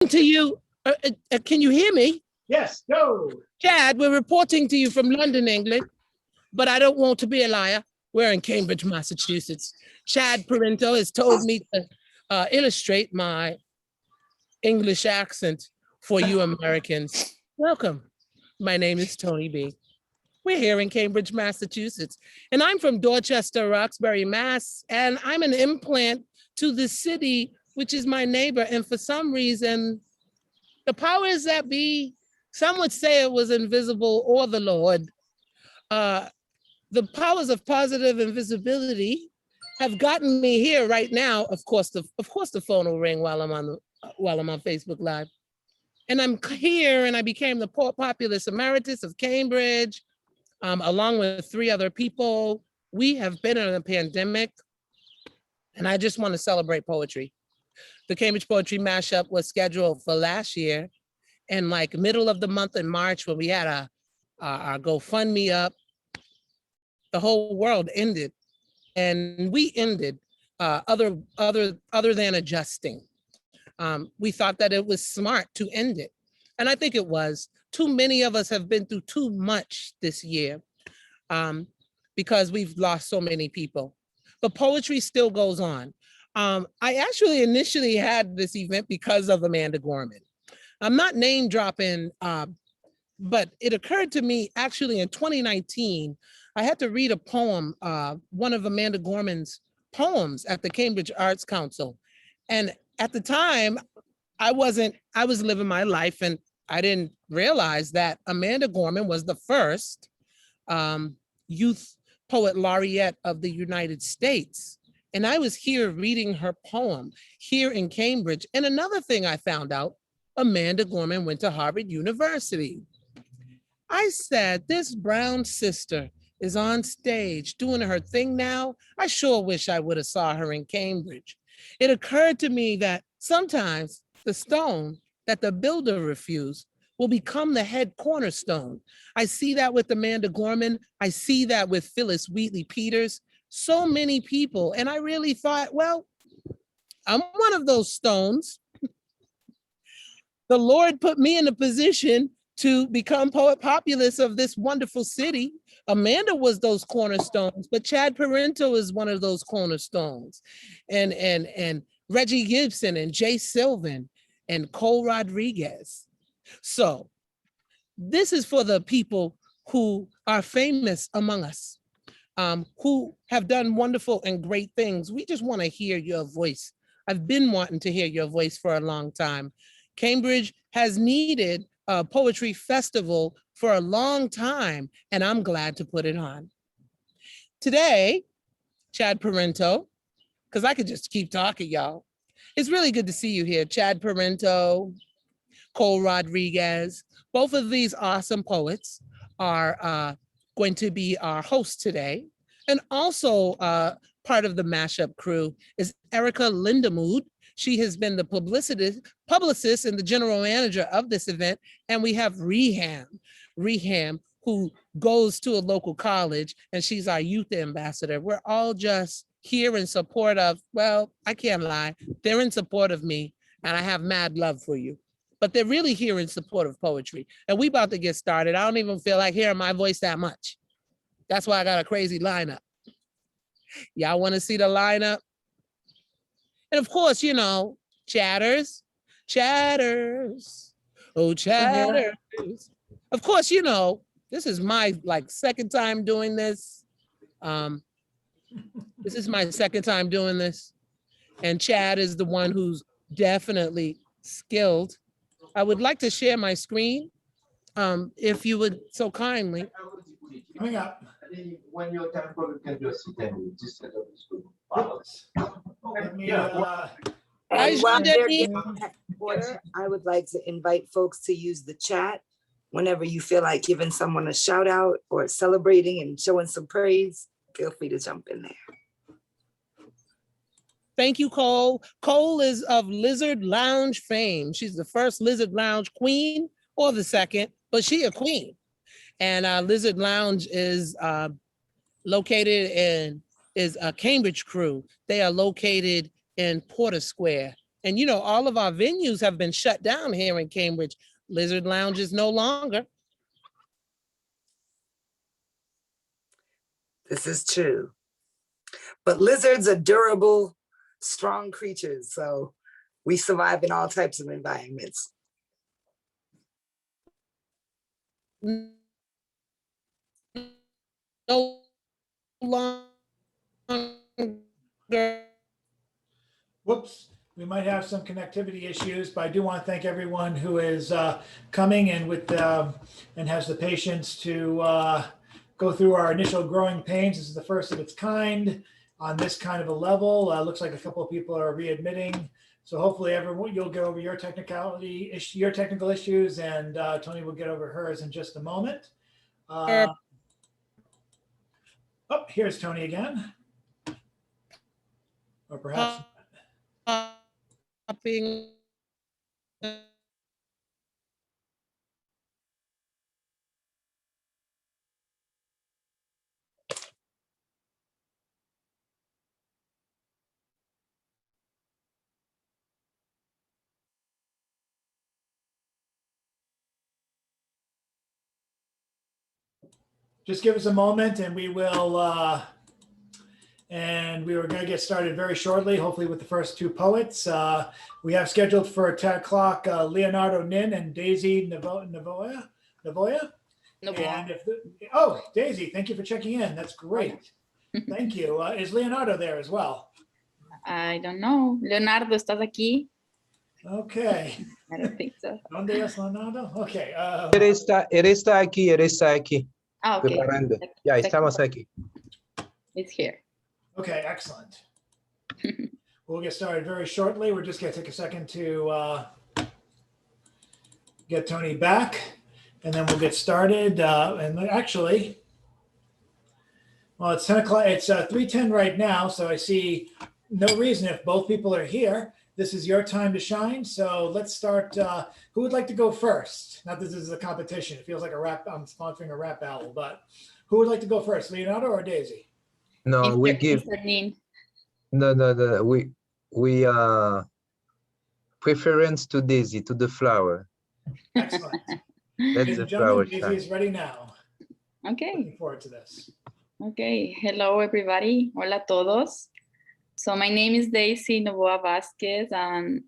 To you. Can you hear me? Yes, go. Chad, we're reporting to you from London, England, but I don't want to be a liar. We're in Cambridge, Massachusetts. Chad Parento has told me to illustrate my English accent for you Americans. Welcome. My name is Toni B. We're here in Cambridge, Massachusetts, and I'm from Dorchester, Roxbury, Mass, and I'm an implant to the city, which is my neighbor, and for some reason, the powers that be, some would say it was invisible or the Lord. The powers of positive invisibility have gotten me here right now. Of course, the phone will ring while I'm on Facebook Live, and I'm here. And I became the populist emeritus of Cambridge, along with 3 other people. We have been in a pandemic, and I just want to celebrate poetry. The Cambridge Poetry MashUP was scheduled for last year, and like middle of the month in March, when we had our GoFundMe up, the whole world ended, and we ended. Other than adjusting, we thought that it was smart to end it, and I think it was. Too many of us have been through too much this year, because we've lost so many people. But poetry still goes on. I actually initially had this event because of Amanda Gorman. I'm not name dropping, but it occurred to me actually in 2019, I had to read a poem, one of Amanda Gorman's poems at the Cambridge Arts Council. And at the time, I was living my life, and I didn't realize that Amanda Gorman was the first youth poet laureate of the United States. And I was here reading her poem here in Cambridge. And another thing I found out, Amanda Gorman went to Harvard University. I said, this brown sister is on stage doing her thing now. I sure wish I would have saw her in Cambridge. It occurred to me that sometimes the stone that the builder refused will become the head cornerstone. I see that with Amanda Gorman. I see that with Phyllis Wheatley Peters. So many people. And I really thought, well, I'm one of those stones. The Lord put me in a position to become poet populist of this wonderful city. Amanda was those cornerstones, but Chad Parento is one of those cornerstones. And Reggie Gibson and Jay Sylvan and Cole Rodriguez. So this is for the people who are famous among us, who have done wonderful and great things. We just want to hear your voice. I've been wanting to hear your voice for a long time. Cambridge has needed a poetry festival for a long time, and I'm glad to put it on. Today, Chad Parento, because I could just keep talking, y'all. It's really good to see you here. Chad Parento, Cole Rodriguez, both of these awesome poets are going to be our hosts today. And also part of the MashUP crew is Erica Lindemood. She has been the publicist and the general manager of this event. And we have Reham, who goes to a local college, and she's our youth ambassador. We're all just here in support of, well, I can't lie, they're in support of me, and I have mad love for you. But they're really here in support of poetry. And we about to get started. I don't even feel like hearing my voice that much. That's why I got a crazy lineup. Y'all want to see the lineup? And of course, you know, chatters, oh, chatters. Of course, you know, this is my second time doing this. This is my second time doing this. And Chad is the one who's definitely skilled. I would like to share my screen, if you would so kindly. Coming up. When you're done, probably can just sit and just set up the screen. And while they're in that order, I would like to invite folks to use the chat whenever you feel like giving someone a shout out or celebrating and showing some praise. Feel free to jump in there. Thank you, Cole. Cole is of Lizard Lounge fame. She's the first Lizard Lounge queen, or the second, but she a queen. And Lizard Lounge is located is a Cambridge crew. They are located in Porter Square And you know, all of our venues have been shut down here in Cambridge. Lizard Lounge is no longer. This is true. But lizards are durable, strong creatures. So we survive in all types of environments. No longer. Whoops, we might have some connectivity issues, but I do want to thank everyone who is coming and and has the patience to go through our initial growing pains. This is the first of its kind on this kind of a level. Looks like a couple of people are readmitting. So hopefully everyone, you'll get over your technical issues, and Toni will get over hers in just a moment. Oh, here's Toni again. Or perhaps Popping. just give us a moment and we will, and we were going to get started very shortly, hopefully with the first two poets. We have scheduled for 10 o'clock Leonardo Nin and Daisy Navoya. And oh, Daisy, thank you for checking in. That's great. Thank you. Is Leonardo there as well? I don't know. Leonardo, ¿estás aquí? Okay. I don't think so. ¿Dónde es Leonardo? Okay. Él está aquí. Ah, okay. Preparando. Ya, estamos aquí. It's here. Okay, excellent. We'll get started very shortly. We're just going to take a second to get Toni back, and then we'll get started. And actually, well, it's 10 o'clock. It's 3:10 right now, so I see no reason if both people are here. This is your time to shine. So let's start. Who would like to go first? Not that this is a competition. It feels like a rap. I'm sponsoring a rap battle, but who would like to go first, Leonardo or Daisy? No, we give. No. We preference to Daisy, to the flower. Excellent. Let Ladies the and flower gentlemen, Daisy shine. is ready now. Okay. Looking forward to this. Okay. Hello, everybody. Hola a todos. So my name is Daisy Novoa Vasquez, and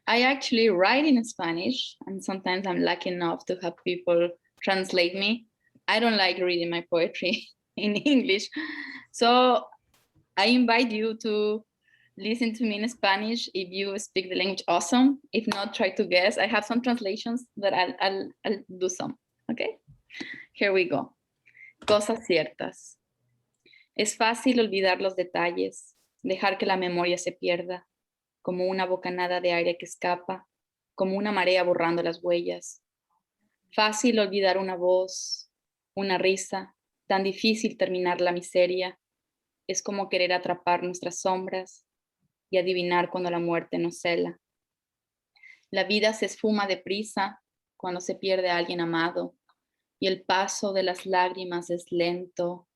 I actually write in Spanish, and sometimes I'm lucky enough to have people translate me. I don't like reading my poetry in English. So I invite you to listen to me in Spanish. If you speak the language, awesome. If not, try to guess. I have some translations that I'll do some. Okay, here we go. Cosas ciertas. Es fácil olvidar los detalles, dejar que la memoria se pierda, como una bocanada de aire que escapa, como una marea borrando las huellas. Fácil olvidar una voz, una risa, tan difícil terminar la miseria. Es como querer atrapar nuestras sombras y adivinar cuando la muerte nos cela. La vida se esfuma deprisa cuando se pierde a alguien amado y el paso de las lágrimas es lento,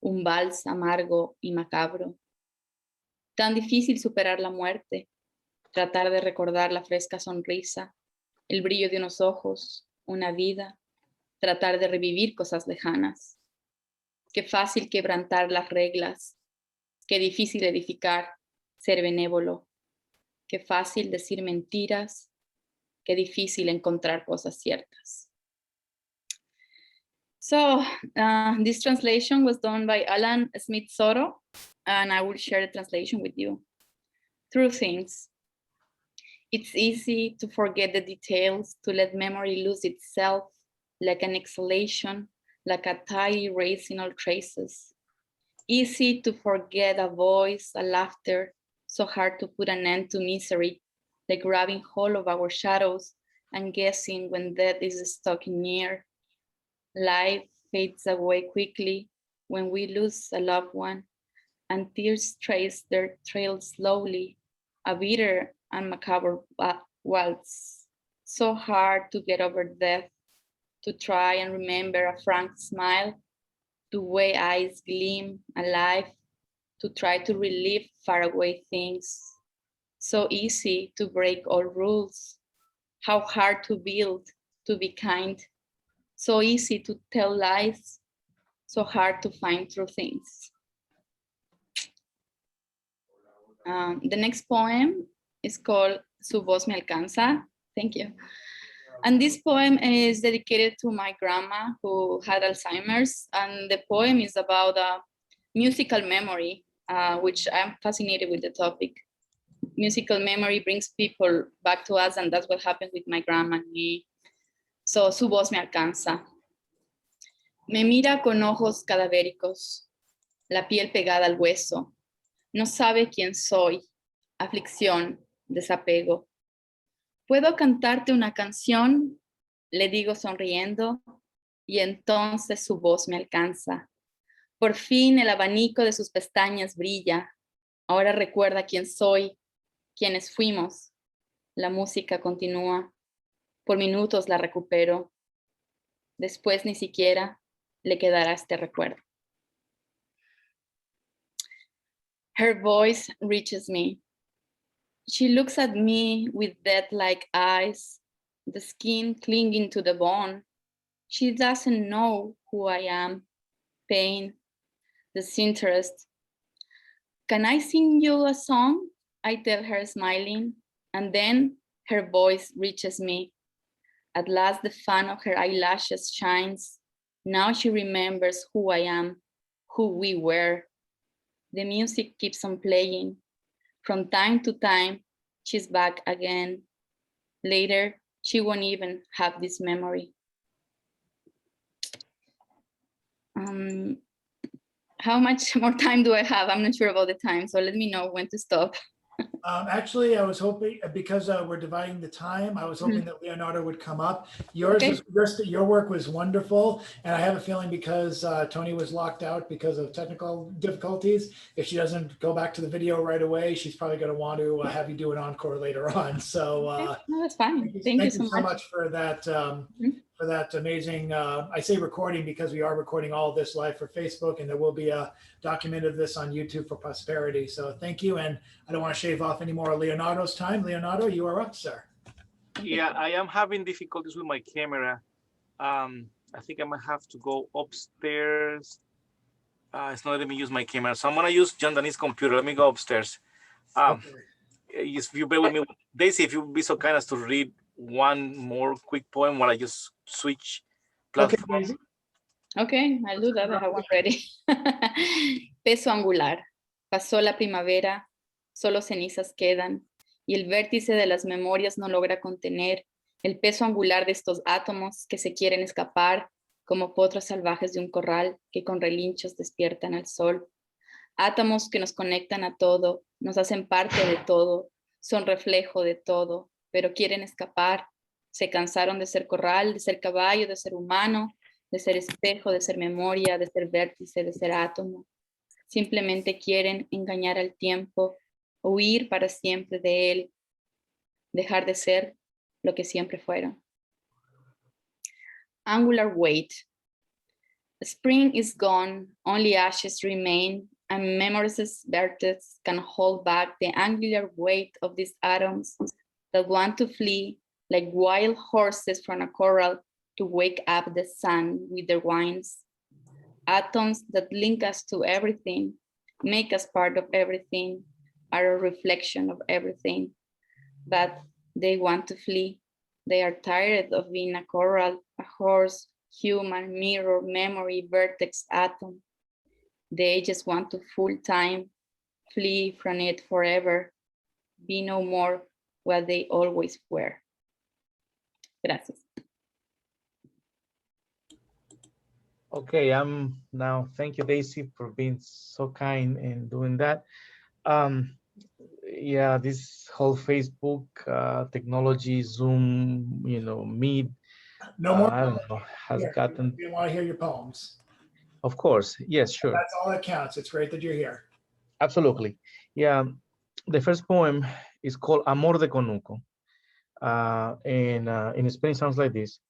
un vals amargo y macabro. Tan difícil superar la muerte, tratar de recordar la fresca sonrisa, el brillo de unos ojos, una vida, tratar de revivir cosas lejanas. Qué fácil quebrantar las reglas, qué difícil edificar, ser benévolo, qué fácil decir mentiras, qué difícil encontrar cosas ciertas. So this translation was done by Alan Smith Soto, and I will share the translation with you. True things. It's easy to forget the details, to let memory lose itself like an exhalation, like a tide erasing all traces. Easy to forget a voice, a laughter, so hard to put an end to misery, like grabbing hold of our shadows and guessing when death is stalking near. Life fades away quickly when we lose a loved one, and tears trace their trail slowly, a bitter and macabre waltz. So hard to get over death, to try and remember a frank smile, to way eyes gleam alive, to try to relive faraway things. So easy to break all rules. How hard to build, to be kind. So easy to tell lies. So hard to find true things. The next poem is called Su voz me alcanza. Thank you. And this poem is dedicated to my grandma who had Alzheimer's. And the poem is about musical memory, which I'm fascinated with the topic. Musical memory brings people back to us, and that's what happened with my grandma and me. So, su voz me alcanza. Me mira con ojos cadavéricos, la piel pegada al hueso. No sabe quién soy, aflicción, desapego. ¿Puedo cantarte una canción? Le digo sonriendo, y entonces su voz me alcanza. Por fin el abanico de sus pestañas brilla. Ahora recuerda quién soy, quiénes fuimos. La música continúa. Por minutos la recupero. Después ni siquiera le quedará este recuerdo. Her voice reaches me. She looks at me with death-like eyes, the skin clinging to the bone. She doesn't know who I am. Pain, disinterest. Can I sing you a song? I tell her smiling, and then her voice reaches me. At last the fan of her eyelashes shines. Now she remembers who I am, who we were. The music keeps on playing. From time to time, she's back again. Later, she won't even have this memory. How much more time do I have? I'm not sure about the time, so let me know when to stop. Actually, I was hoping, because we're dividing the time, I was hoping that Leonardo would come up. Your work was wonderful. And I have a feeling because Toni was locked out because of technical difficulties, if she doesn't go back to the video right away, she's probably going to want to have you do an encore later on. So No, that's fine. Thank you so much for that. For that amazing, I say recording because we are recording all of this live for Facebook, and there will be a document of this on YouTube for posterity. So thank you. And I don't want to shave off any more of Leonardo's time. Leonardo, you are up, sir. Yeah, I am having difficulties with my camera. I think I might have to go upstairs. It's not letting me use my camera. So I'm going to use John Danny's computer. Let me go upstairs. If you bear with me, Daisy, if you would be so kind as to read one more quick poem while I just switch platforms. Okay, I'll do that. I have one ready. Peso angular. Pasó la primavera, solo cenizas quedan, y el vértice de las memorias no logra contener el peso angular de estos átomos que se quieren escapar como potros salvajes de un corral que con relinchos despiertan al sol. Átomos que nos conectan a todo, nos hacen parte de todo, son reflejo de todo, pero quieren escapar. Se cansaron de ser corral, de ser caballo, de ser humano, de ser espejo, de ser memoria, de ser vértice, de ser átomo. Simplemente quieren engañar al tiempo, huir para siempre de él, dejar de ser lo que siempre fueron. Angular weight. Spring is gone, only ashes remain, and memory's vertex can hold back the angular weight of these atoms that want to flee like wild horses from a corral to wake up the sun with their whines. Atoms that link us to everything, make us part of everything, are a reflection of everything. But they want to flee. They are tired of being a corral, a horse, human, mirror, memory, vertex, atom. They just want to full time, flee from it forever, be no more what they always were. Gracias. Okay, now, thank you, Daisy, for being so kind in doing that. Yeah, this whole Facebook technology, Zoom, Meet, No more. I don't know, has gotten. We want to hear your poems. Of course, yes, sure. That's all that counts. It's great that you're here. Absolutely. Yeah, the first poem is called Amor de Conuco. And in Spanish sounds like this.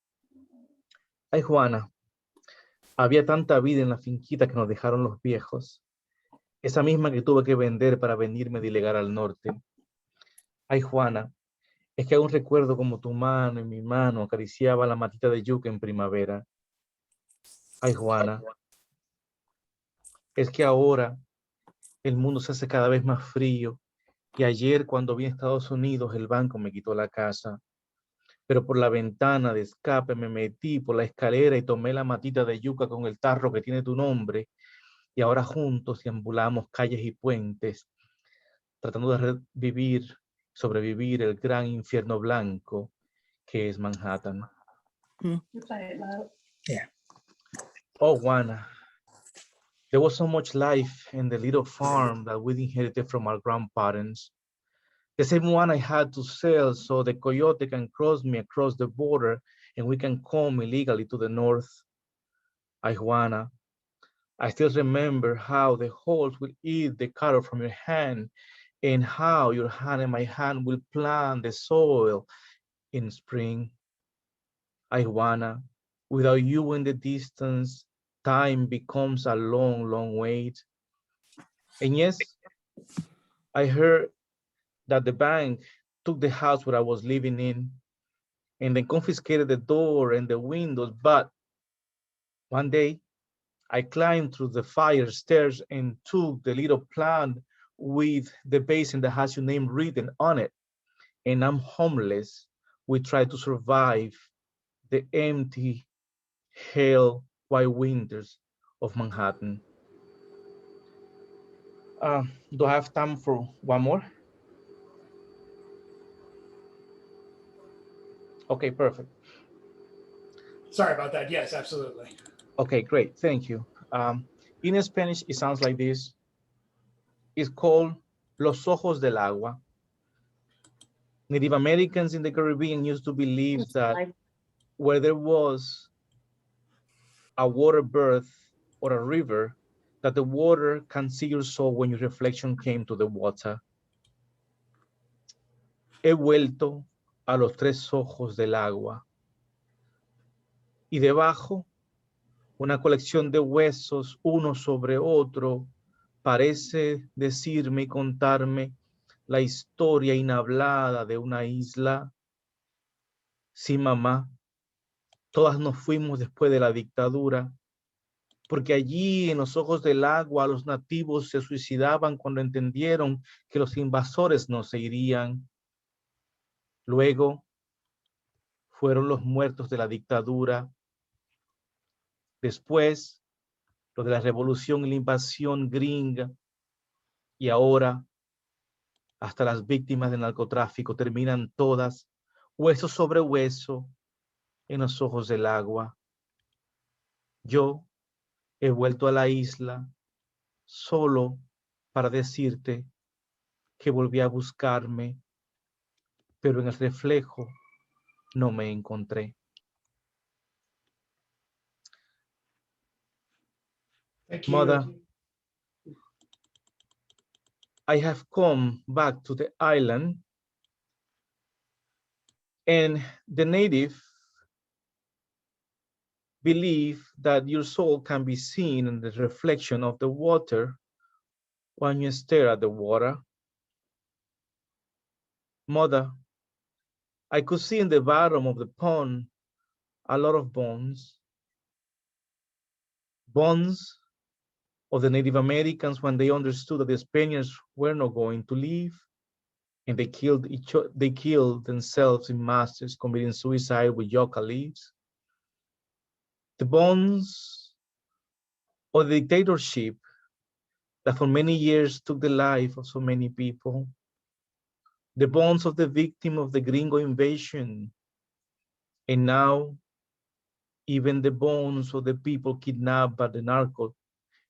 Ay, Juana, había tanta vida en la finquita que nos dejaron los viejos, esa misma que tuve que vender para venirme a dilegar al norte. Ay, Juana, es que aún recuerdo como tu mano en mi mano acariciaba la matita de yuca en primavera. Ay, Juana, es que ahora el mundo se hace cada vez más frío y ayer cuando vi a Estados Unidos el banco me quitó la casa. Pero por la ventana de escape me metí por la escalera y tomé la matita de yuca con el tarro que tiene tu nombre y ahora juntos deambulamos calles y puentes tratando de sobrevivir el gran infierno blanco que es Manhattan. Yeah. Oh, Juana, there was so much life in the little farm that we inherited from our grandparents. The same one I had to sell so the coyote can cross me across the border and we can come illegally to the north. Ay, Juana, I still remember how the horse will eat the cattle from your hand and how your hand and my hand will plant the soil in spring. Ay, Juana, without you in the distance, time becomes a long, long wait. And yes, I heard that the bank took the house where I was living in and then confiscated the door and the windows. But one day I climbed through the fire stairs and took the little plant with the basin that has your name written on it. And I'm homeless. We try to survive the empty, hell, white winters of Manhattan. Do I have time for one more? Okay, perfect. Sorry about that. Yes, absolutely. Okay, great. Thank you. In Spanish, it sounds like this. It's called Los Ojos del Agua. Native Americans in the Caribbean used to believe that where there was a water birth or a river, that the water can see your soul when your reflection came to the water. He vuelto a los tres ojos del agua. Y debajo, una colección de huesos, uno sobre otro, parece decirme y contarme la historia inhablada de una isla. Sí, mamá, todas nos fuimos después de la dictadura, porque allí en los ojos del agua los nativos se suicidaban cuando entendieron que los invasores no se irían. Luego fueron los muertos de la dictadura. Después, lo de la revolución y la invasión gringa. Y ahora, hasta las víctimas del narcotráfico terminan todas, hueso sobre hueso, en los ojos del agua. Yo he vuelto a la isla solo para decirte que volví a buscarme, pero en el reflejo no me encontré. Thank you. Mother, I have come back to the island and the native believe that your soul can be seen in the reflection of the water when you stare at the water. Mother, I could see in the bottom of the pond a lot of bones. Bones of the Native Americans when they understood that the Spaniards were not going to leave, and they killed themselves in masses, committing suicide with yucca leaves. The bones of the dictatorship that for many years took the life of so many people. The bones of the victim of the gringo invasion, and now even the bones of the people kidnapped by the narco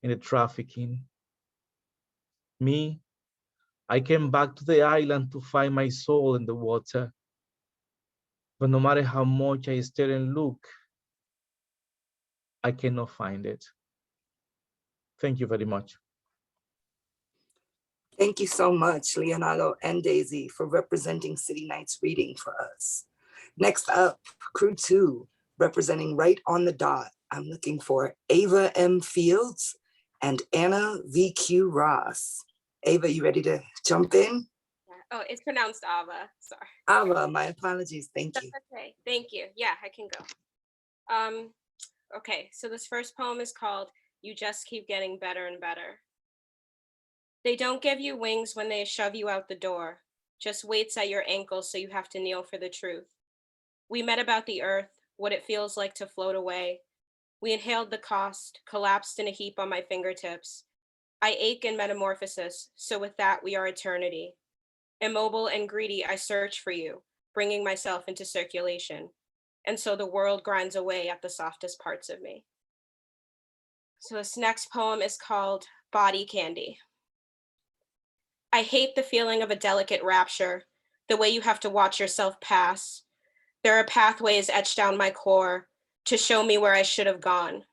and the trafficking. Me, I came back to the island to find my soul in the water. But no matter how much I stare and look, I cannot find it. Thank you very much. Thank you so much, Leonardo and Daisy, for representing City Nights reading for us. Next up, Crew 2, representing Right on the Dot. I'm looking for Ava M. Fields and Anna VQ Ross. Ava, you ready to jump in? Oh, it's pronounced Ava. Sorry. Ava, my apologies. Thank you. That's okay. Thank you. Yeah, I can go. Okay, so this first poem is called You Just Keep Getting Better and Better. They don't give you wings when they shove you out the door, just weights at your ankles so you have to kneel for the truth. We met about the earth, what it feels like to float away. We inhaled the cost, collapsed in a heap on my fingertips. I ache in metamorphosis, so with that we are eternity. Immobile and greedy, I search for you, bringing myself into circulation. And so the world grinds away at the softest parts of me. So this next poem is called Body Candy. I hate the feeling of a delicate rapture, the way you have to watch yourself pass. There are pathways etched down my core to show me where I should have gone.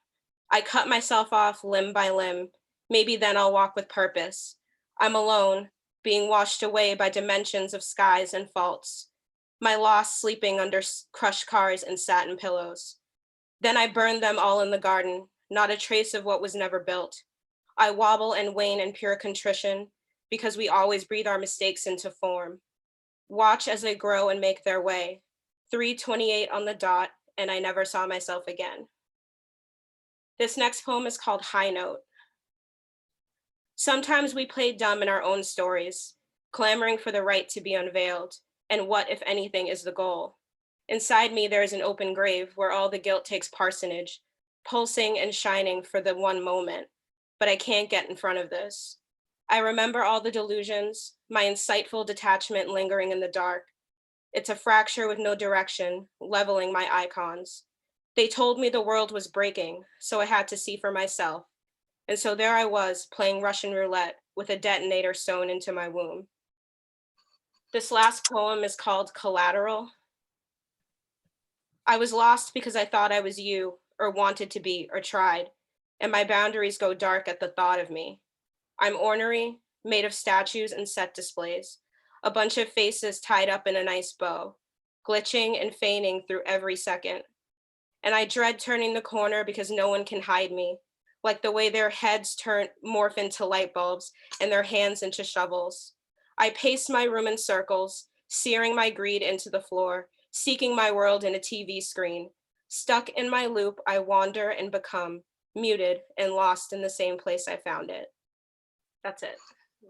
I cut myself off limb by limb. Maybe then I'll walk with purpose. I'm alone, being washed away by dimensions of skies and faults. My loss sleeping under crushed cars and satin pillows. Then I burn them all in the garden, not a trace of what was never built. I wobble and wane in pure contrition because we always breathe our mistakes into form. Watch as they grow and make their way. 3:28 on the dot, and I never saw myself again. This next poem is called High Note. Sometimes we play dumb in our own stories, clamoring for the right to be unveiled, and what, if anything, is the goal? Inside me, there is an open grave where all the guilt takes parsonage, pulsing and shining for the one moment, but I can't get in front of this. I remember all the delusions, my insightful detachment lingering in the dark. It's a fracture with no direction, leveling my icons. They told me the world was breaking, so I had to see for myself. And so there I was, playing Russian roulette with a detonator sewn into my womb. This last poem is called Collateral. I was lost because I thought I was you, or wanted to be, or tried, and my boundaries go dark at the thought of me. I'm ornery, made of statues and set displays, a bunch of faces tied up in a nice bow, glitching and feigning through every second. And I dread turning the corner because no one can hide me, like the way their heads morph into light bulbs and their hands into shovels. I pace my room in circles, searing my greed into the floor, seeking my world in a TV screen. Stuck in my loop, I wander and become muted and lost in the same place I found it. That's it.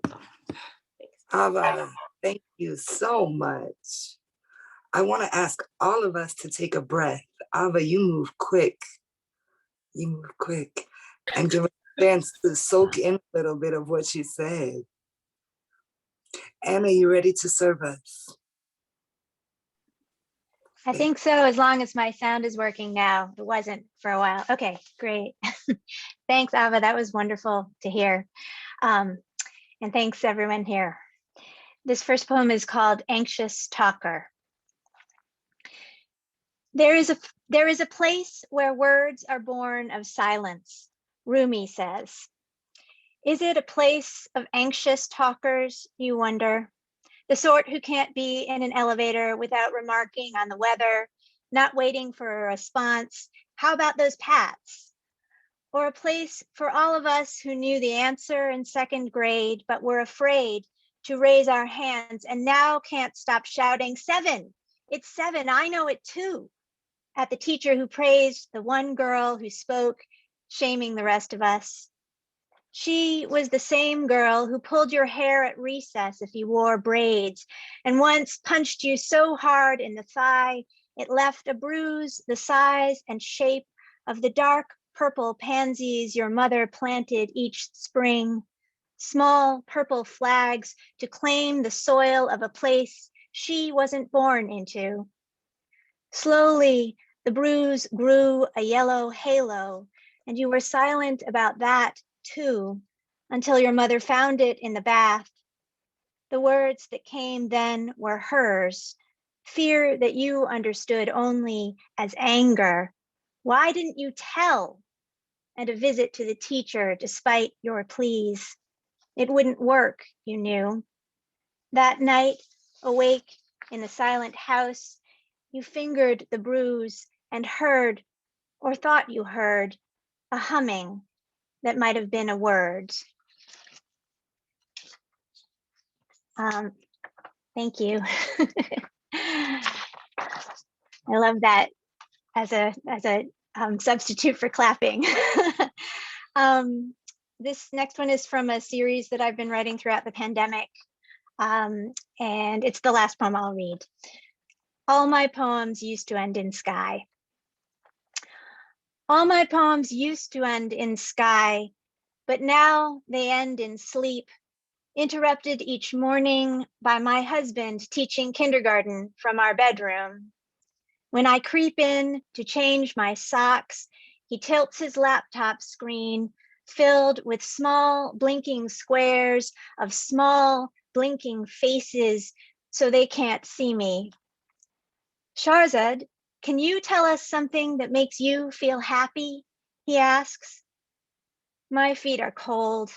Thanks. Ava, thank you so much. I want to ask all of us to take a breath. Ava, you move quick. You move quick. And give us a chance to soak in a little bit of what you said. Anna, you ready to serve us? I think so, as long as my sound is working now. It wasn't for a while. Okay, great. Thanks, Ava. That was wonderful to hear. And thanks everyone here. This first poem is called Anxious Talker. There is a place where words are born of silence, Rumi says. Is it a place of anxious talkers, you wonder? The sort who can't be in an elevator without remarking on the weather, not waiting for a response. How about those pats? Or a place for all of us who knew the answer in second grade, but were afraid to raise our hands and now can't stop shouting, 7, it's 7, I know it too, at the teacher who praised the one girl who spoke, shaming the rest of us. She was the same girl who pulled your hair at recess if you wore braids, and once punched you so hard in the thigh, it left a bruise the size and shape of the dark purple pansies your mother planted each spring, small purple flags to claim the soil of a place she wasn't born into. Slowly, the bruise grew a yellow halo, and you were silent about that too, until your mother found it in the bath. The words that came then were hers, fear that you understood only as anger. Why didn't you tell? And a visit to the teacher despite your pleas. It wouldn't work, you knew. That night, awake in the silent house, you fingered the bruise and heard, or thought you heard, a humming that might have been a word. Thank you. I love that as a substitute for clapping. This next one is from a series that I've been writing throughout the pandemic. And it's the last poem I'll read. All my poems used to end in sky. All my poems used to end in sky, but now they end in sleep, interrupted each morning by my husband teaching kindergarten from our bedroom. When I creep in to change my socks, he tilts his laptop screen filled with small blinking squares of small blinking faces so they can't see me. Sharzad, can you tell us something that makes you feel happy? He asks. My feet are cold,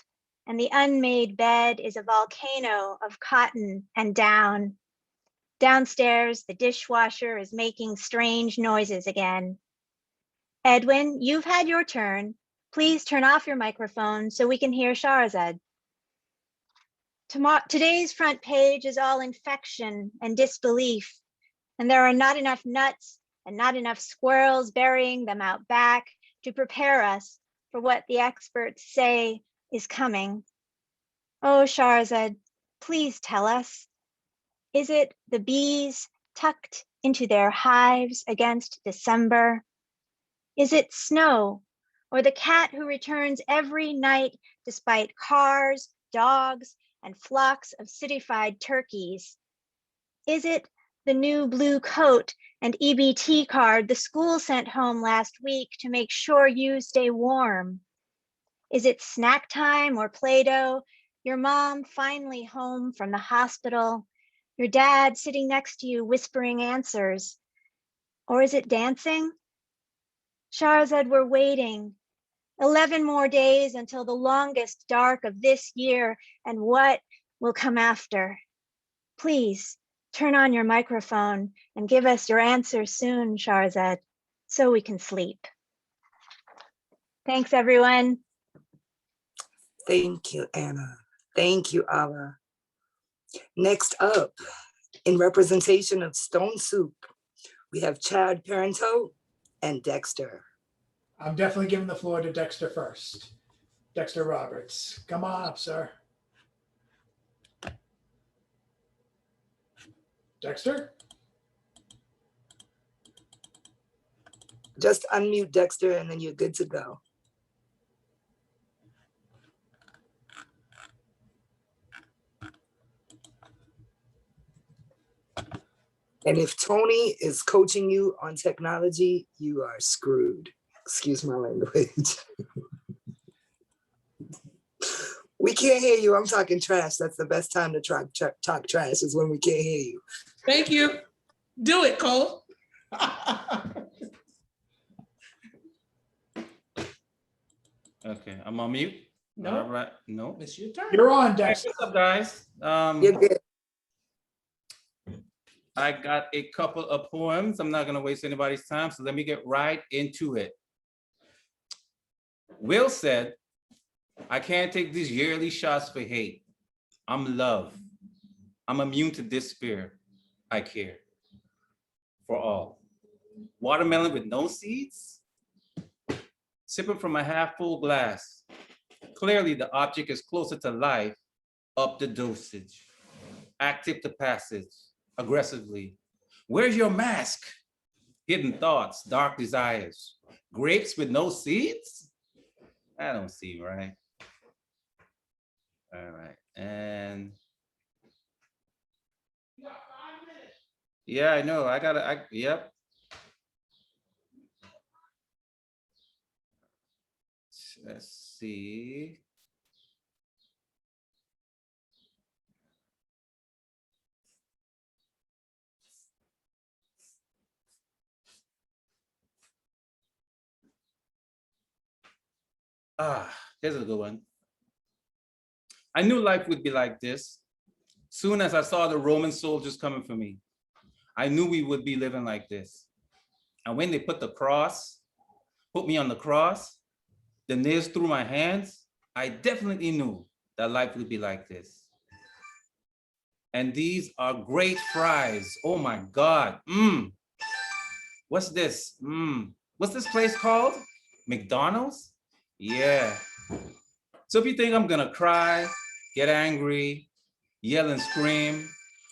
and the unmade bed is a volcano of cotton and down. Downstairs, the dishwasher is making strange noises again. Edwin, you've had your turn. Please turn off your microphone so we can hear Sharzad. Today's front page is all infection and disbelief, and there are not enough nuts and not enough squirrels burying them out back to prepare us for what the experts say is coming. Oh, Sharzad, please tell us. Is it the bees tucked into their hives against December? Is it snow or the cat who returns every night despite cars, dogs, and flocks of cityfied turkeys? Is it the new blue coat and EBT card the school sent home last week to make sure you stay warm? Is it snack time or Play-Doh? Your mom finally home from the hospital? Your dad sitting next to you whispering answers? Or is it dancing? Sharzad, we're waiting. 11 more days until the longest dark of this year, and what will come after? Please turn on your microphone and give us your answer soon, Sharzad, so we can sleep. Thanks, everyone. Thank you, Anna. Thank you, Ava. Next up, in representation of Stone Soup, we have Chad Parento and Dexter. I'm definitely giving the floor to Dexter first. Dexter Roberts, come on up, sir. Dexter? Just unmute Dexter and then you're good to go. And if Toni is coaching you on technology, you are screwed. Excuse my language. We can't hear you. I'm talking trash. That's the best time to talk trash is when we can't hear you. Thank you. Do it, Cole. Okay, I'm on mute. No. All right. No. It's your turn. You're on, Hey, Dexter. what's up, guys? You're good. I got a couple of poems. I'm not gonna waste anybody's time, so let me get right into it. Will said, I can't take these yearly shots for hate. I'm love. I'm immune to despair. I care for all. Watermelon with no seeds? Sipping from a half full glass. Clearly the object is closer to life, up the dosage. Active to passage, aggressively. Where's your mask? Hidden thoughts, dark desires. Grapes with no seeds? I don't see, right? All right, and yeah, I know, yep. Let's see. Here's a good one. I knew life would be like this. Soon as I saw the Roman soldiers coming for me, I knew we would be living like this. And when they put me on the cross, the nails through my hands, I definitely knew that life would be like this. And these are great fries. Oh my God. What's this? What's this place called? McDonald's? Yeah. So if you think I'm gonna cry, get angry, yell and scream,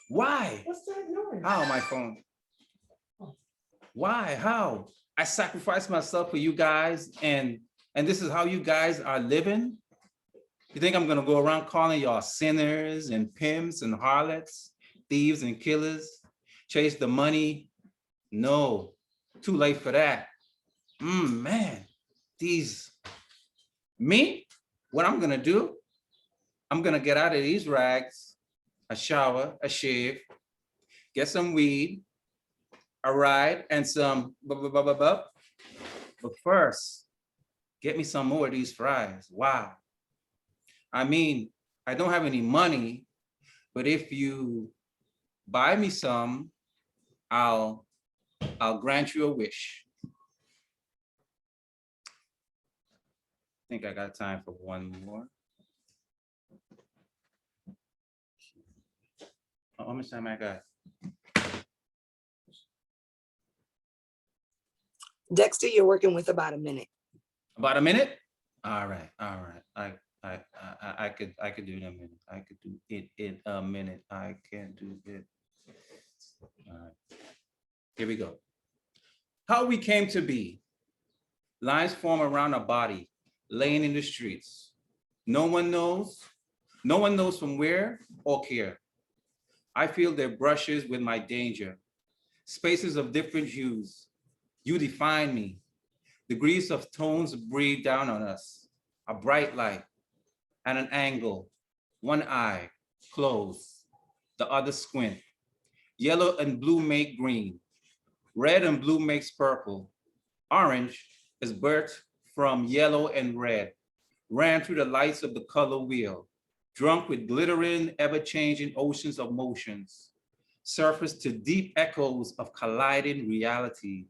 why? What's that noise? How, my phone? Why? How? I sacrificed myself for you guys, and this is how you guys are living? You think I'm gonna go around calling y'all sinners and pimps and harlots, thieves and killers, chase the money? No, too late for that. Man, me, what I'm gonna do, I'm gonna get out of these rags, a shower, a shave, get some weed, a ride, and some But first, get me some more of these fries. Wow. I mean, I don't have any money, but if you buy me some, I'll grant you a wish. I think I got time for one more. How much time I got? Dexter, you're working with about a minute. About a minute? All right. I could do it in a minute. I could do it in a minute. I can do it. All right. Here we go. How we came to be. Lines form around a body, laying in the streets. No one knows from where or care. I feel their brushes with my danger. Spaces of different hues. You define me. Degrees of tones breathe down on us. A bright light at an angle. One eye closed, the other squint. Yellow and blue make green. Red and blue makes purple. Orange is birthed from yellow and red. Ran through the lights of the color wheel. Drunk with glittering, ever-changing oceans of motions. Surface to deep echoes of colliding realities.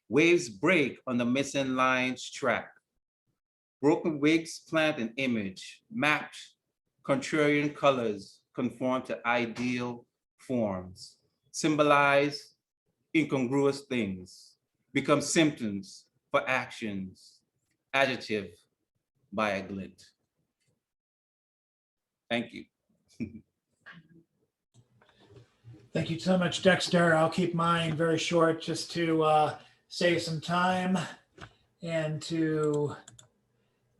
Waves break on the missing lines track. Broken wigs plant an image, mapped contrarian colors conform to ideal forms, symbolize incongruous things, become symptoms for actions, adjective by a glint. Thank you. Thank you so much, Dexter. I'll keep mine very short just to save some time and to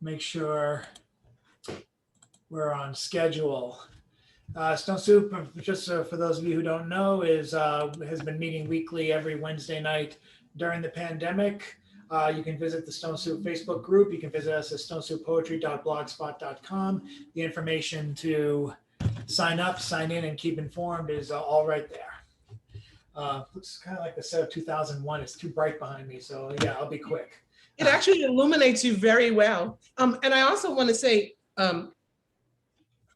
make sure we're on schedule. Stone Soup, just for those of you who don't know, has been meeting weekly every Wednesday night during the pandemic. You can visit the Stone Soup Facebook group. You can visit us at stonesoupoetry.blogspot.com. The information to sign up, sign in, and keep informed is all right there. Looks kind of like the set of 2001. It's too bright behind me, so yeah, I'll be quick. It actually illuminates you very well. And I also want to say,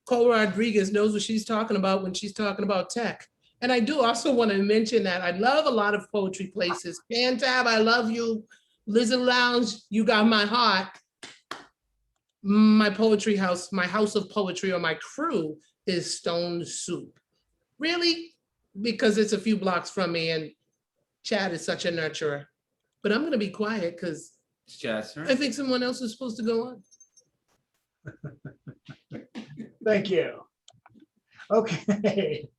Cole Rodriguez knows what she's talking about when she's talking about tech. And I do also want to mention that I love a lot of poetry places. Cantab, I love you. Lizard Lounge, you got my heart. My poetry house, my house of poetry, or my crew is Stone Soup. Really? Because it's a few blocks from me, and Chad is such a nurturer. But I'm gonna be quiet because I think someone else is supposed to go on. Thank you. Okay.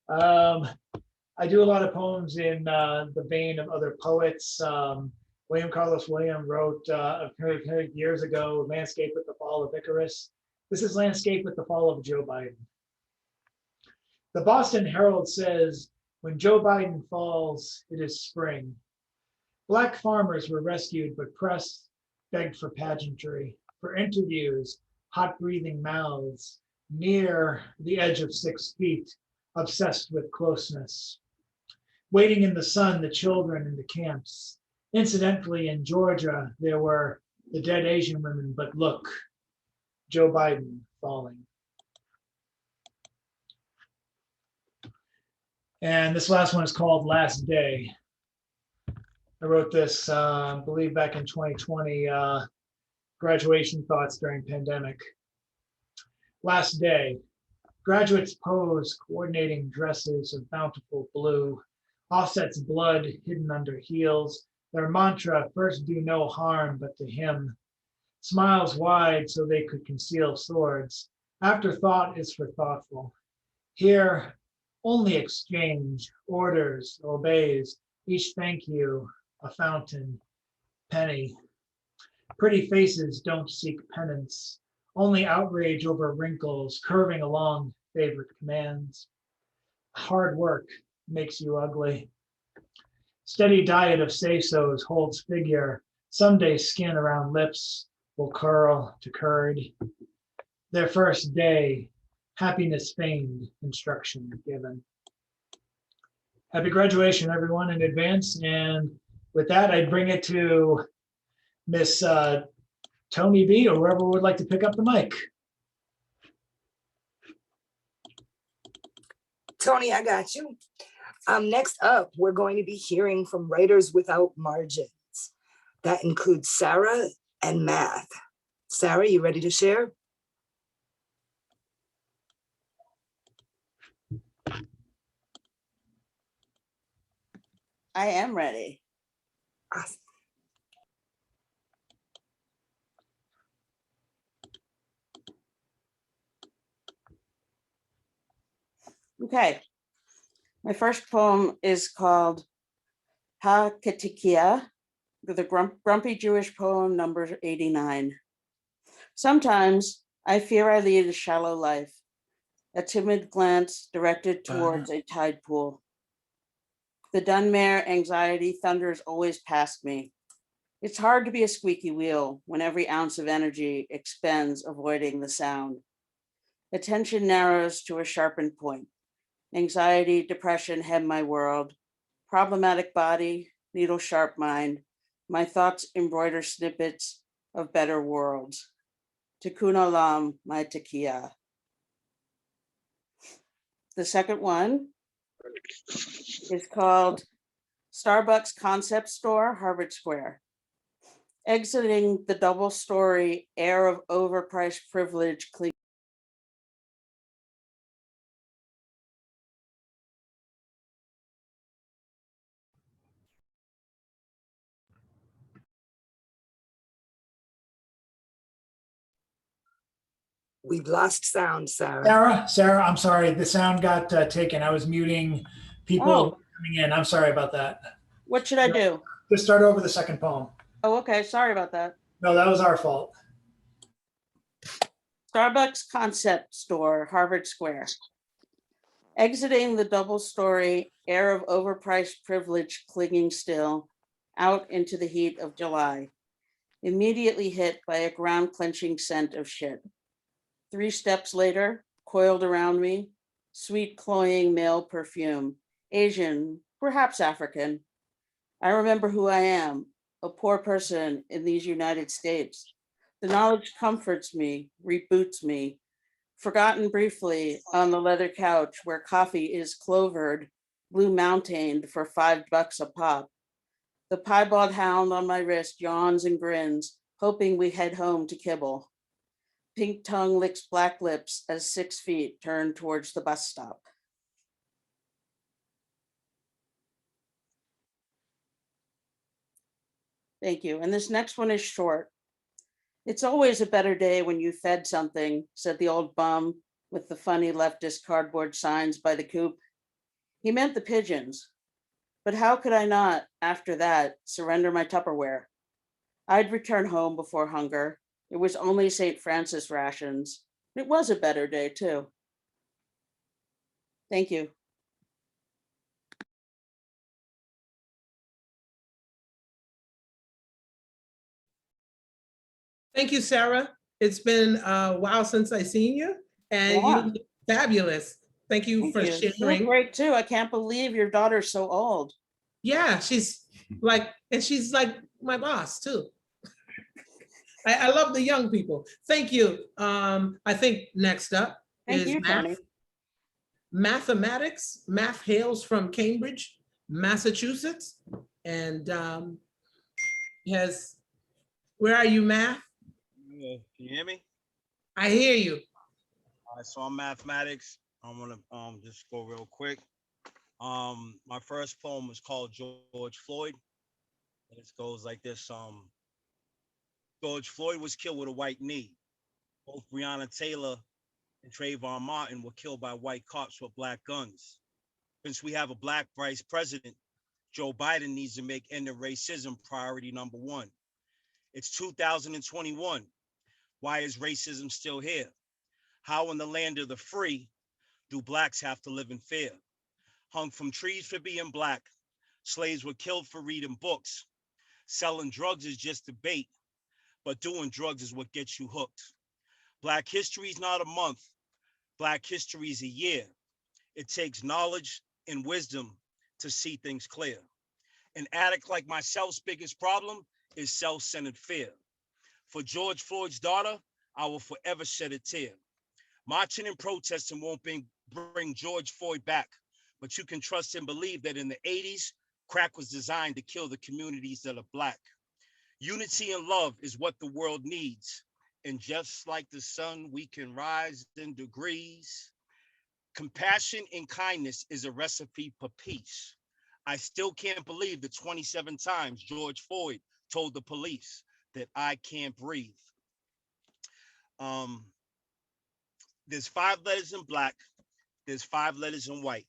I do a lot of poems in the vein of other poets. William Carlos Williams wrote years ago, Landscape with the Fall of Icarus. This is Landscape with the Fall of Joe Biden. The Boston Herald says, when Joe Biden falls, it is spring. Black farmers were rescued, but press begged for pageantry, for interviews, hot breathing mouths, near the edge of 6 feet, obsessed with closeness. Waiting in the sun, the children in the camps. Incidentally, in Georgia, there were the dead Asian women, but look, Joe Biden falling. And this last one is called Last Day. I wrote this, I believe back in 2020, graduation thoughts during pandemic. Last day, Graduates pose, coordinating dresses of bountiful blue. Offset's blood hidden under heels. Their mantra, first do no harm but to him. Smiles wide so they could conceal swords. Afterthought is for thoughtful. Here, only exchange, orders, obeys, each thank you, a fountain, penny. Pretty faces don't seek penance, only outrage over wrinkles, curving along favorite commands. Hard work makes you ugly. Steady diet of say-sos holds figure. Someday skin around lips will curl to curd. Their first day, happiness feigned, instruction given. Happy graduation, everyone, in advance. And with that, I bring it to Miss Toni B, or whoever would like to pick up the mic. Tony, I got you. Next up, we're going to be hearing from Writers Without Margins. That includes Sarah and Math. Sarah, you ready to share? I am ready. Awesome. Okay. My first poem is called Ha-Katikia, the Grumpy Jewish poem number 89. Sometimes I fear I lead a shallow life, a timid glance directed towards a tide pool. The Dunmare anxiety thunders always past me. It's hard to be a squeaky wheel when every ounce of energy expends avoiding the sound. Attention narrows to a sharpened point. Anxiety, depression hem my world. Problematic body, needle sharp mind. My thoughts embroider snippets of better worlds. Tikkun olam, my tekiah. The second one is called Starbucks Concept Store, Harvard Square. Exiting the double-story air of overpriced privilege cling. We've lost sound, Sarah. Sarah, I'm sorry. The sound got taken. I was muting people coming in. I'm sorry about that. What should I do? Just start over the second poem. Oh, okay. Sorry about that. No, that was our fault. Starbucks Concept Store, Harvard Square. Exiting the double-story air of overpriced privilege clinging still out into the heat of July. Immediately hit by a ground-clenching scent of shit. 3 steps later, coiled around me, sweet cloying male perfume, Asian, perhaps African. I remember who I am, a poor person in these United States. The knowledge comforts me, reboots me, forgotten briefly on the leather couch where coffee is clovered, blue mountained for $5 a pop. The piebald hound on my wrist yawns and grins, hoping we head home to kibble. Pink tongue licks black lips as 6 feet turn towards the bus stop. Thank you. And this next one is short. It's always a better day when you fed something, said the old bum with the funny leftist cardboard signs by the coop. He meant the pigeons. But how could I not, after that, surrender my Tupperware? I'd return home before hunger. It was only St. Francis rations. It was a better day, too. Thank you. Thank you, Sarah. It's been a while since I've seen you, and you look fabulous. Thank you for sharing. You look great, too. I can't believe your daughter's so old. Yeah, she's like my boss, too. I love the young people. Thank you. I think next up is math. Mathematics. Math hails from Cambridge, Massachusetts. And where are you, Math? Can you hear me? I hear you. right, so I'm mathematics. I'm gonna just go real quick. My first poem is called George Floyd. And it goes like this. George Floyd was killed with a white knee. Both Breonna Taylor and Trayvon Martin were killed by white cops with black guns. Since we have a black vice president, Joe Biden needs to make ending racism priority number one. It's 2021. Why is racism still here? How in the land of the free do blacks have to live in fear? Hung from trees for being black. Slaves were killed for reading books. Selling drugs is just a bait, but doing drugs is what gets you hooked. Black history is not a month. Black history is a year. It takes knowledge and wisdom to see things clear. An addict like myself's biggest problem is self-centered fear. For George Floyd's daughter, I will forever shed a tear. Marching and protesting won't bring George Floyd back, but you can trust and believe that in the 80s, crack was designed to kill the communities that are black. Unity and love is what the world needs. And just like the sun, we can rise in degrees. Compassion and kindness is a recipe for peace. I still can't believe the 27 times George Floyd told the police that I can't breathe. There's 5 letters in black, there's 5 letters in white,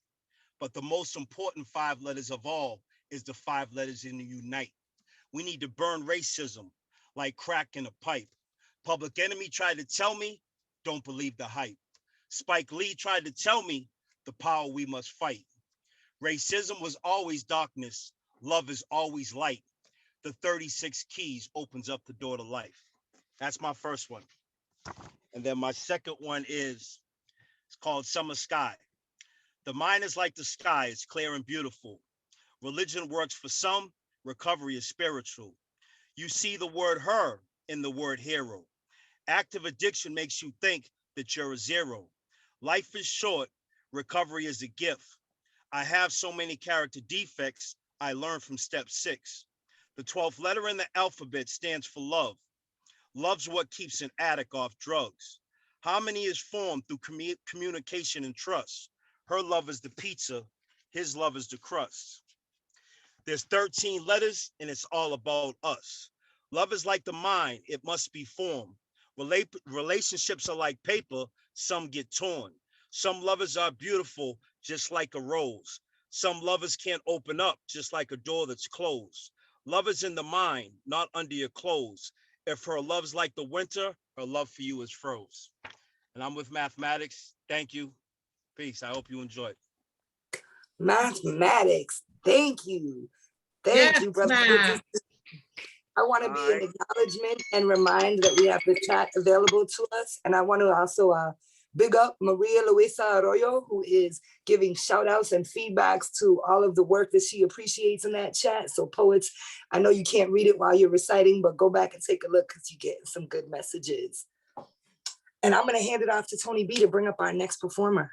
but the most important 5 letters of all is the 5 letters in the unite. We need to burn racism like crack in a pipe. Public Enemy tried to tell me, don't believe the hype. Spike Lee tried to tell me the power we must fight. Racism was always darkness. Love is always light. The 36 keys opens up the door to life. That's my first one. And then my second one is, it's called Summer Sky. The mind is like the sky, it's clear and beautiful. Religion works for some, recovery is spiritual. You see the word her in the word hero. Active addiction makes you think that you're a zero. Life is short, recovery is a gift. I have so many character defects, I learned from step 6. The 12th letter in the alphabet stands for love. Love's what keeps an addict off drugs. Harmony is formed through communication and trust. Her love is the pizza, his love is the crust. There's 13 letters and it's all about us. Love is like the mind, it must be formed. Relationships are like paper, some get torn. Some lovers are beautiful, just like a rose. Some lovers can't open up, just like a door that's closed. Love is in the mind, not under your clothes. If her love's like the winter, her love for you is froze. And I'm with mathematics. Thank you. Peace. I hope you enjoyed. Mathematics. Thank you. Thank you, brother. I want to be an acknowledgement and remind that we have the chat available to us. And I want to also big up Maria Luisa Arroyo, who is giving shout outs and feedbacks to all of the work that she appreciates in that chat. So poets, I know you can't read it while you're reciting, but go back and take a look because you get some good messages. And I'm going to hand it off to Toni B to bring up our next performer.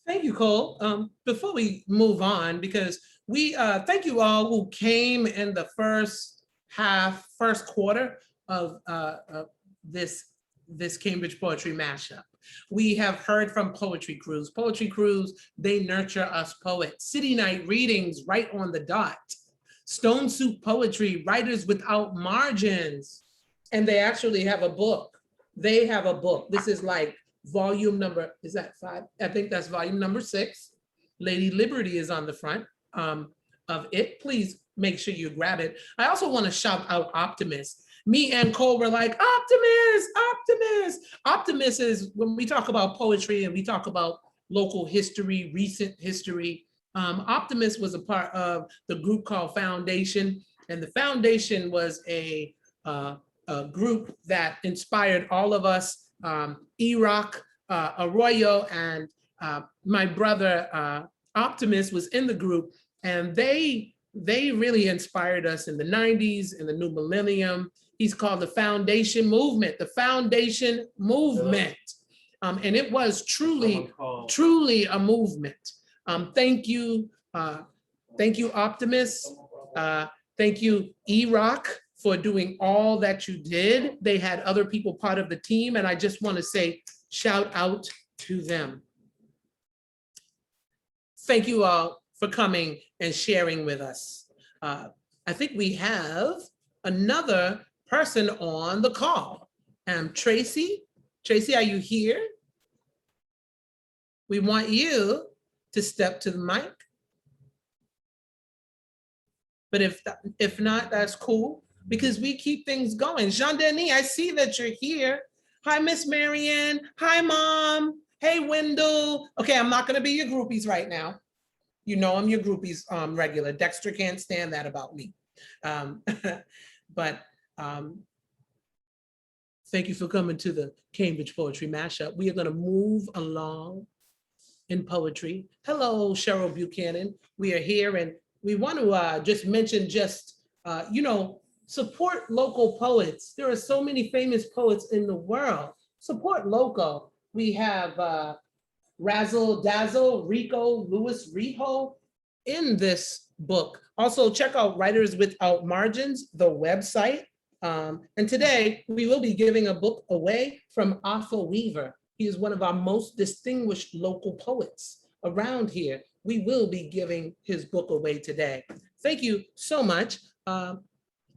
Thank you, Cole. Before we move on, because we thank you all who came in the first quarter of this Cambridge Poetry Mashup. We have heard from Poetry Cruise. Poetry Cruise, they nurture us poets. City Night readings right on the dot. Stone Soup Poetry, Writers Without Margins. And they actually have a book. They have a book. This is like volume number, is that 5? I think that's volume number 6. Lady Liberty is on the front of it. Please make sure you grab it. I also want to shout out Optimist. Me and Cole were like, Optimist, Optimist. Optimist is when we talk about poetry and we talk about local history, recent history. Optimist was a part of the group called Foundation. And the Foundation was a group that inspired all of us. E-Rock, Arroyo, and my brother Optimist was in the group, and they really inspired us in the 90s, in the new millennium. He's called the Foundation Movement, the Foundation Movement. And it was truly a movement. Thank you, Optimist. Thank you, E-Rock, for doing all that you did. They had other people part of the team, and I just want to say shout out to them. Thank you all for coming and sharing with us. I think we have another person on the call. Tracy. Tracy, are you here? We want you to step to the mic. But if not, that's cool, because we keep things going. Jean-Denis, I see that you're here. Hi, Miss Marianne. Hi, Mom. Hey, Wendell. Okay, I'm not gonna be your groupies right now. You know I'm your groupies regular. Dexter can't stand that about me. But thank you for coming to the Cambridge Poetry Mashup. We are gonna move along in poetry. Hello, Cheryl Buchanan. We are here, and we want to just mention support local poets. There are so many famous poets in the world. Support local. We have Razzle Dazzle, Rico, Louis Riho in this book. Also, check out Writers Without Margins, the website. And today, we will be giving a book away from Arthur Weaver. He is one of our most distinguished local poets around here. We will be giving his book away today. Thank you so much. I'm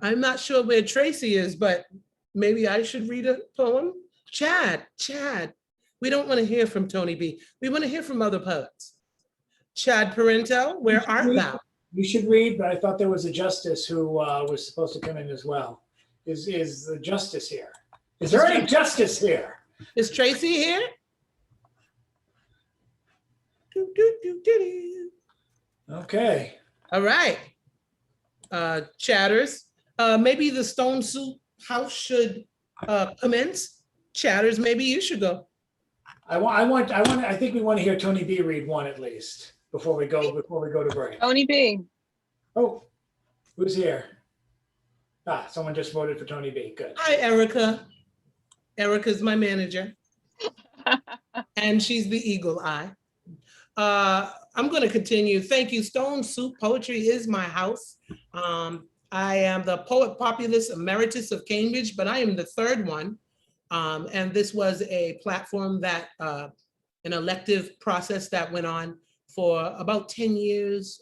not sure where Tracy is, but maybe I should read a poem. Chad, we don't want to hear from Toni B. We want to hear from other poets. Chad Parenteau, where art thou? You should read, but I thought there was a justice who was supposed to come in as well. Is the justice here? Is there any justice here? Is Tracy here? Okay. All right. Chatters. Maybe the Stone Soup House should commence. Chatters, maybe you should go. I think we want to hear Toni B read one at least before we go to break. Toni B. Oh, who's here? Someone just voted for Toni B. Good. Hi, Erica. Erica's my manager. And she's the eagle eye. I'm going to continue. Thank you. Stone Soup Poetry is my house. I am the Poet Populist Emeritus of Cambridge, but I am the third one. And this was a platform that, an elective process that went on for about 10 years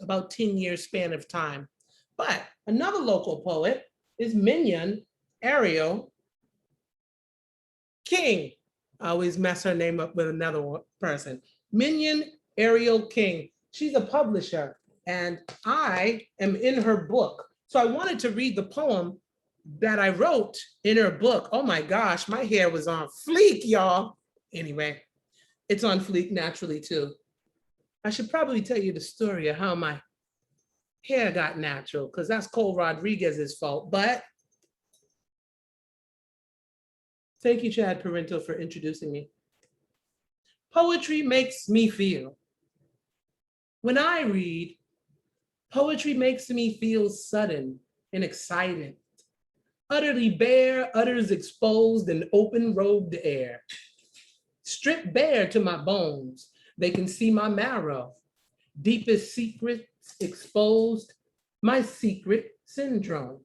span of time. But another local poet is Minion Ariel King. I always mess her name up with another person. Minion Ariel King. She's a publisher, and I am in her book. So I wanted to read the poem that I wrote in her book. Oh my gosh, my hair was on fleek, y'all. Anyway, it's on fleek naturally too. I should probably tell you the story of how my hair got natural, because that's Cole Rodriguez's fault, but thank you, Chad Parenteau, for introducing me. Poetry makes me feel. When I read, poetry makes me feel sudden and excited, utterly bare, utters exposed in open-robed air. Stripped bare to my bones, they can see my marrow, deepest secrets exposed, my secret syndrome.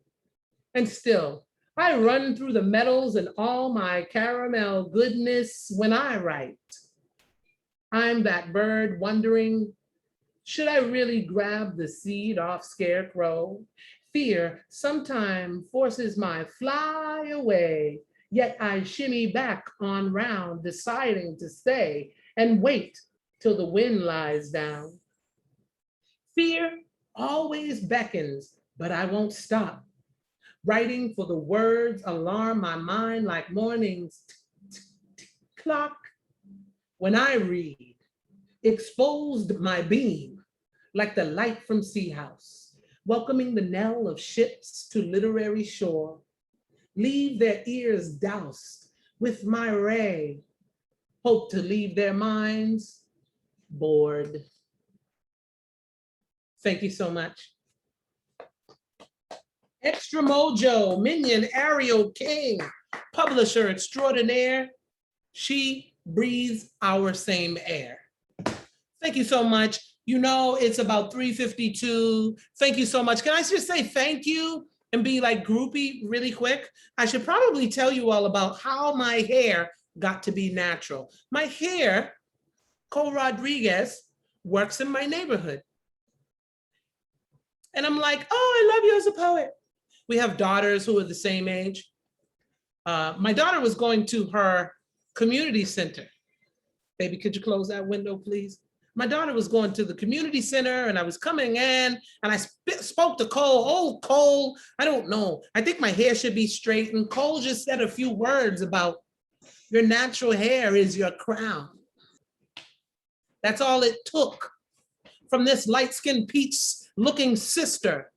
And still, I run through the metals and all my caramel goodness when I write. I'm that bird wondering, should I really grab the seed off scarecrow? Fear sometimes forces my fly away, yet I shimmy back on round, deciding to stay and wait till the wind lies down. Fear always beckons, but I won't stop. Writing for the words alarm my mind like morning's clock. When I read, exposed my beam like the light from Sea House, welcoming the knell of ships to literary shore. Leave their ears doused with my ray, hope to leave their minds bored. Thank you so much. Extra Mojo, Minion Ariel King, publisher extraordinaire. She breathes our same air. Thank you so much. You know, it's about 3:52. Thank you so much. Can I just say thank you and be like groupie really quick, I should probably tell you all about how my hair got to be natural. My hair, Cole Rodriguez, works in my neighborhood. And I'm like, oh, I love you as a poet. We have daughters who are the same age. My daughter was going to her community center. Baby, could you close that window, please? My daughter was going to the community center and I was coming in and I spoke to Cole. Oh, Cole, I don't know. I think my hair should be straight. And Cole just said a few words about your natural hair is your crown. That's all it took from this light-skinned peach-looking sister.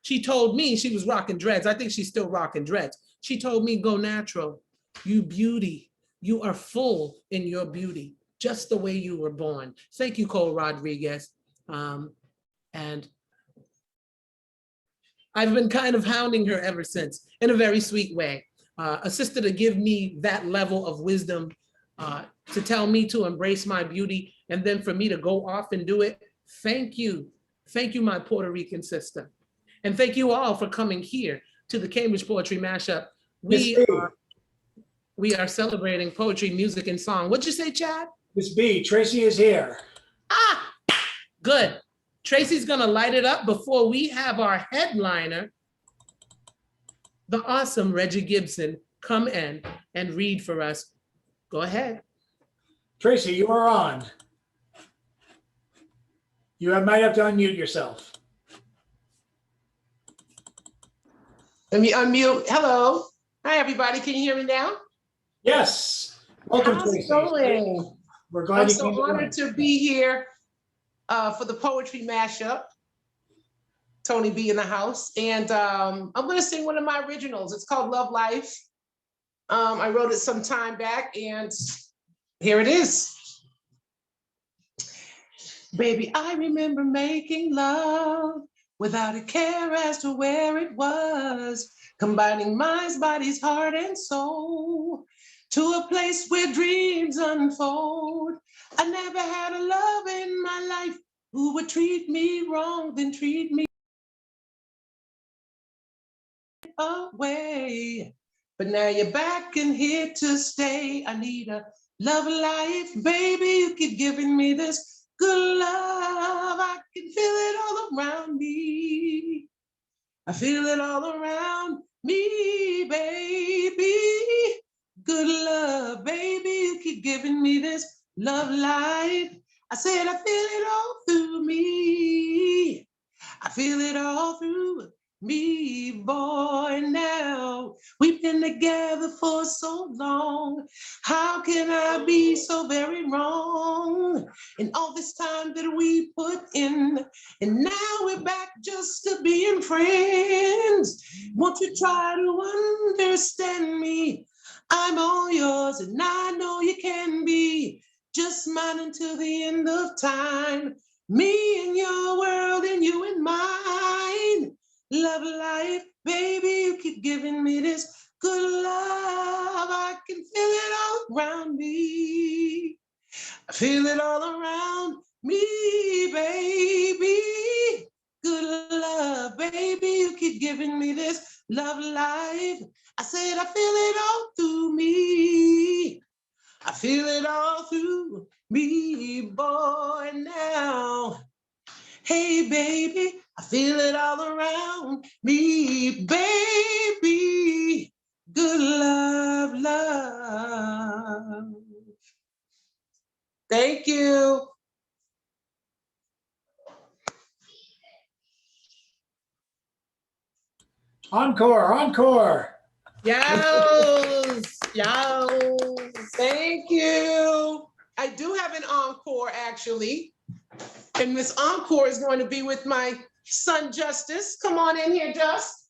She told me she was rocking dreads. I think she's still rocking dreads. She told me, go natural. You beauty. You are full in your beauty, just the way you were born. Thank you, Cole Rodriguez. And I've been kind of hounding her ever since in a very sweet way. A sister to give me that level of wisdom, to tell me to embrace my beauty, and then for me to go off and do it. Thank you. Thank you, my Puerto Rican sister. And thank you all for coming here to the Cambridge Poetry Mashup. We are celebrating poetry, music, and song. What'd you say, Chad? Miss B, Tracy is here. Ah, good. Tracy's gonna light it up before we have our headliner, the awesome Reggie Gibson, come in and read for us. Go ahead. Tracy, you are on. You might have to unmute yourself. Let me unmute. Hello. Hi, everybody. Can you hear me now? Yes. Welcome, How's it Tracy. going? We're glad I'm you so came. honored to be here for the poetry mashup. Toni B in the house. And I'm going to sing one of my originals. It's called Love Life. I wrote it some time back and here it is. Baby, I remember making love without a care as to where it was, combining minds, bodies, heart, and soul to a place where dreams unfold. I never had a love in my life who would treat me wrong, then treat me away. But now you're back and here to stay. I need a love life, baby. You keep giving me this good love. I can feel it all around me. I feel it all around me, baby. Good love, baby. You keep giving me this love life. I said I feel it all through me. I feel it all through me, boy. Now we've been together for so long. How can I be so very wrong in all this time that we put in? And now we're back just to being friends. Won't you try to understand me? I'm all yours and I know you can be just mine until the end of time. Me and your world and you and mine. Love life, baby, you keep giving me this good love. I can feel it all around me. I feel it all around me, baby. Good love, baby, you keep giving me this love life. I said I feel it all through me. I feel it all through me, boy, now. Hey, baby, I feel it all around me, baby. Good love, love. Thank you. Encore, encore. Yes, yes. Thank you. I do have an encore, actually. And this encore is going to be with my son, Justice. Come on in here, Just.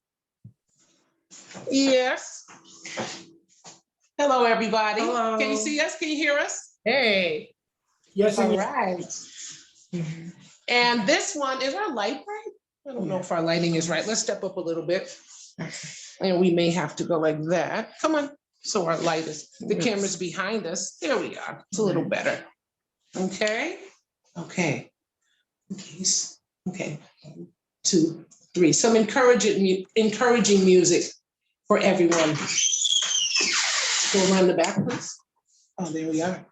Yes. Hello, everybody. Hello. Can you see us? Can you hear us? Hey. Yes. All right. And this one, is our light right? I don't know if our lighting is right. Let's step up a little bit. And we may have to go like that. Come on. So our light is, the camera's behind us. There we are. It's a little better. Okay. Okay. Okay. 1, 2, 3. Some encouraging music for everyone. Go around the back, please. Oh, there we are.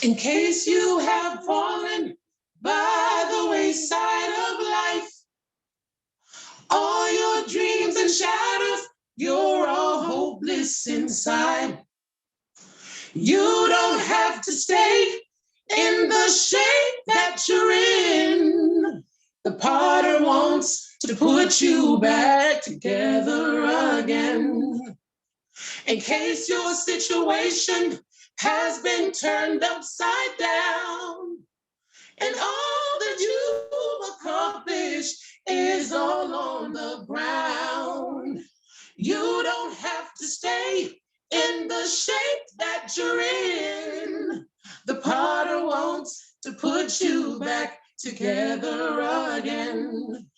In case you have fallen by the wayside of life, all your dreams and shadows, you're all hopeless inside. You don't have to stay in the shape that you're in. The potter wants to put you back together again. In case your situation has been turned upside down, and all that you've accomplished is all on the ground. You don't have to stay in the shape that you're in. The potter wants to put you back together again.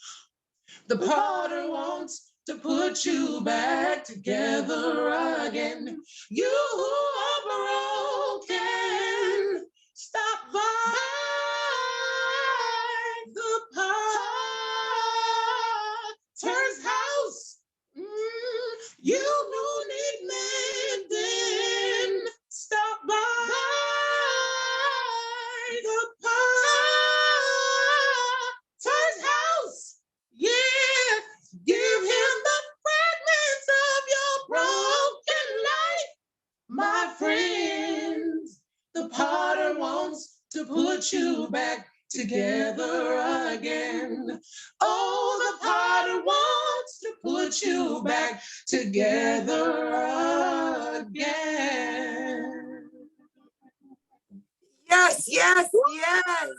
The potter wants to put you back together again. You are broken. Stop by the potter's house. You need mending. Stop by the potter's house. Yeah, give him the fragments of your broken life. My friends, the potter wants to put you back together again. Oh, the potter wants to put you back together again. Yes, yes, yes.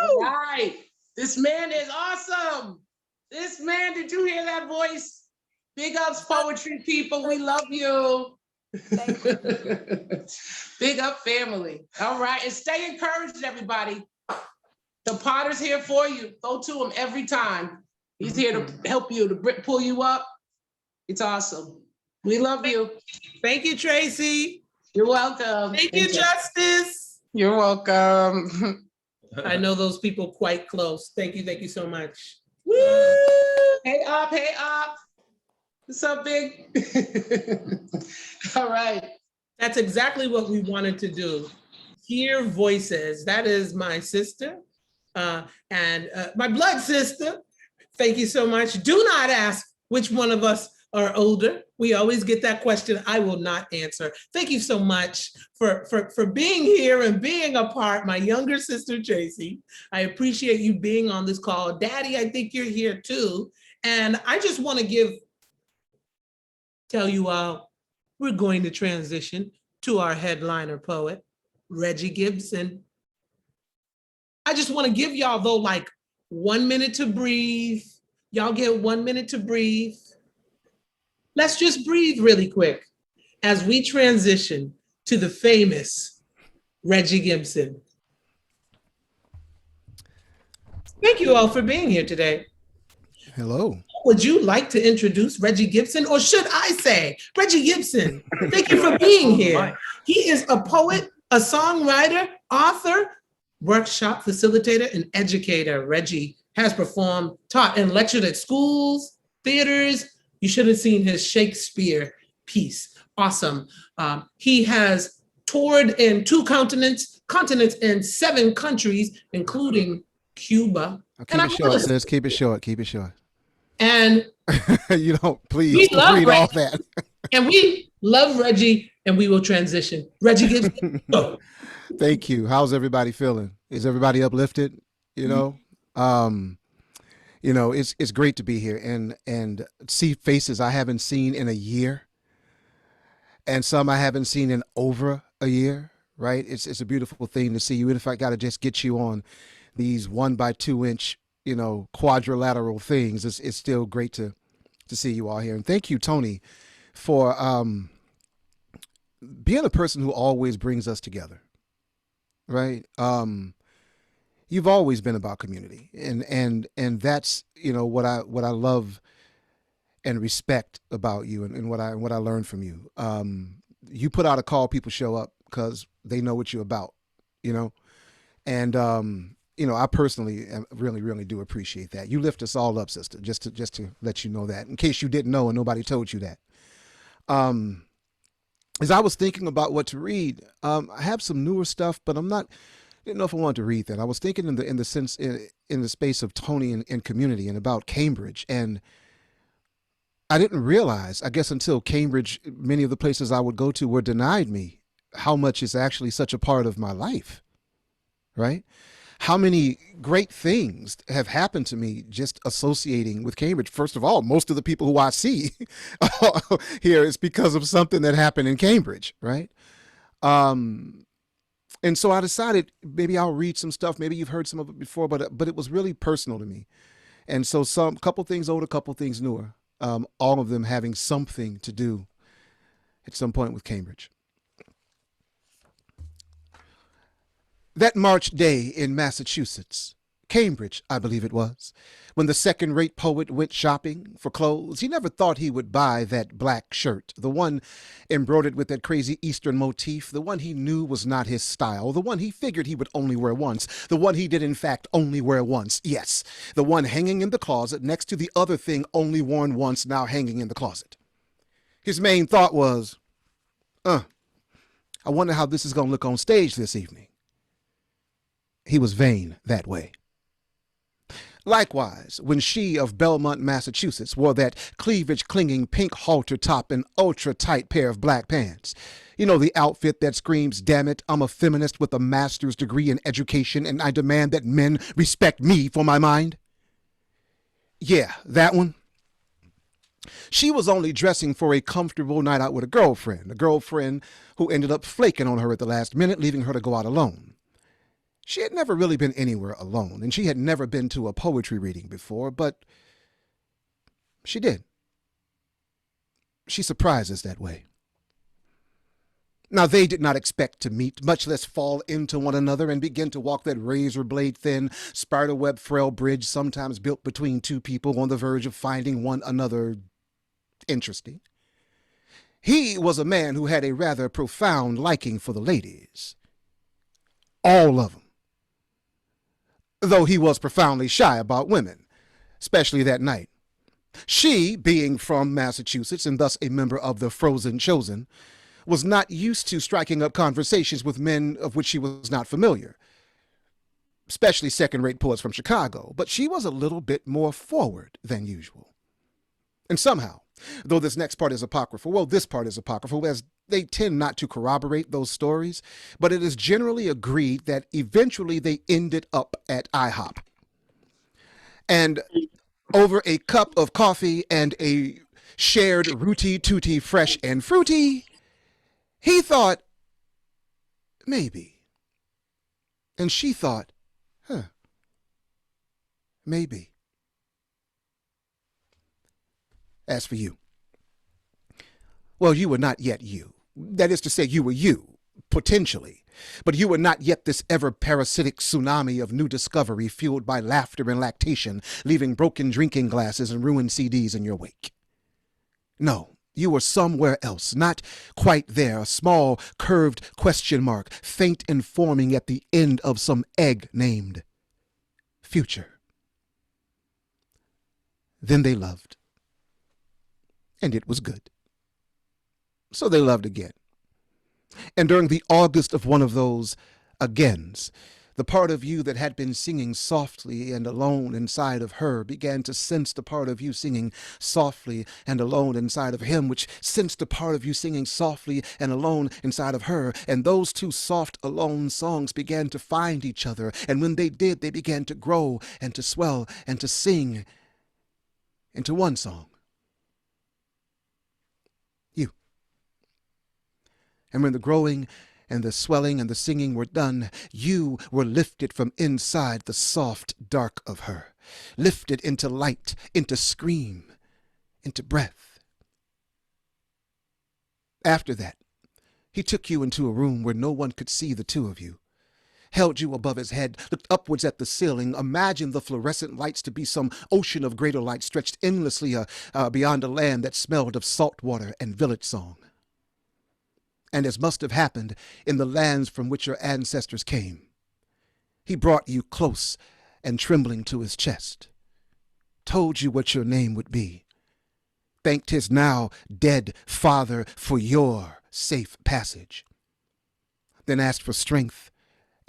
All right. This man is awesome. This man, did you hear that voice? Big ups, poetry people. We love you. Big up family. All right. And stay encouraged, everybody. The potter's here for you. Go to him every time. He's here to help you, to pull you up. It's awesome. We love you. Thank you, Tracy. You're welcome. Thank you, Justice. You're welcome. I know those people quite close. Thank you so much. Woo! Hey up, hey up. What's up, big? All right. That's exactly what we wanted to do. Hear voices. That is my sister and my blood sister. Thank you so much. Do not ask which one of us are older. We always get that question. I will not answer. Thank you so much for being here and being a part. My younger sister, Tracy, I appreciate you being on this call. Daddy, I think you're here too. And I just want to tell you all, we're going to transition to our headliner poet, Reggie Gibson. I just want to give y'all, though, like 1 minute to breathe. Y'all get 1 minute to breathe. Let's just breathe really quick as we transition to the famous Reggie Gibson. Thank you all for being here today. Hello. Would you like to introduce Reggie Gibson, or should I say Reggie Gibson? Thank you for being here. He is a poet, a songwriter, author, workshop facilitator, and educator. Reggie has performed, taught, and lectured at schools, theaters. You should have seen his Shakespeare piece. Awesome. He has toured in 2 continents and 7 countries, including Cuba. Keep it short, sis. Keep it short. Keep it short. And you don't please read all that. And we love Reggie, and we will transition. Reggie Gibson. Go. Thank you. How's everybody feeling? Is everybody uplifted? You know, it's great to be here and see faces I haven't seen in a year, and some I haven't seen in over a year. Right? It's a beautiful thing to see you. And if I got to just get you on these 1 by 2 inch, quadrilateral things, it's still great to see you all here. And thank you, Toni, for being a person who always brings us together. Right? You've always been about community, and that's what I love and respect about you, and what I learned from you. You put out a call, people show up because they know what you're about, and you know, I personally really do appreciate that. You lift us all up, sister, just to let you know that, in case you didn't know and nobody told you that. As I was thinking about what to read, I have some newer stuff, but didn't know if I wanted to read that. I was thinking in the space of Toni and community and about Cambridge, and I didn't realize, I guess until Cambridge, many of the places I would go to were denied me, how much is actually such a part of my life, right? How many great things have happened to me just associating with Cambridge. First of all, most of the people who I see here is because of something that happened in Cambridge, right? And so I decided maybe I'll read some stuff. Maybe you've heard some of it before, but it was really personal to me. And so couple things old, a couple things newer, all of them having something to do at some point with Cambridge. That March day in Massachusetts, Cambridge, I believe it was, when the second-rate poet went shopping for clothes, he never thought he would buy that black shirt, the one embroidered with that crazy Eastern motif, the one he knew was not his style, the one he figured he would only wear once, the one he did in fact only wear once, yes, the one hanging in the closet next to the other thing only worn once, now hanging in the closet. His main thought was, I wonder how this is going to look on stage this evening. He was vain that way. Likewise, when she of Belmont, Massachusetts wore that cleavage-clinging pink halter top and ultra-tight pair of black pants, you know, the outfit that screams, damn it, I'm a feminist with a master's degree in education and I demand that men respect me for my mind. Yeah, that one. She was only dressing for a comfortable night out with a girlfriend who ended up flaking on her at the last minute, leaving her to go out alone. She had never really been anywhere alone, and she had never been to a poetry reading before, but she did. She surprised us that way. Now, they did not expect to meet, much less fall into one another and begin to walk that razor blade thin, spiderweb frail bridge sometimes built between two people on the verge of finding one another interesting. He was a man who had a rather profound liking for the ladies. All of them. Though he was profoundly shy about women, especially that night. She, being from Massachusetts and thus a member of the Frozen Chosen, was not used to striking up conversations with men of which she was not familiar, especially second-rate poets from Chicago, but she was a little bit more forward than usual. And somehow, though this next part is apocryphal, well, this part is apocryphal as they tend not to corroborate those stories, but it is generally agreed that eventually they ended up at IHOP. And over a cup of coffee and a shared Rooty Tooty fresh and fruity, he thought, maybe. And she thought, maybe. As for you, well, you were not yet you. That is to say, you were you, potentially, but you were not yet this ever-parasitic tsunami of new discovery fueled by laughter and lactation, leaving broken drinking glasses and ruined CDs in your wake. No, you were somewhere else, not quite there, a small, curved question mark, faint and forming at the end of some egg named future. Then they loved, and it was good. So they loved again. And during the August of one of those agains, the part of you that had been singing softly and alone inside of her began to sense the part of you singing softly and alone inside of him, which sensed the part of you singing softly and alone inside of her. And those two soft, alone songs began to find each other. And when they did, they began to grow and to swell and to sing into one song. And when the growing and the swelling and the singing were done, you were lifted from inside the soft dark of her, lifted into light, into scream, into breath. After that, he took you into a room where no one could see the two of you, held you above his head, looked upwards at the ceiling, imagined the fluorescent lights to be some ocean of greater light stretched endlessly beyond a land that smelled of salt water and village song. And as must have happened in the lands from which your ancestors came, He brought you close and trembling to his chest, told you what your name would be, thanked his now dead father for your safe passage, then asked for strength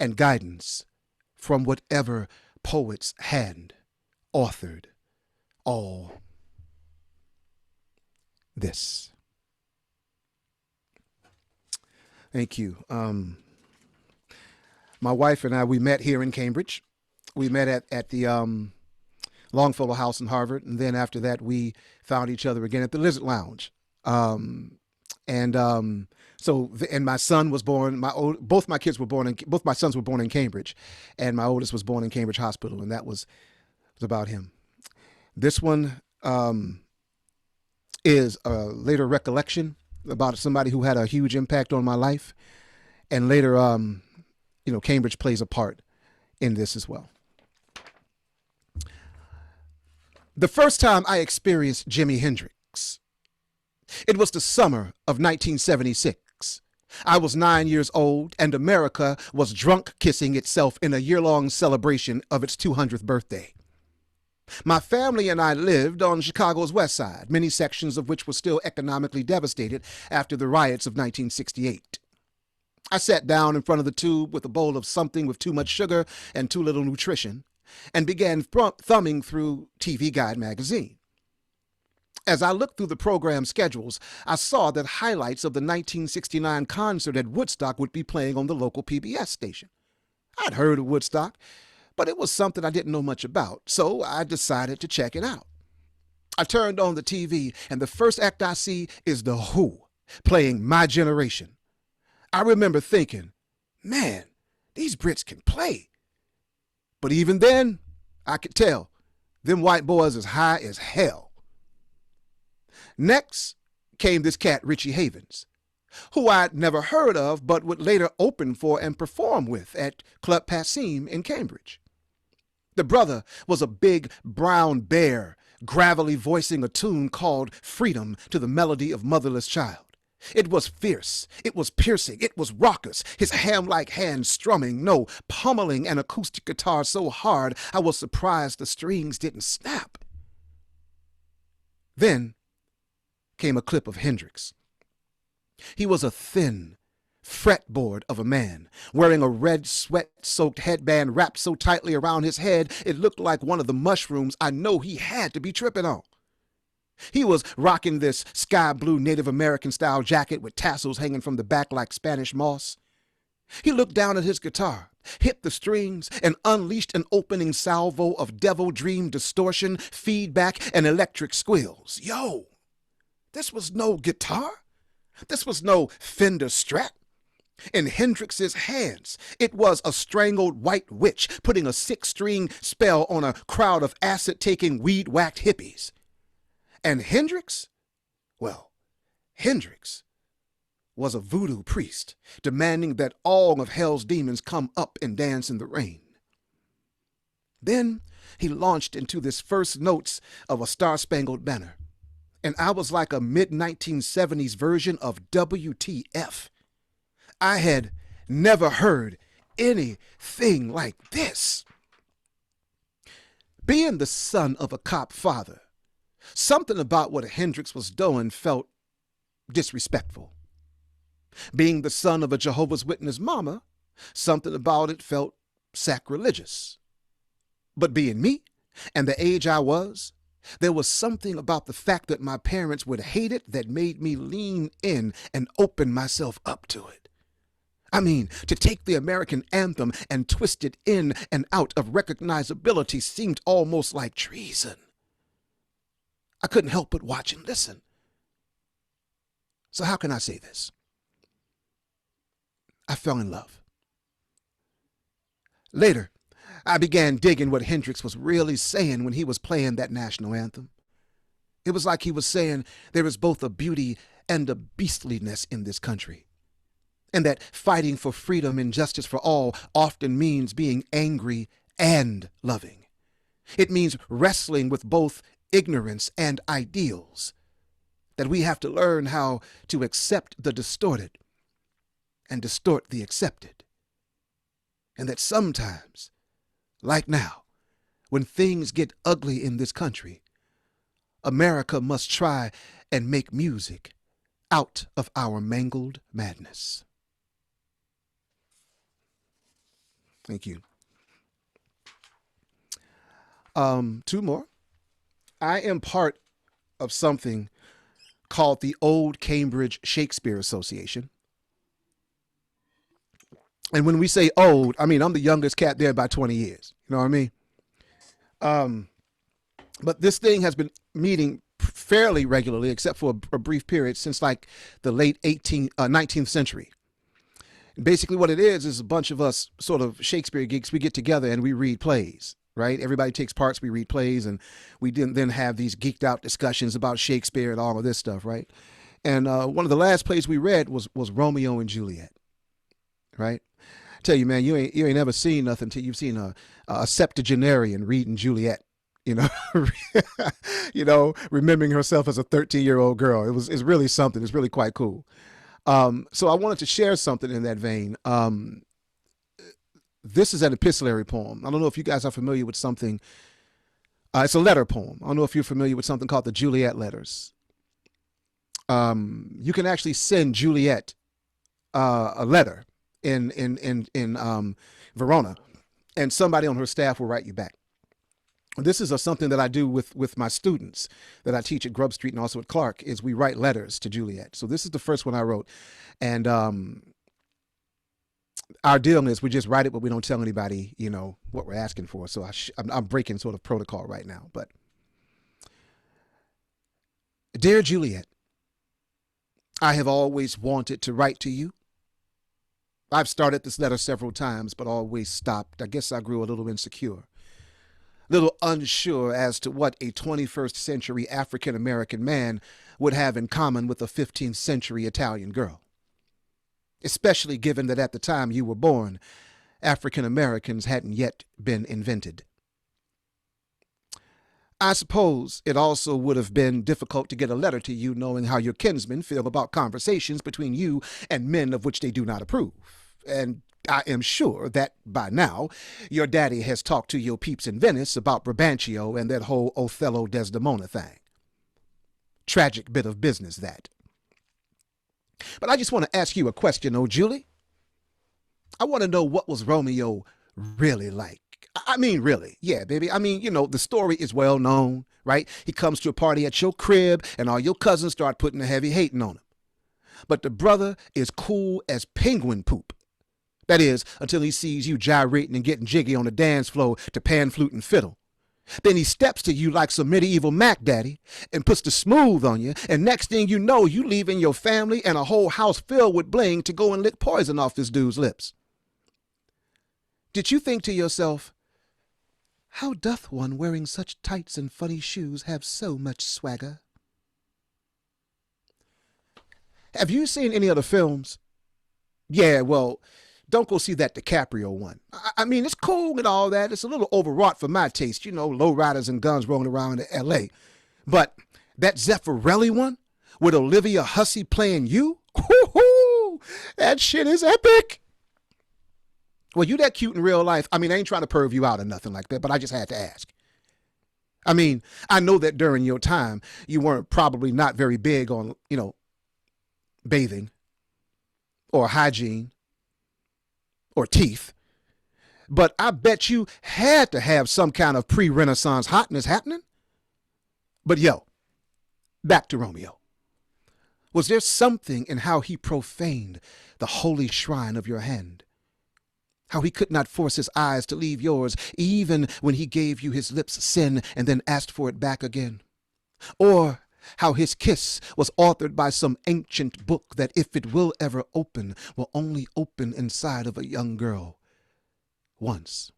and guidance from whatever poet's hand authored all this. Thank you. My wife and I, we met here in Cambridge. We met at the Longfellow House in Harvard. And then after that, we found each other again at the Lizard Lounge. And my son was born, both my sons were born in Cambridge, and my oldest was born in Cambridge Hospital. And that was about him. This one is a later recollection about somebody who had a huge impact on my life. And later, Cambridge plays a part in this as well. The first time I experienced Jimi Hendrix, it was the summer of 1976. I was 9 years old, and America was drunk kissing itself in a year-long celebration of its 200th birthday. My family and I lived on Chicago's West Side, many sections of which were still economically devastated after the riots of 1968. I sat down in front of the tube with a bowl of something with too much sugar and too little nutrition and began thumbing through TV Guide magazine. As I looked through the program schedules, I saw that highlights of the 1969 concert at Woodstock would be playing on the local PBS station. I'd heard of Woodstock, but it was something I didn't know much about, so I decided to check it out. I turned on the TV, and the first act I see is The Who playing My Generation. I remember thinking, man, these Brits can play. But even then, I could tell them white boys is high as hell. Next came this cat, Richie Havens, who I'd never heard of, but would later open for and perform with at Club Passim in Cambridge. The brother was a big brown bear, gravelly voicing a tune called Freedom to the melody of Motherless Child. It was fierce, it was piercing, it was raucous, his ham-like hands strumming, no, pummeling an acoustic guitar so hard I was surprised the strings didn't snap. Then came a clip of Hendrix. He was a thin fretboard of a man, wearing a red sweat-soaked headband wrapped so tightly around his head it looked like one of the mushrooms I know he had to be tripping on. He was rocking this sky blue Native American style jacket with tassels hanging from the back like Spanish moss. He looked down at his guitar, hit the strings, and unleashed an opening salvo of devil dream distortion, feedback, and electric squeals. Yo, this was no guitar. This was no Fender Strat. In Hendrix's hands, it was a strangled white witch putting a 6-string spell on a crowd of acid-taking, weed-whacked hippies. And Hendrix? Well, Hendrix was a voodoo priest demanding that all of hell's demons come up and dance in the rain. Then he launched into this first notes of A Star-Spangled Banner, and I was like a mid-1970s version of WTF. I had never heard anything like this. Being the son of a cop father, something about what Hendrix was doing felt disrespectful. Being the son of a Jehovah's Witness mama, something about it felt sacrilegious. But being me, and the age I was, there was something about the fact that my parents would hate it that made me lean in and open myself up to it. I mean, to take the American anthem and twist it in and out of recognizability seemed almost like treason. I couldn't help but watch and listen. So how can I say this? I fell in love. Later, I began digging what Hendrix was really saying when he was playing that national anthem. It was like he was saying there is both a beauty and a beastliness in this country, and that fighting for freedom and justice for all often means being angry and loving. It means wrestling with both ignorance and ideals, that we have to learn how to accept the distorted and distort the accepted, and that sometimes like now, when things get ugly in this country, America must try and make music out of our mangled madness. Thank you. Two more. I am part of something called the Old Cambridge Shakespeare Association. And when we say old, I mean, I'm the youngest cat there by 20 years. You know what I mean? But this thing has been meeting fairly regularly, except for a brief period since like the late 19th century. Basically what it is a bunch of us sort of Shakespeare geeks. We get together and we read plays, right? Everybody takes parts, we read plays, and we then have these geeked out discussions about Shakespeare and all of this stuff, right? And one of the last plays we read was Romeo and Juliet, right? I tell you, man, you ain't ever seen nothing till you've seen a septuagenarian reading Juliet, you know, remembering herself as a 13-year-old girl. It's really something. It's really quite cool. So I wanted to share something in that vein. This is an epistolary poem. I don't know if you guys are familiar with something. It's a letter poem. I don't know if you're familiar with something called the Juliet letters. You can actually send Juliet a letter in Verona, and somebody on her staff will write you back. This is something that I do with my students that I teach at Grub Street and also at Clark, is we write letters to Juliet. So this is the first one I wrote. And our deal is we just write it, but we don't tell anybody, what we're asking for. So I'm breaking sort of protocol right now. But dear Juliet, I have always wanted to write to you. I've started this letter several times, but always stopped. I guess I grew a little insecure. Little unsure as to what a 21st century African-American man would have in common with a 15th century Italian girl. Especially given that at the time you were born, African-Americans hadn't yet been invented. I suppose it also would have been difficult to get a letter to you knowing how your kinsmen feel about conversations between you and men of which they do not approve. And I am sure that by now your daddy has talked to your peeps in Venice about Brabantio and that whole Othello Desdemona thing. Tragic bit of business, that. But I just want to ask you a question, oh Julie. I want to know, what was Romeo really like? I mean, really. Yeah, baby. I mean, the story is well known, right? He comes to a party at your crib and all your cousins start putting a heavy hating on him. But the brother is cool as penguin poop. That is, until he sees you gyrating and getting jiggy on the dance floor to pan, flute, and fiddle. Then he steps to you like some medieval Mac Daddy and puts the smooth on you, and next thing you know, you leaving your family and a whole house filled with bling to go and lick poison off this dude's lips. Did you think to yourself, how doth one wearing such tights and funny shoes have so much swagger? Have you seen any other films? Yeah, well, don't go see that DiCaprio one. I mean, it's cool and all that. It's a little overwrought for my taste, lowriders and guns rolling around in L.A. But that Zeffirelli one with Olivia Hussey playing you, that shit is epic. Well, you that cute in real life. I mean, I ain't trying to perv you out or nothing like that, but I just had to ask. I mean, I know that during your time, you weren't probably not very big on, bathing or hygiene or teeth, but I bet you had to have some kind of pre-Renaissance hotness happening. But back to Romeo. Was there something in how he profaned the holy shrine of your hand? How he could not force his eyes to leave yours, even when he gave you his lips' sin and then asked for it back again? Or how his kiss was authored by some ancient book that, if it will ever open, will only open inside of a young girl once.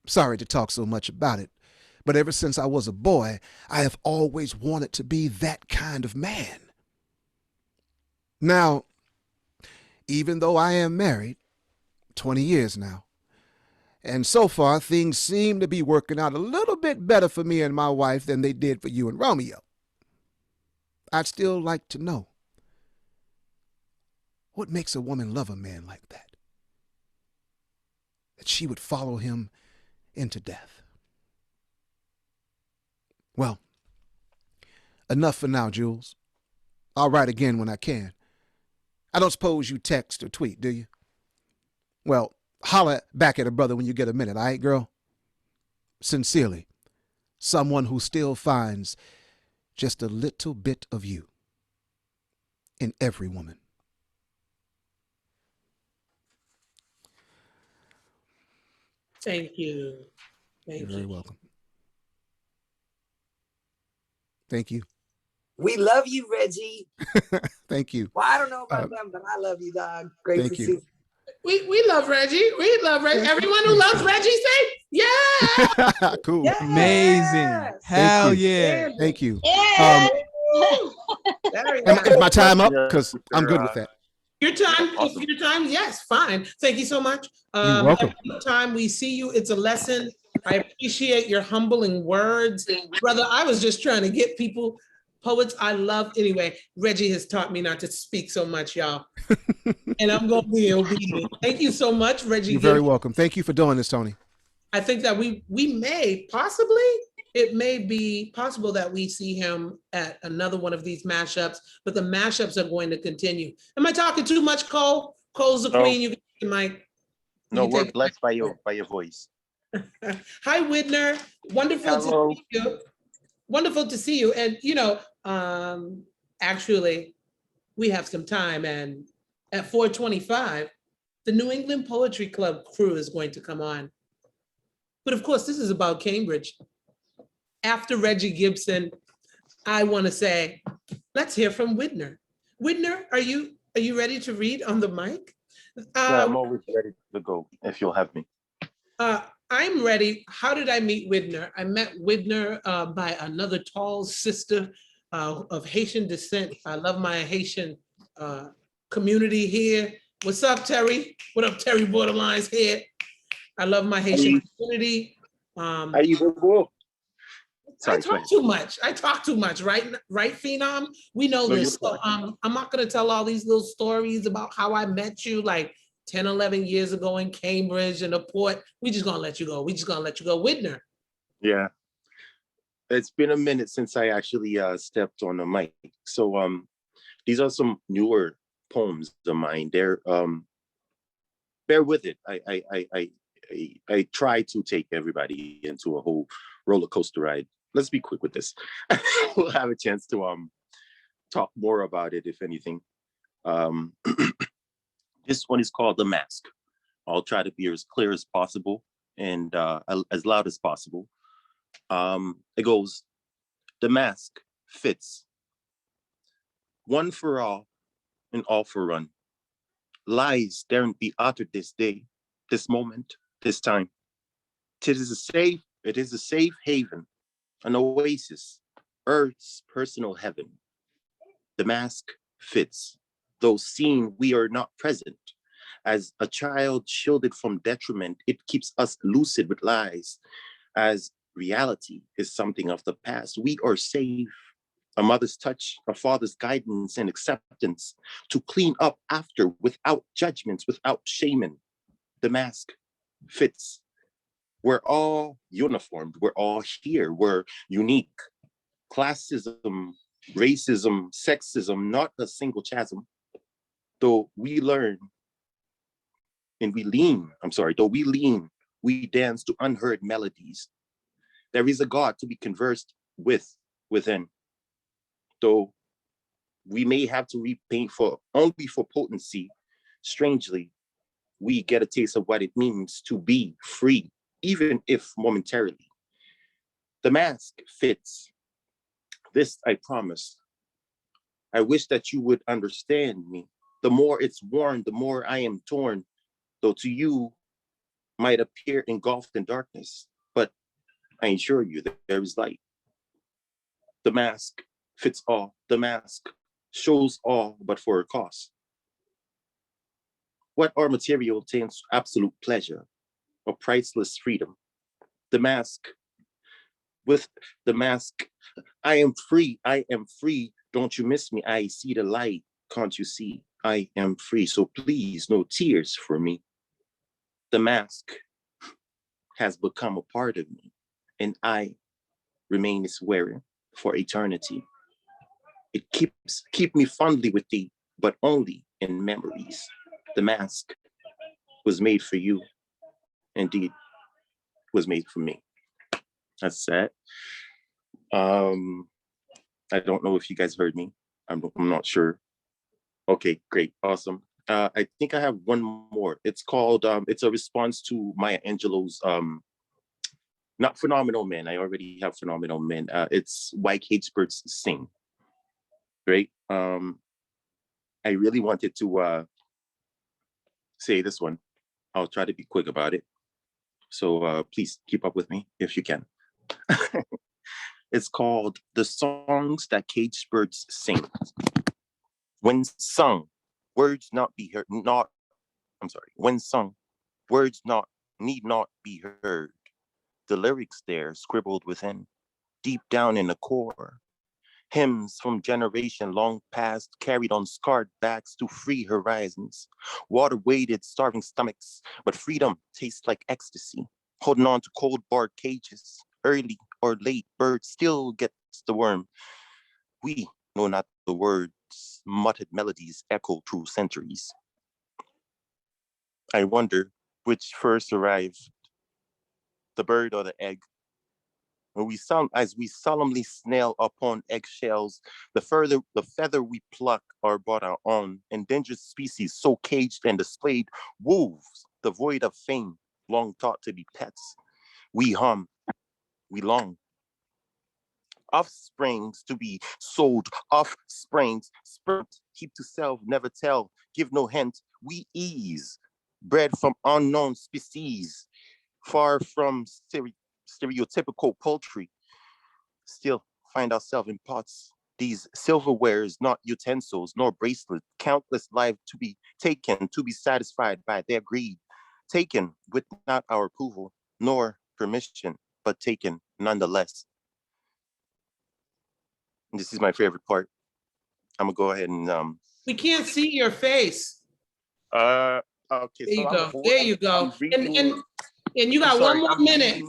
Sorry to talk so much about it, but ever since I was a boy, I have always wanted to be that kind of man. Now, even though I am married 20 years now, and so far, things seem to be working out a little bit better for me and my wife than they did for you and Romeo. I'd still like to know, what makes a woman love a man like that? that she would follow him into death. Well, enough for now, Jules. I'll write again when I can. I don't suppose you text or tweet, do you? Well, holler back at a brother when you get a minute, all right, girl? Sincerely, someone who still finds just a little bit of you in every woman. Thank you. You're Thank very you. welcome. Thank you. We love you, Reggie. Thank you. Well, I don't know about them, but I love you, dog. Great Thank to you. see you. We love Reggie. We love Reggie. Everyone who loves Reggie say, yeah. Cool. Yes. Amazing. Hell you. yeah. Thank you. Yeah. Very Is my time up? Yeah, Because I'm good with that. Your time, awesome. your time, yes, fine. Thank you so much. You're welcome. Every time we see you, it's a lesson. I appreciate your humbling words. Brother, I was just trying to get people, poets I love. Anyway, Reggie has taught me not to speak so much, y'all. And I'm going to be obedient. Thank you so much, Reggie. You're very welcome. Thank you for doing this, Toni. I think that we may possibly, it may be possible that we see him at another one of these mashups, but the mashups are going to continue. Am I talking too much, Cole? Cole's the No. queen. You can take the mic. No, You can we're take- blessed by your voice. Hi, Widner. Wonderful Hello. to see you. Wonderful to see you. And actually, we have some time, and at 4:25, the New England Poetry Club crew is going to come on. But of course, this is about Cambridge. After Reggie Gibson, I want to say, let's hear from Widner. Widner, are you ready to read on the mic? Yeah, I'm always ready to go if you'll have me. I'm ready. How did I meet Widner? I met Widner by another tall sister of Haitian descent. I love my Haitian community here. What's up, Terry? What up, Terry Borderlines here? I love my Haitian community. How you doing? I talk too much. I talk too much, right? Right, Phenom? We know No, this. you're So I'm not gonna tell all these little stories about how I met you like 10, 11 years ago in Cambridge and the port. We just gonna let you go. We just gonna let you go. Widner. Yeah. It's been a minute since I actually stepped on the mic. So these are some newer poems of mine. They're bear with it. I try to take everybody into a whole roller coaster ride. Let's be quick with this. We'll have a chance to talk more about it, if anything. This one is called The Mask. I'll try to be as clear as possible and as loud as possible. It goes, the mask fits. One for all and all for one. Lies daren't be uttered this day, this moment, this time. It is a safe haven, an oasis, Earth's personal heaven. The mask fits, though seen we are not present. As a child shielded from detriment, it keeps us lucid with lies. As reality is something of the past, we are safe. A mother's touch, a father's guidance and acceptance to clean up after without judgments, without shaming. The mask fits. We're all uniformed. We're all here. We're unique. Classism, racism, sexism, not a single chasm. Though we learn and we lean, we dance to unheard melodies. There is a God to be conversed with within. Though we may have to repaint only for potency, strangely, we get a taste of what it means to be free, even if momentarily. The mask fits. This I promise. I wish that you would understand me. The more it's worn, the more I am torn, though to you might appear engulfed in darkness, but I assure you that there is light. The mask fits all. The mask shows all, but for a cost. What are material obtains absolute pleasure, or priceless freedom? The mask, with the mask, I am free, don't you miss me? I see the light, can't you see? I am free, so please, no tears for me. The mask has become a part of me, and I remain its wearer for eternity. It keep me fondly with thee, but only in memories. The mask was made for you, indeed was made for me. That's sad. I don't know if you guys heard me. I'm not sure. Okay, great, awesome. I think I have one more. It's called, it's a response to Maya Angelou's, not Phenomenal Men. I already have Phenomenal Men. It's Why Cage Birds Sing, right? I really wanted to say this one. I'll try to be quick about it. So please keep up with me if you can. It's called The Songs That Cage Birds Sing. When sung, words not be heard, when sung, words need not be heard. The lyrics there scribbled within, deep down in the core. Hymns from generation long past carried on scarred backs to free horizons. Water-weighted, starving stomachs, but freedom tastes like ecstasy. Holding on to cold barred cages, early or late, bird still gets the worm. We know not the words, muttered melodies echo through centuries. I wonder which first arrived, the bird or the egg. As we solemnly snail upon eggshells, the feather we pluck are but our own. Endangered species so caged and displayed, wolves, the void of fame, long thought to be pets. We hum, we long. Offsprings to be sold, offsprings, sprint, keep to self, never tell, give no hint. We ease, bred from unknown species, far from stereotypical poultry, still find ourselves in pots. These silverwares, not utensils, nor bracelets, countless lives to be taken, to be satisfied by their greed, taken with not our approval, nor permission, but taken nonetheless. And this is my favorite part. I'm gonna go ahead and We can't see your face. Okay. There you go. There you go. And you got one more minute.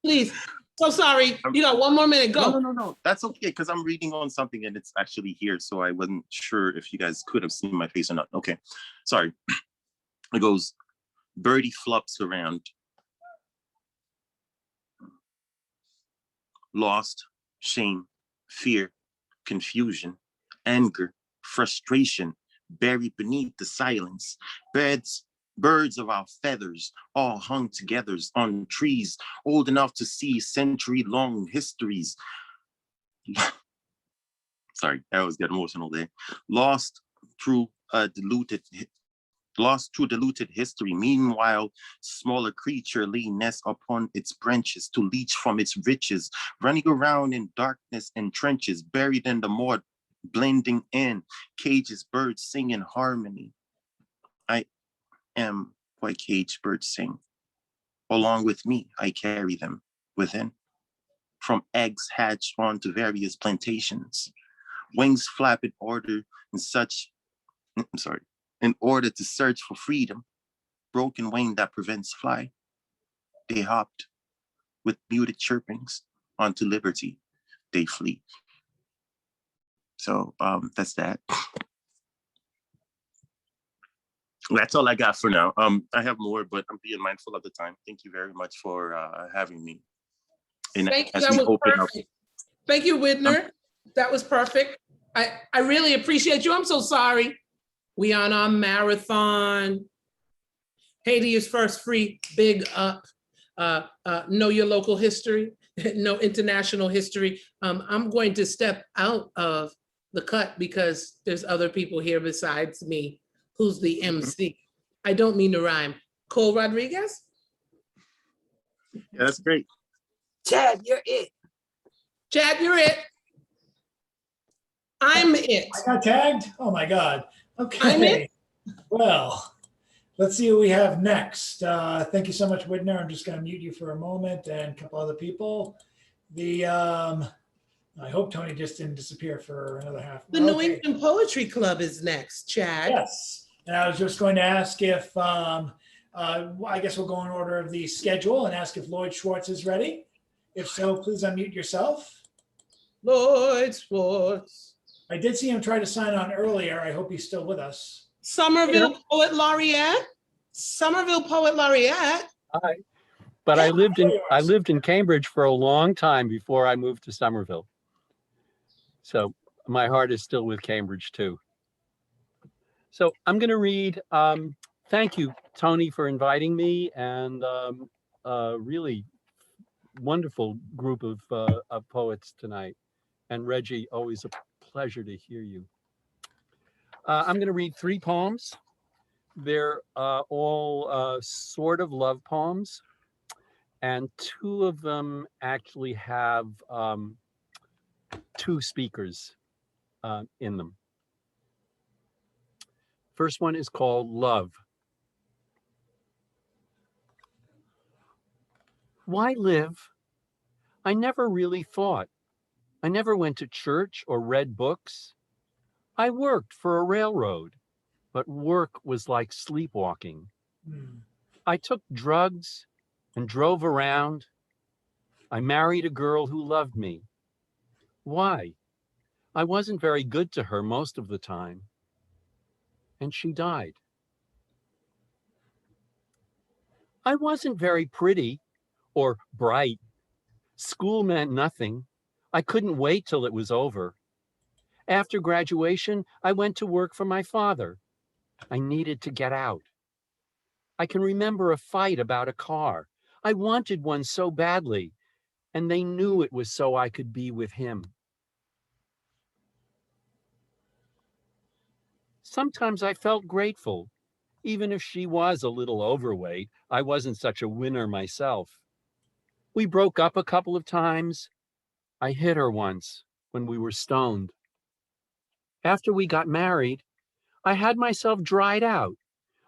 Please. So sorry. You got one more minute. Go. No. That's okay, because I'm reading on something and it's actually here. So I wasn't sure if you guys could have seen my face or not. Okay. Sorry. It goes, birdie flops around. Lost, shame, fear, confusion, anger, frustration, buried beneath the silence. Birds of our feathers, all hung together on trees, old enough to see century-long histories. Sorry, I always get emotional there. Lost through diluted history. Meanwhile, smaller creature lay nest upon its branches to leech from its riches, running around in darkness and trenches, buried in the mud, blending in cages, birds sing in harmony. I am why cage birds sing. Along with me, I carry them within. From eggs hatched onto various plantations, wings flap in order to search for freedom, broken wing that prevents fly. They hopped with muted chirpings onto liberty, they flee. So that's that. That's all I got for now. I have more, but I'm being mindful of the time. Thank you very much for having me. And Thank you. That was perfect. Thank you, Widner. That was perfect. I really appreciate you. I'm so sorry. We on our marathon. Haiti is first free, big up. Know your local history, know international history. I'm going to step out of the cut because there's other people here besides me. Who's the MC? I don't mean to rhyme. Cole Rodriguez? Yeah, that's great. Chad, you're it. Chad, you're it. I'm it. I got tagged? Oh my God. I'm Okay. it. Well, let's see what we have next. Thank you so much, Widner. I'm just going to mute you for a moment and a couple other people. I hope Toni just didn't disappear for another half. The New England Poetry Club is next, Chad. Yes. And I was just going to ask if I guess we'll go in order of the schedule and ask if Lloyd Schwartz is ready. If so, please unmute yourself. Lloyd Schwartz. I did see him try to sign on earlier. I hope he's still with us. Somerville Poet Laureate. Somerville Poet Laureate. Hi. But I lived in Cambridge for a long time before I moved to Somerville. So my heart is still with Cambridge too. So I'm going to read, thank you, Toni, for inviting me, and a really wonderful group of poets tonight. And Reggie, always a pleasure to hear you. I'm going to read 3 poems. They're all sort of love poems. And 2 of them actually have 2 speakers in them. First one is called Love. Why live? I never really thought. I never went to church or read books. I worked for a railroad, but work was like sleepwalking. I took drugs and drove around. I married a girl who loved me. Why? I wasn't very good to her most of the time. And she died. I wasn't very pretty or bright. School meant nothing. I couldn't wait till it was over. After graduation, I went to work for my father. I needed to get out. I can remember a fight about a car. I wanted one so badly, and they knew it was so I could be with him. Sometimes I felt grateful. Even if she was a little overweight, I wasn't such a winner myself. We broke up a couple of times. I hit her once when we were stoned. After we got married, I had myself dried out.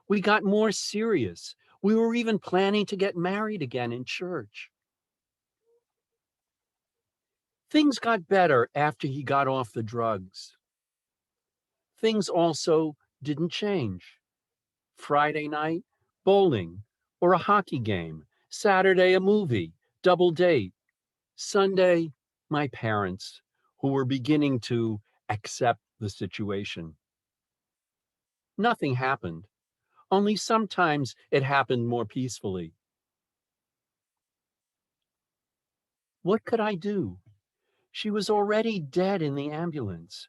We got more serious. We were even planning to get married again in church. Things got better after he got off the drugs. Things also didn't change. Friday night, bowling or a hockey game. Saturday, a movie, double date. Sunday, my parents, who were beginning to accept the situation. Nothing happened. Only sometimes it happened more peacefully. What could I do? She was already dead in the ambulance.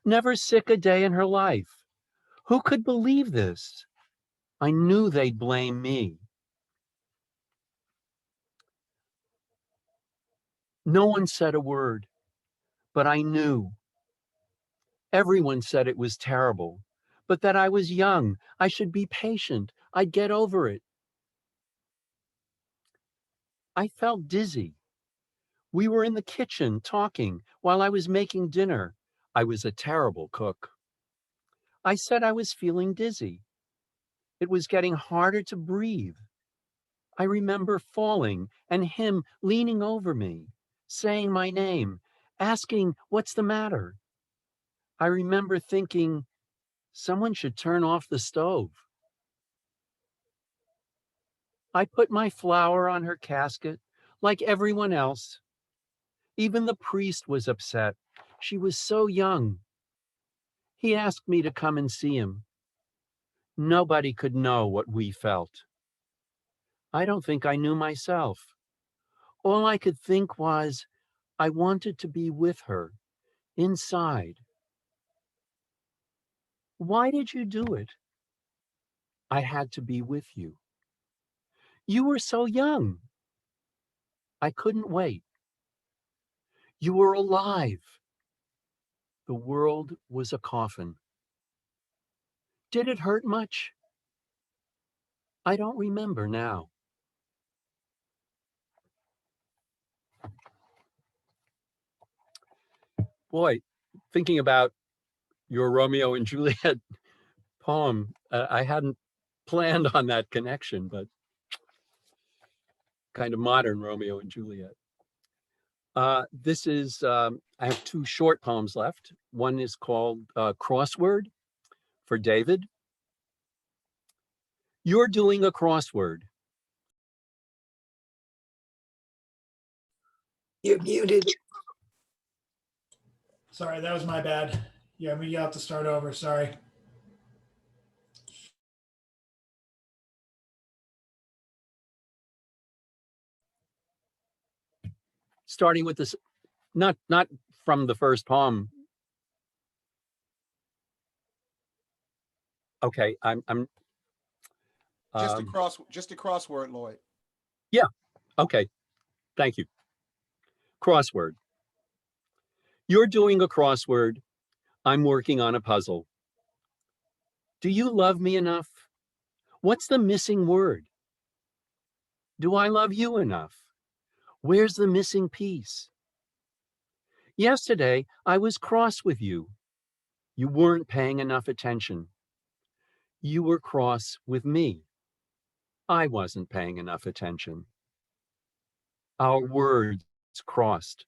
Never sick a day in her life. Who could believe this? I knew they'd blame me. No one said a word, but I knew. Everyone said it was terrible, but that I was young. I should be patient. I'd get over it. I felt dizzy. We were in the kitchen talking while I was making dinner. I was a terrible cook. I said I was feeling dizzy. It was getting harder to breathe. I remember falling and him leaning over me, saying my name, asking what's the matter. I remember thinking, someone should turn off the stove. I put my flower on her casket like everyone else. Even the priest was upset. She was so young. He asked me to come and see him. Nobody could know what we felt. I don't think I knew myself. All I could think was, I wanted to be with her, inside. Why did you do it? I had to be with you. You were so young. I couldn't wait. You were alive. The world was a coffin. Did it hurt much? I don't remember now. Boy, thinking about your Romeo and Juliet poem, I hadn't planned on that connection, but kind of modern Romeo and Juliet. This is, I have 2 short poems left. One is called Crossword for David. You're doing a crossword. You're muted. Sorry, that was my bad. Yeah, you have to start over. Sorry. Starting with this, not from the first poem. Okay, I'm just a crossword, Lloyd. Yeah, okay, thank you. Crossword. You're doing a crossword. I'm working on a puzzle. Do you love me enough? What's the missing word? Do I love you enough? Where's the missing piece? Yesterday, I was cross with you. You weren't paying enough attention. You were cross with me. I wasn't paying enough attention. Our words crossed.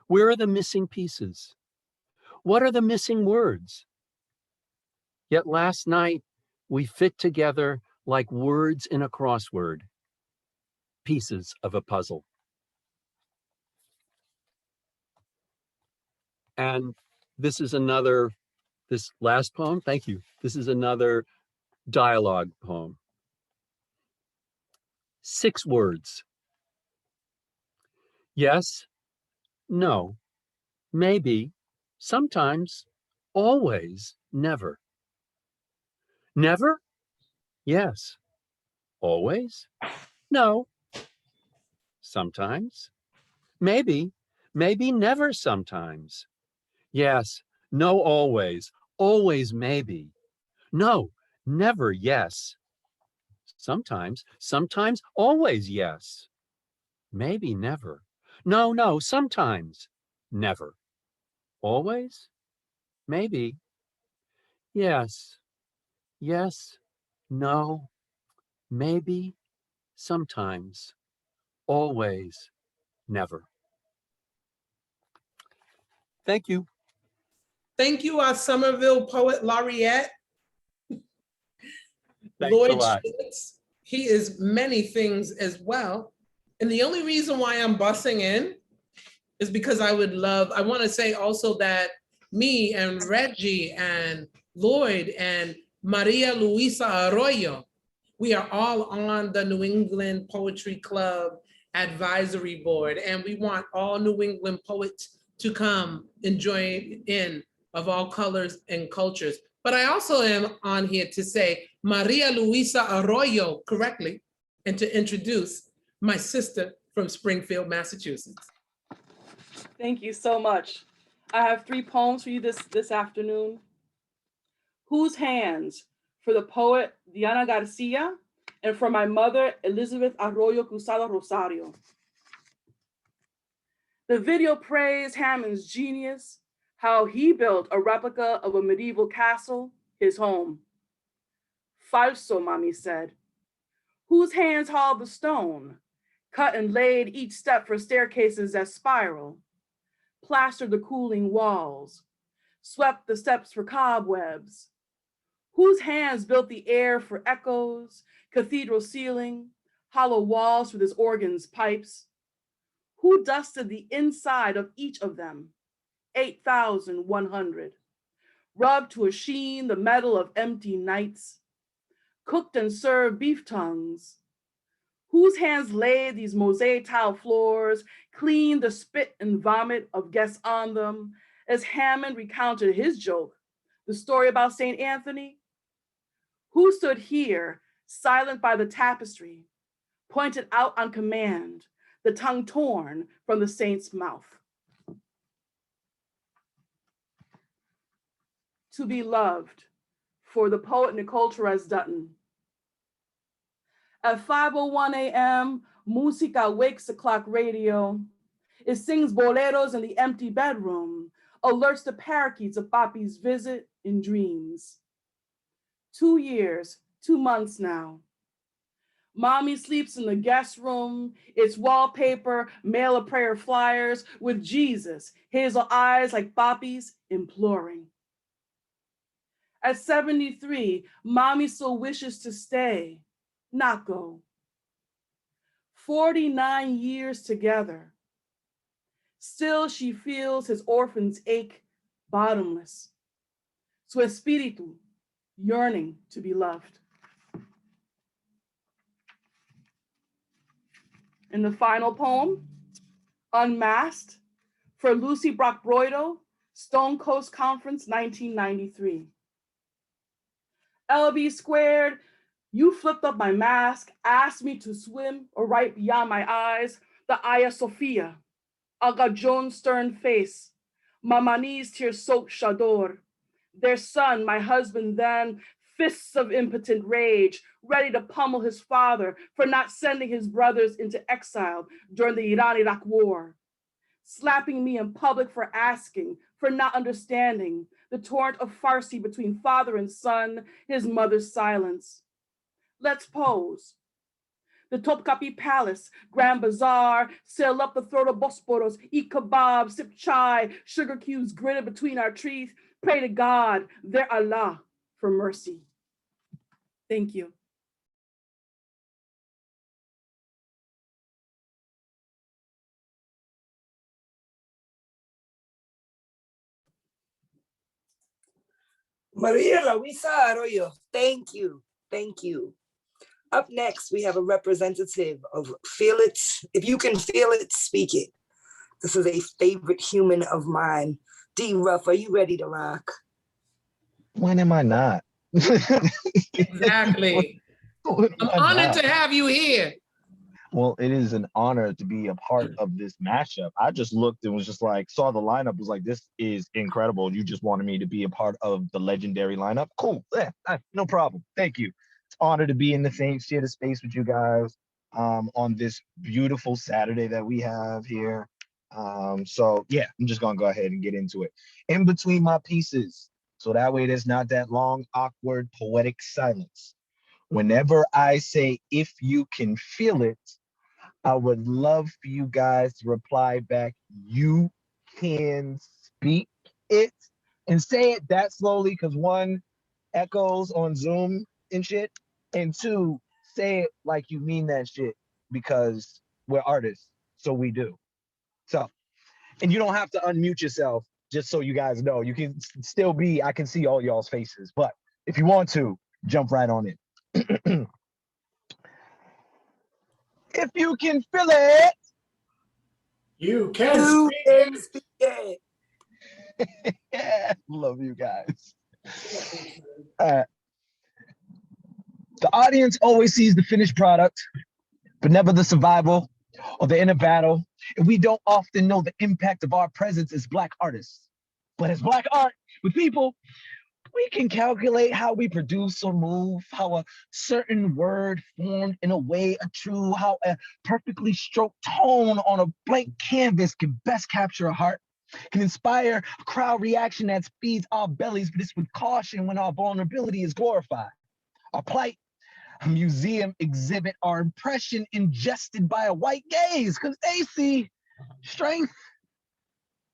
Where are the missing pieces? What are the missing words? Yet last night, we fit together like words in a crossword, pieces of a puzzle. And this last poem, thank you. This is another dialogue poem. 6 words. Yes, no, maybe, sometimes, always, never. Never? Yes. Always? No. Sometimes? Maybe, maybe never sometimes. Yes, no, always, always maybe. No, never yes. Sometimes, sometimes, always yes. Maybe never. No, no, sometimes, never. Always? Maybe. Yes, yes, no, maybe, sometimes, always, never. Thank you. Thank you, our Somerville Poet Laureate, Thanks a Lloyd lot. Schultz. He is many things as well. And the only reason why I'm bussing in is because I want to say also that me and Reggie and Lloyd and Maria Luisa Arroyo, we are all on the New England Poetry Club advisory board, and we want all New England poets to come and join in, of all colors and cultures. But I also am on here to say Maria Luisa Arroyo correctly, and to introduce my sister from Springfield, Massachusetts. Thank you so much. I have 3 poems for you this afternoon. Whose Hands? For the poet Diana Garcia, and for my mother, Elizabeth Arroyo Cruzado Rosario. The video praised Hammond's genius, how he built a replica of a medieval castle, his home. Falso, Mommy said. Whose hands hauled the stone, cut and laid each step for staircases that spiral, plastered the cooling walls, swept the steps for cobwebs? Whose hands built the air for echoes, cathedral ceiling, hollow walls with his organs, pipes? Who dusted the inside of each of them? 8,100. Rubbed to a sheen the metal of empty nights, cooked and served beef tongues. Whose hands laid these mosaic tile floors, cleaned the spit and vomit of guests on them, as Hammond recounted his joke, the story about St. Anthony? Who stood here, silent by the tapestry, pointed out on command, the tongue torn from the saint's mouth? To be loved, for the poet Nicole Therese Dutton. At 5:01 a.m., Musica wakes the clock radio. It sings boleros in the empty bedroom, alerts the parakeets of Papi's visit in dreams. 2 years, 2 months now. Mommy sleeps in the guest room, its wallpaper, mail a prayer flyers with Jesus, hazel eyes like Papi's imploring. At 73, mommy still wishes to stay, not go. 49 years together. Still she feels his orphan's ache bottomless. Su espíritu yearning to be loved. In the final poem, Unmasked, for Lucy Brock-Broido, Stone Coast Conference, 1993. LB squared, you flipped up my mask, asked me to swim or right beyond my eyes, the Aya Sophia, Aga Jones' stern face, Mamani's tear-soaked chador, their son, my husband then, fists of impotent rage, ready to pummel his father for not sending his brothers into exile during the Iran-Iraq war, slapping me in public for asking, for not understanding the torrent of Farsi between father and son, his mother's silence. Let's pose. The Topkapi Palace, Grand Bazaar, sail up the throat of Bosporos, eat kebabs, sip chai, sugar cubes gritted between our teeth, pray to God, their Allah, for mercy. Thank you. Maria Luisa Arroyo, thank you, thank you. Up next, we have a representative of Feel It. If you can feel it, speak it. This is a favorite human of mine. D Ruff, are you ready to rock? When am I not? Exactly. I'm honored to have you here. Well, it is an honor to be a part of this mashup. I just looked and was just like, saw the lineup, was like, this is incredible. You just wanted me to be a part of the legendary lineup. Cool. Yeah, no problem. Thank you. It's an honor to be in the same share of space with you guys on this beautiful Saturday that we have here. So yeah, I'm just gonna go ahead and get into it. In between my pieces, so that way there's not that long, awkward, poetic silence. Whenever I say, if you can feel it, I would love for you guys to reply back, you can speak it, and say it that slowly, because one, echoes on Zoom and shit, and two, say it like you mean that shit, because we're artists, so we do. So, and you don't have to unmute yourself, just so you guys know. You can still be, I can see all y'all's faces, but if you want to, jump right on it. If you can feel it, you can speak it. Yeah, love you guys. The audience always sees the finished product, but never the survival or the inner battle. And we don't often know the impact of our presence as Black artists. But as Black art with people, we can calculate how we produce or move, how a certain word formed in a way true, how a perfectly stroked tone on a blank canvas can best capture a heart, can inspire a crowd reaction that feeds our bellies, but it's with caution when our vulnerability is glorified. Our plight, a museum exhibit, our impression ingested by a white gaze, because they see strength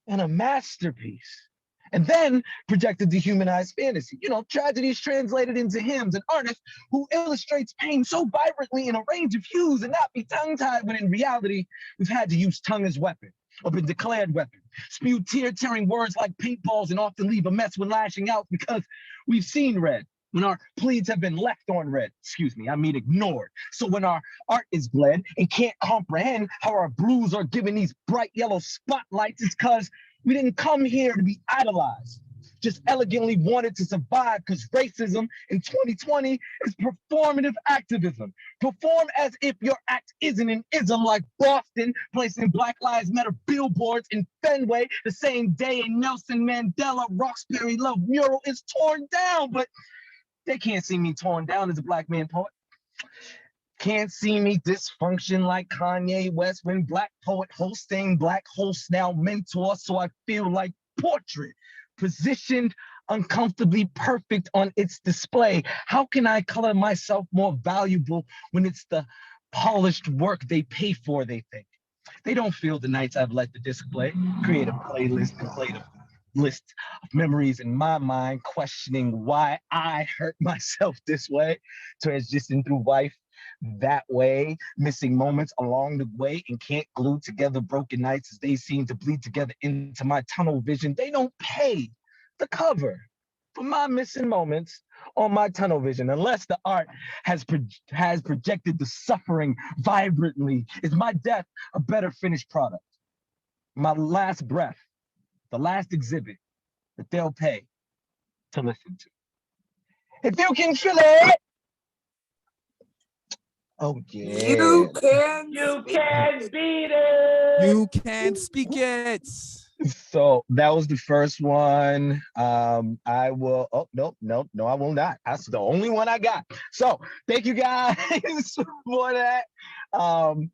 in a masterpiece. And then projected dehumanized fantasy. You know, tragedies translated into hymns, an artist who illustrates pain so vibrantly in a range of hues and not be tongue-tied when in reality, we've had to use tongue as weapon or been declared weapon. Spew tear-tearing words like paintballs and often leave a mess when lashing out because we've seen red. When our pleads have been left on red, I mean ignored. So when our art is bled and can't comprehend how our blues are given these bright yellow spotlights, it's because we didn't come here to be idolized, just elegantly wanted to survive, because racism in 2020 is performative activism. Perform as if your act isn't an ism, like Boston placing Black Lives Matter billboards in Fenway the same day a Nelson Mandela Roxbury Love mural is torn down, but they can't see me torn down as a Black man poet. Can't see me dysfunction like Kanye West when Black poet hosting Black host now mentor, so I feel like portrait, positioned uncomfortably perfect on its display. How can I color myself more valuable when it's the polished work they pay for, they think? They don't feel the nights I've let the disc play, create a playlist and play them. list of memories in my mind, questioning why I hurt myself this way, transition through life that way, missing moments along the way, and can't glue together broken nights as they seem to bleed together into my tunnel vision. They don't pay the cover for my missing moments on my tunnel vision, unless the art has projected the suffering vibrantly. Is my death a better finished product? My last breath, the last exhibit that they'll pay to listen to. If you can feel it, oh yeah. You can beat it. You can speak it. So that was the first one. I will, oh, no, I will not. That's the only one I got. So thank you guys for that.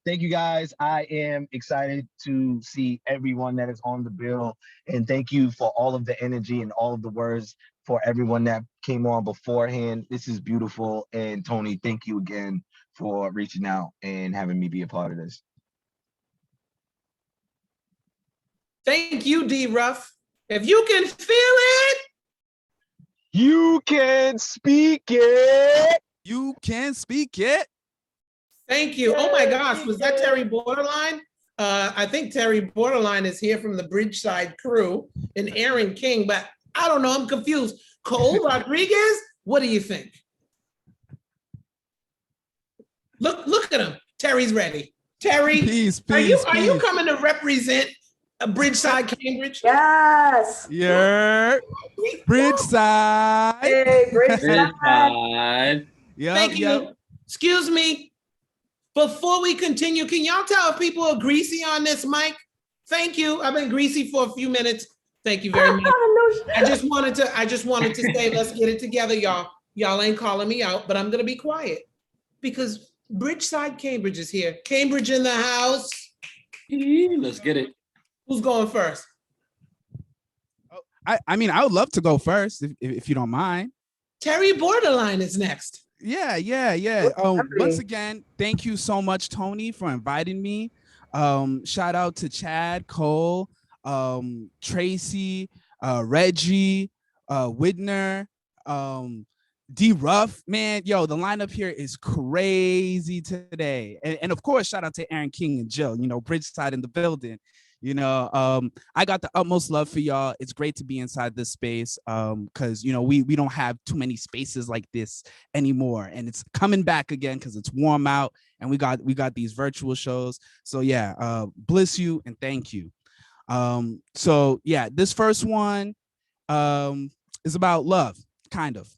Thank you guys. I am excited to see everyone that is on the bill. And thank you for all of the energy and all of the words for everyone that came on beforehand. This is beautiful. And Toni, thank you again for reaching out and having me be a part of this. Thank you, D. Ruff. If you can feel it, you can speak it. You can speak it. Thank you. Oh my gosh, was that Terry Borderline? I think Terry Borderline is here from the Bridgeside crew and Aaron King, but I don't know, I'm confused. Cole Rodriguez, what do you think? Look at him. Terry's ready. Terry, peace, are you coming to represent Bridgeside, Cambridge? Yes. Yeah. Bridgeside. Hey, Bridgeside. Yep, Thank you. Excuse me. Before we continue, can y'all tell if people are greasy on this mic? Thank you. I've been greasy for a few minutes. Thank you very much. I just wanted to say, let's get it together, y'all. Y'all ain't calling me out, but I'm gonna be quiet because Bridgeside, Cambridge is here. Cambridge in the house. Let's get it. Who's going first? I mean, I would love to go first if you don't mind. Terry Borderline is next. Yeah. Once again, thank you so much, Toni, for inviting me. Shout out to Chad, Cole, Tracy, Reggie, Widner, D Ruff, man, yo, the lineup here is crazy today. And of course, shout out to Aaron King and Jill, Bridgeside in the building. I got the utmost love for y'all. It's great to be inside this space because we don't have too many spaces like this anymore, and it's coming back again because it's warm out and we got these virtual shows. So yeah, bless you and thank you. So yeah, this first one is about love, kind of.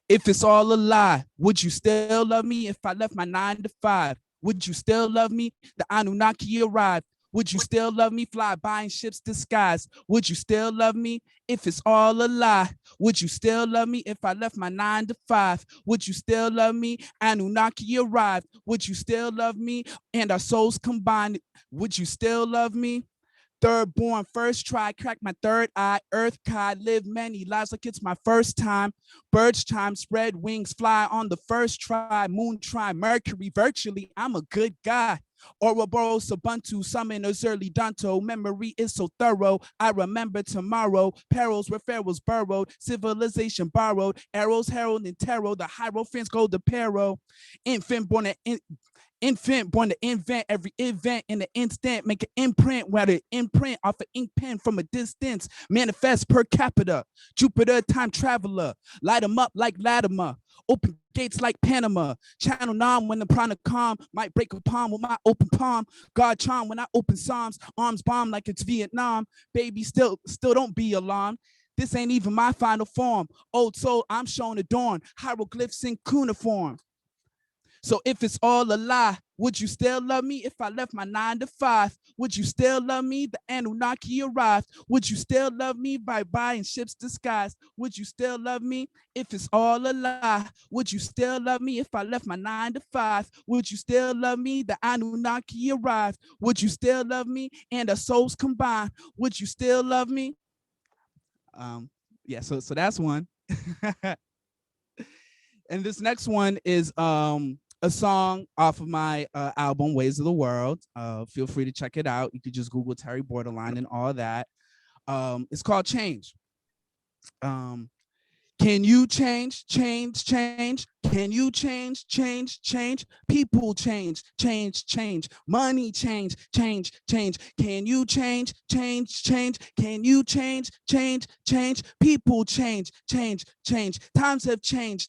If it's all a lie, would you still love me if I left my 9 to 5? Would you still love me? The Anunnaki arrived. Would you still love me? Fly by in ships disguised. Would you still love me if it's all a lie? Would you still love me if I left my 9 to 5? Would you still love me? Anunnaki arrived. Would you still love me? And our souls combined. Would you still love me? Third born, first try, crack my third eye, earth kai, live many lives like it's my first time. Birds chime, spread wings, fly on the first try, moon try, Mercury, virtually, I'm a good guy. Ouroboros, Ubuntu, summoners, early Danto, memory is so thorough, I remember tomorrow, perils where pharaohs burrowed, civilization borrowed, arrows heralding tarot, the hierophants go to peril, infant born to invent every event in the instant, make an imprint where the imprint off an ink pen from a distance, manifest per capita, Jupiter time traveler, light them up like Latimer, open gates like Panama, channel 9 when the prana calm, might break a palm with my open palm, God charm when I open Psalms, arms bomb like it's Vietnam, baby still don't be alarmed. This ain't even my final form, old soul I'm showing adorn, hieroglyphs in cuneiform. So if it's all a lie, would you still love me if I left my 9 to 5? Would you still love me? The Anunnaki arrived. Would you still love me by buying ships disguised? Would you still love me if it's all a lie? Would you still love me if I left my 9 to 5? Would you still love me? The Anunnaki arrived. Would you still love me? And our souls combined. Would you still love me? Yeah, so that's one. And this next one is a song off of my album Ways of the World. Feel free to check it out. You could just Google Terry Borderline and all that. It's called Change. Can you change? Can you change? People change. Money change. Can you change? Can you change? People change. Times have changed.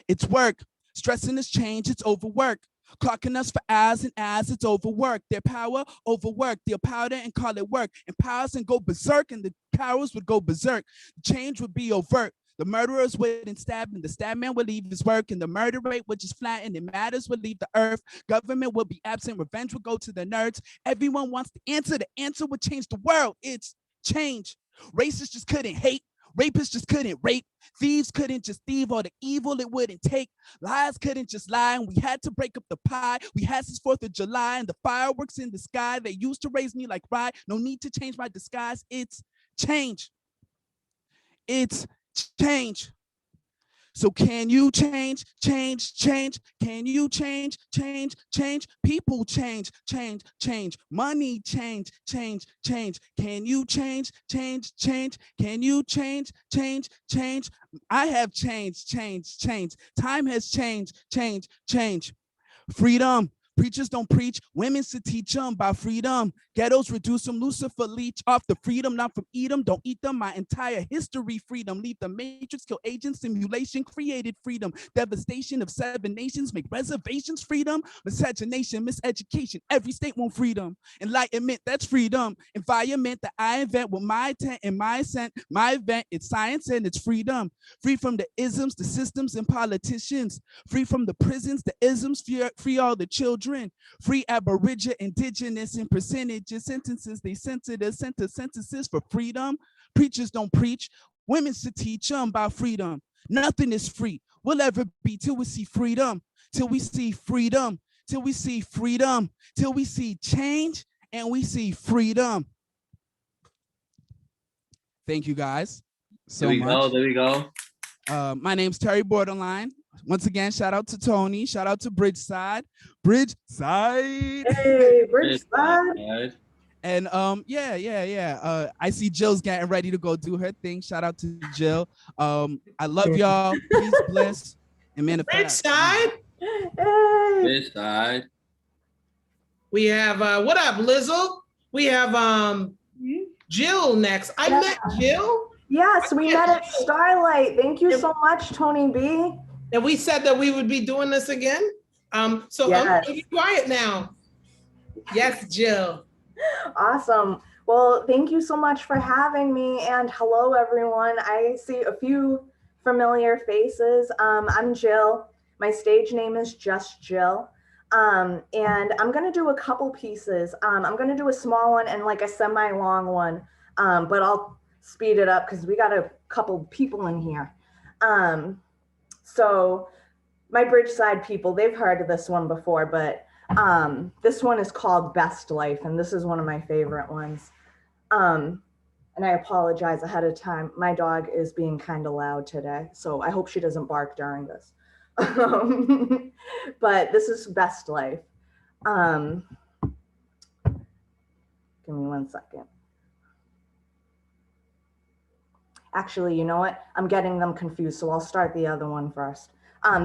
It's work. Stressing is change. It's overwork. Clocking us for hours and hours, it's overwork. Their power, overwork. They'll powder and call it work. And powers and go berserk, and the cowards would go berserk. Change would be overt. The murderers wouldn't stab, and the stab man would leave his work, and the murder rate would just flatten, and matters would leave the earth. Government would be absent, revenge would go to the nerds. Everyone wants the answer would change the world. It's change. Racists just couldn't hate. Rapists just couldn't rape. Thieves couldn't just thieve all the evil it wouldn't take. Lies couldn't just lie, and we had to break up the pie. We had since 4th of July and the fireworks in the sky. They used to raise me like pride. No need to change my disguise. It's change. It's change. So can you change? Can you change? People change. Money change. Can you change? Can you change? I have changed. Time has changed. Freedom. Preachers don't preach, women should teach them about freedom. Ghettos reduce them, Lucifer leech off the freedom, not from Edom, don't eat them. My entire history, freedom. Leave the matrix, kill agents, simulation, created freedom. Devastation of 7 nations, make reservations, freedom. Miscegenation, miseducation, every state want freedom. Enlightenment, that's freedom. Environment that I invent with my intent and my assent. My event, it's science and it's freedom. Free from the isms, the systems, and politicians. Free from the prisons, the isms, free all the children. Free Aboriginal, indigenous, and percentages, sentences they censored us, sent sentences for freedom. Preachers don't preach, women should teach them about freedom. Nothing is free, will ever be till we see freedom, till we see freedom, till we see freedom, till we see change and we see freedom. Thank you guys so much. There we go. My name's Terry Borderline. Once again, shout out to Toni. Shout out to Bridgeside. Hey, Bridgeside. And I see Jill's getting ready to go do her thing. Shout out to Jill. I love y'all. Peace, bliss, and manifest. Bridgeside. We have what up, Lizzle? We have Jill next. I met Jill. Yes, we met at Starlight. Thank you so much, Toni B. And we said that we would be doing this again. So yes. I'm going to be quiet now. Yes, Jill. Awesome. Well, thank you so much for having me. And hello, everyone. I see a few familiar faces. I'm Jill. My stage name is Just Jill. And I'm going to do a couple pieces. I'm going to do a small one and like a semi-long one, but I'll speed it up because we got a couple people in here. So my Bridgeside people, they've heard of this one before, but this one is called Best Life, and this is one of my favorite ones. And I apologize ahead of time. My dog is being kind of loud today, so I hope she doesn't bark during this. But this is Best Life. Give me 1 second. Actually, you know what? I'm getting them confused, so I'll start the other one first.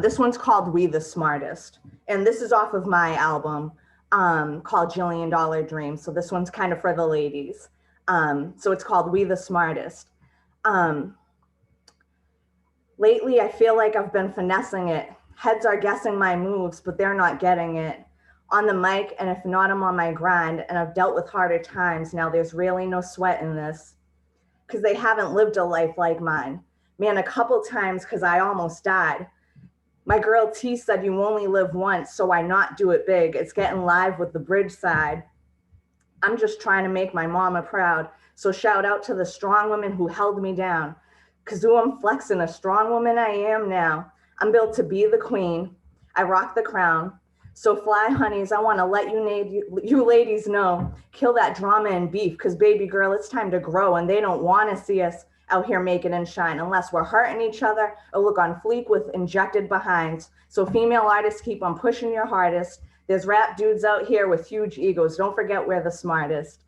This one's called We the Smartest, and this is off of my album called $1 Jillion Dream. So this one's kind of for the ladies. So it's called We the Smartest. Lately, I feel like I've been finessing it. Heads are guessing my moves, but they're not getting it. On the mic, and if not, I'm on my grind, and I've dealt with harder times. Now there's really no sweat in this, because they haven't lived a life like mine. Man, a couple times, because I almost died. My girl T said you only live once, so why not do it big? It's getting live with the Bridgeside. I'm just trying to make my mama proud. So shout out to the strong women who held me down. Cause ooh, I'm flexing, a strong woman I am now. I'm built to be the queen. I rock the crown. So fly honeys, I wanna let you ladies know, kill that drama and beef, cause baby girl, it's time to grow, and they don't wanna see us out here making and shine unless we're hurting each other or look on fleek with injected behinds. So female artists, keep on pushing your hardest. There's rap dudes out here with huge egos. Don't forget we're the smartest.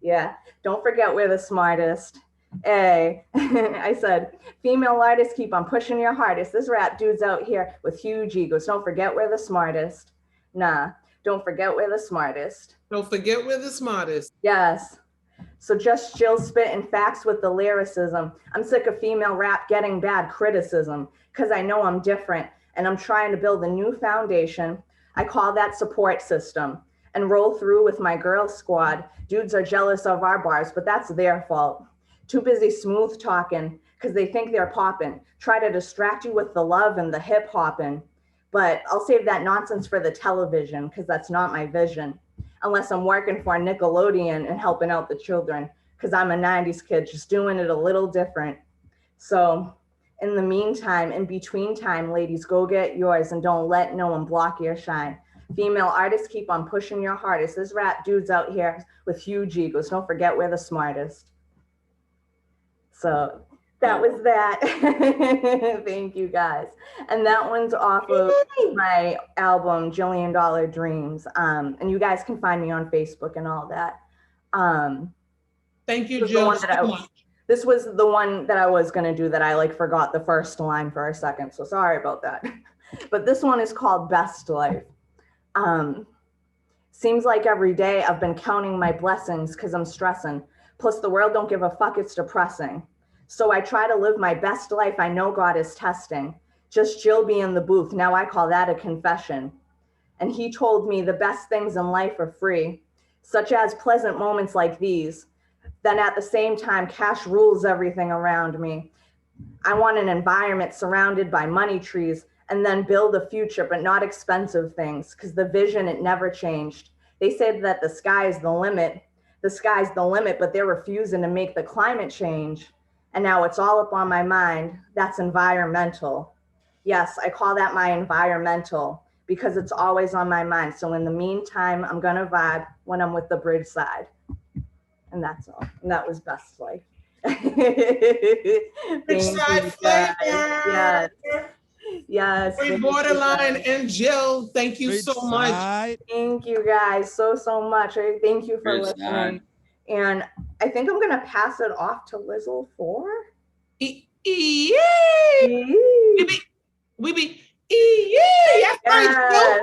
Yeah, don't forget we're the smartest. Hey, I said, female artists keep on pushing your hardest. This rap dude's out here with huge egos. Don't forget we're the smartest. Nah, don't forget we're the smartest. Don't forget we're the smartest. Yes. So just chill spitting facts with the lyricism. I'm sick of female rap getting bad criticism because I know I'm different and I'm trying to build a new foundation. I call that support system and roll through with my girl squad. Dudes are jealous of our bars, but that's their fault. Too busy smooth talking because they think they're popping. Try to distract you with the love and the hip hopping. But I'll save that nonsense for the television because that's not my vision. Unless I'm working for Nickelodeon and helping out the children, because I'm a 90s kid, just doing it a little different. So in the meantime, in between time, ladies, go get yours and don't let no one block your shine. Female artists, keep on pushing your hardest. There's rap dudes out here with huge egos. Don't forget we're the smartest. So that was that. Thank you guys. And that one's off of my album, $1 Jillion Dreams. And you guys can find me on Facebook and all that. Thank you, Jill. This was the one that I was going to do that I like forgot the first line for a second. So sorry about that. But this one is called Best Life. Seems like every day I've been counting my blessings because I'm stressing. Plus the world don't give a fuck, it's depressing. So I try to live my best life. I know God is testing. Just Jill be in the booth. Now I call that a confession. And he told me the best things in life are free, such as pleasant moments like these. Then at the same time, cash rules everything around me. I want an environment surrounded by money trees and then build a future, but not expensive things, because the vision, it never changed. They said that the sky is the limit. The sky's the limit, but they're refusing to make the climate change. And now it's all up on my mind. That's environmental. Yes, I call that my environmental because it's always on my mind. So in the meantime, I'm gonna vibe when I'm with the bridge side. And that's all. And that was Best Life. Bridge side flavor. Yes. Yes. Free Borderline and Jill, thank you so much. Thank you guys so much. Thank you for Bridge listening. side. And I think I'm gonna pass it off to Lizzle 4. We be yes, right,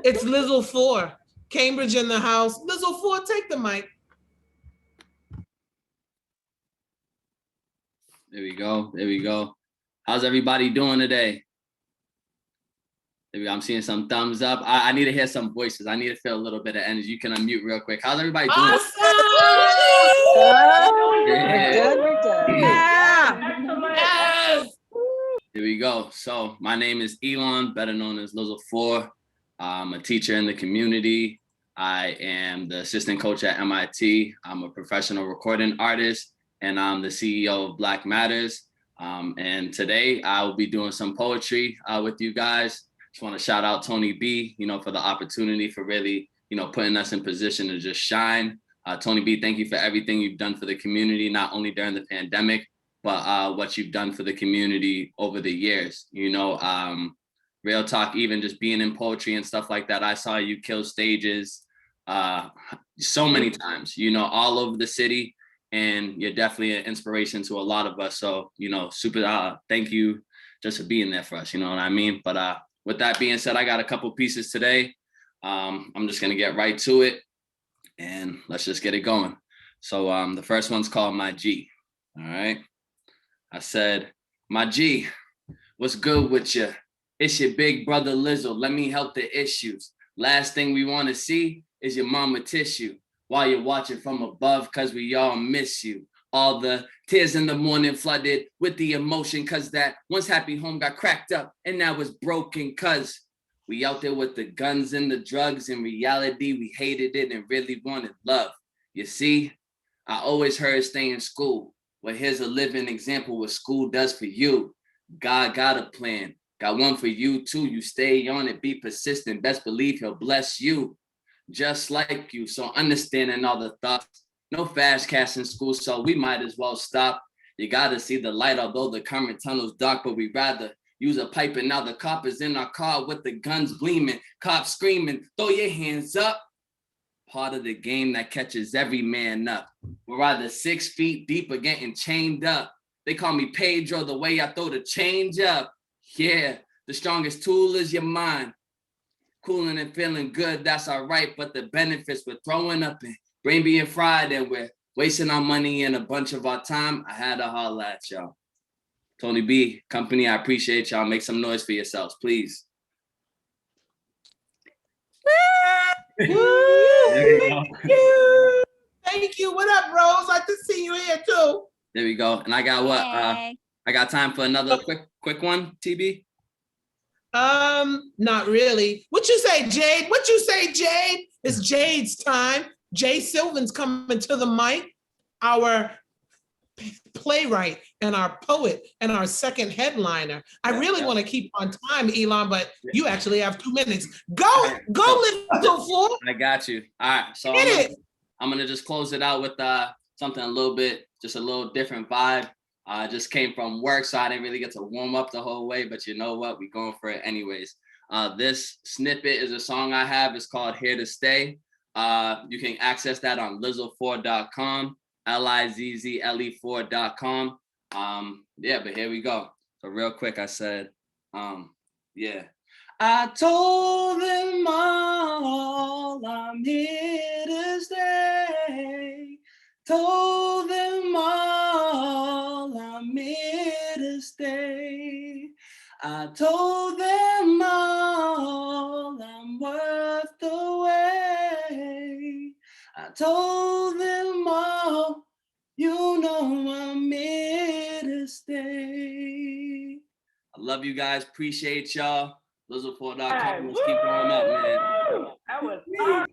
it's Lizzle 4. Cambridge in the house. Lizzle 4, take the mic. There we go. There we go. How's everybody doing today? There we go. I'm seeing some thumbs up. I need to hear some voices. I need to feel a little bit of energy. You can unmute real quick. How's everybody doing? We're good. Yes. Here we go. So my name is Elon, better known as Lizzle 4. I'm a teacher in the community. I am the assistant coach at MIT. I'm a professional recording artist, and I'm the CEO of Black Matters. And today I will be doing some poetry with you guys. Just want to shout out Toni B, for the opportunity for really, putting us in position to just shine. Toni B, thank you for everything you've done for the community, not only during the pandemic, but what you've done for the community over the years. Real talk, even just being in poetry and stuff like that, I saw you kill stages so many times, all over the city. And you're definitely an inspiration to a lot of us. So, super thank you just for being there for us, you know what I mean? But with that being said, I got a couple pieces today. I'm just gonna get right to it and let's just get it going. So the first one's called My G, all right? I said, my G, what's good with you? It's your big brother Lizzle, let me help the issues. Last thing we wanna see is your mama tissue. While you're watching from above, cause we all miss you. All the tears in the morning flooded with the emotion, cause that once happy home got cracked up and now it's broken, cause we out there with the guns and the drugs. In reality, we hated it and really wanted love. You see, I always heard stay in school. Well, here's a living example what school does for you. God got a plan, got one for you too. You stay on it, be persistent, best believe he'll bless you. Just like you, so understanding all the thoughts. No fast cash in school, so we might as well stop. You gotta see the light, although the current tunnel's dark, but we rather use a pipe. And now the cop is in our car with the guns gleaming, cops screaming, throw your hands up. part of the game that catches every man up. We're either 6 feet deep or getting chained up. They call me Pedro the way I throw the change up. Yeah, the strongest tool is your mind. Cooling and feeling good, that's all right, but the benefits we're throwing up in brain being fried and we're wasting our money and a bunch of our time. I had to holler at y'all. Tony B, company, I appreciate y'all. Make some noise for yourselves, please. Thank you. What up, Rose? I just see you here too. There we go. And I got what? Hey. I got time for another quick one, TB? Not really. What you say, Jade? What you say, Jade? It's Jade's time. Jay Sylvan's coming to the mic, our playwright and our poet and our second headliner. I really want to keep on time, Elon, but you actually have 2 minutes. Go, little fool. I got you. All right, so I'm gonna just close it out with something a little bit, just a little different vibe. I just came from work, so I didn't really get to warm up the whole way, but you know what? We're going for it anyways. This snippet is a song I have. It's called Here to Stay. You can access that on lizzle4.com, lizzle4.com. Yeah, but here we go. So real quick, I said, yeah. I told them all I'm here to stay. Told them all I'm here to stay. I told them all I'm worth the wait. I told them all, you know I'm here to stay. I love you guys. Appreciate y'all. Lizzle4.com. Let's keep going up, man. That was awesome.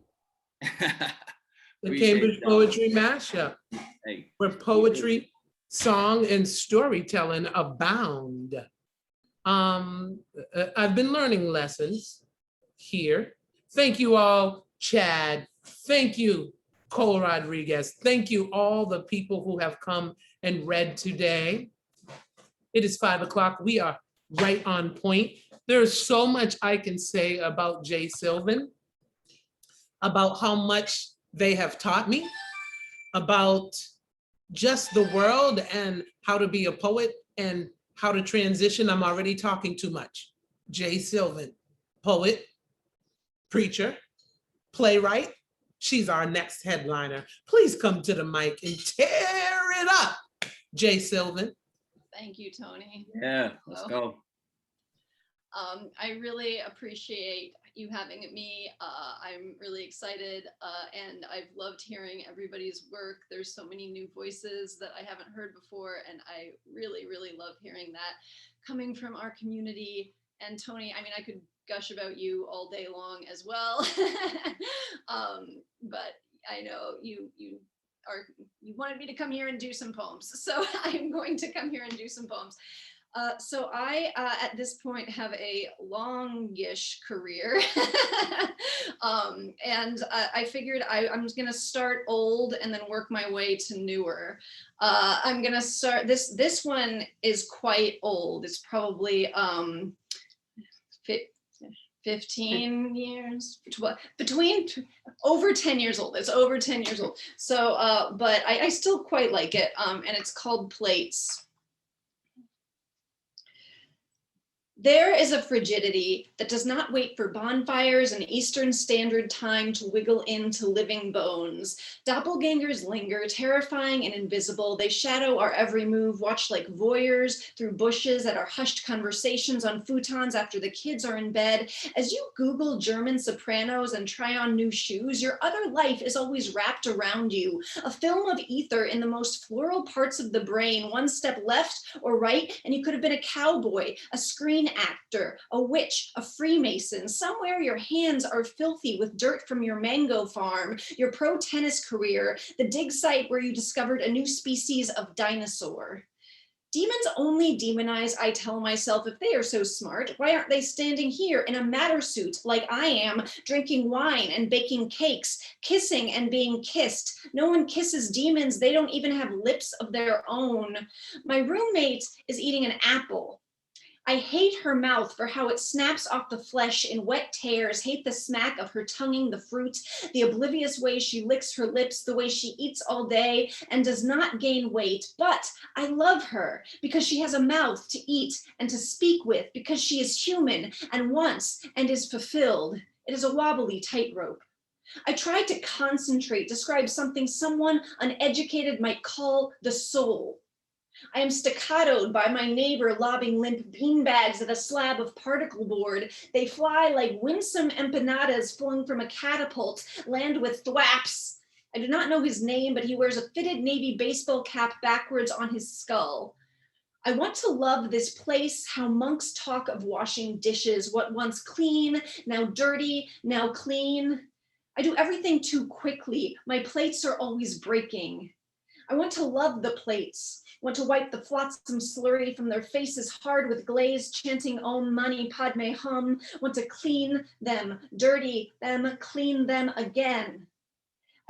The Cambridge Poetry Mashup, where poetry, song, and storytelling abound. I've been learning lessons here. Thank you all, Chad. Thank you, Cole Rodriguez. Thank you, all the people who have come and read today. It is 5 o'clock. We are right on point. There's so much I can say about Jay Sylvan, about how much they have taught me, about just the world and how to be a poet and how to transition. I'm already talking too much. Jay Sylvan, poet, preacher, playwright. She's our next headliner. Please come to the mic and tear it up, Jay Sylvan. Thank you, Tony. Yeah, let's go. I really appreciate you having me. I'm really excited and I've loved hearing everybody's work. There's so many new voices that I haven't heard before and I really, really love hearing that coming from our community. And Tony, I mean, I could gush about you all day long as well. But I know you wanted me to come here and do some poems. So I'm going to come here and do some poems. So I, at this point, have a longish career. And I figured I'm just gonna start old and then work my way to newer. I'm gonna start, this one is quite old. It's probably 15 years, between over 10 years old. It's over 10 years old. So, but I still quite like it. And it's called Plates. There is a frigidity that does not wait for bonfires and Eastern Standard Time to wiggle into living bones. Doppelgangers linger, terrifying and invisible. They shadow our every move, watch like voyeurs through bushes at our hushed conversations on futons after the kids are in bed. As you Google German sopranos and try on new shoes, your other life is always wrapped around you. A film of ether in the most floral parts of the brain, one step left or right, and you could have been a cowboy, a screen actor, a witch, a Freemason. Somewhere your hands are filthy with dirt from your mango farm, your pro tennis career, the dig site where you discovered a new species of dinosaur. Demons only demonize, I tell myself, if they are so smart. Why aren't they standing here in a matter suit like I am, drinking wine and baking cakes, kissing and being kissed? No one kisses demons. They don't even have lips of their own. My roommate is eating an apple. I hate her mouth for how it snaps off the flesh in wet tears, hate the smack of her tonguing the fruit, the oblivious way she licks her lips, the way she eats all day and does not gain weight. But I love her because she has a mouth to eat and to speak with, because she is human and wants and is fulfilled. It is a wobbly tightrope. I tried to concentrate, describe something someone uneducated might call the soul. I am staccatoed by my neighbor lobbing limp beanbags at a slab of particle board. They fly like winsome empanadas flung from a catapult, land with thwaps. I do not know his name, but he wears a fitted navy baseball cap backwards on his skull. I want to love this place, how monks talk of washing dishes, what once clean, now dirty, now clean. I do everything too quickly. My plates are always breaking. I want to love the plates, want to wipe the flotsam slurry from their faces hard with glaze, chanting Om Mani Padme Hum, want to clean them, dirty them, clean them again.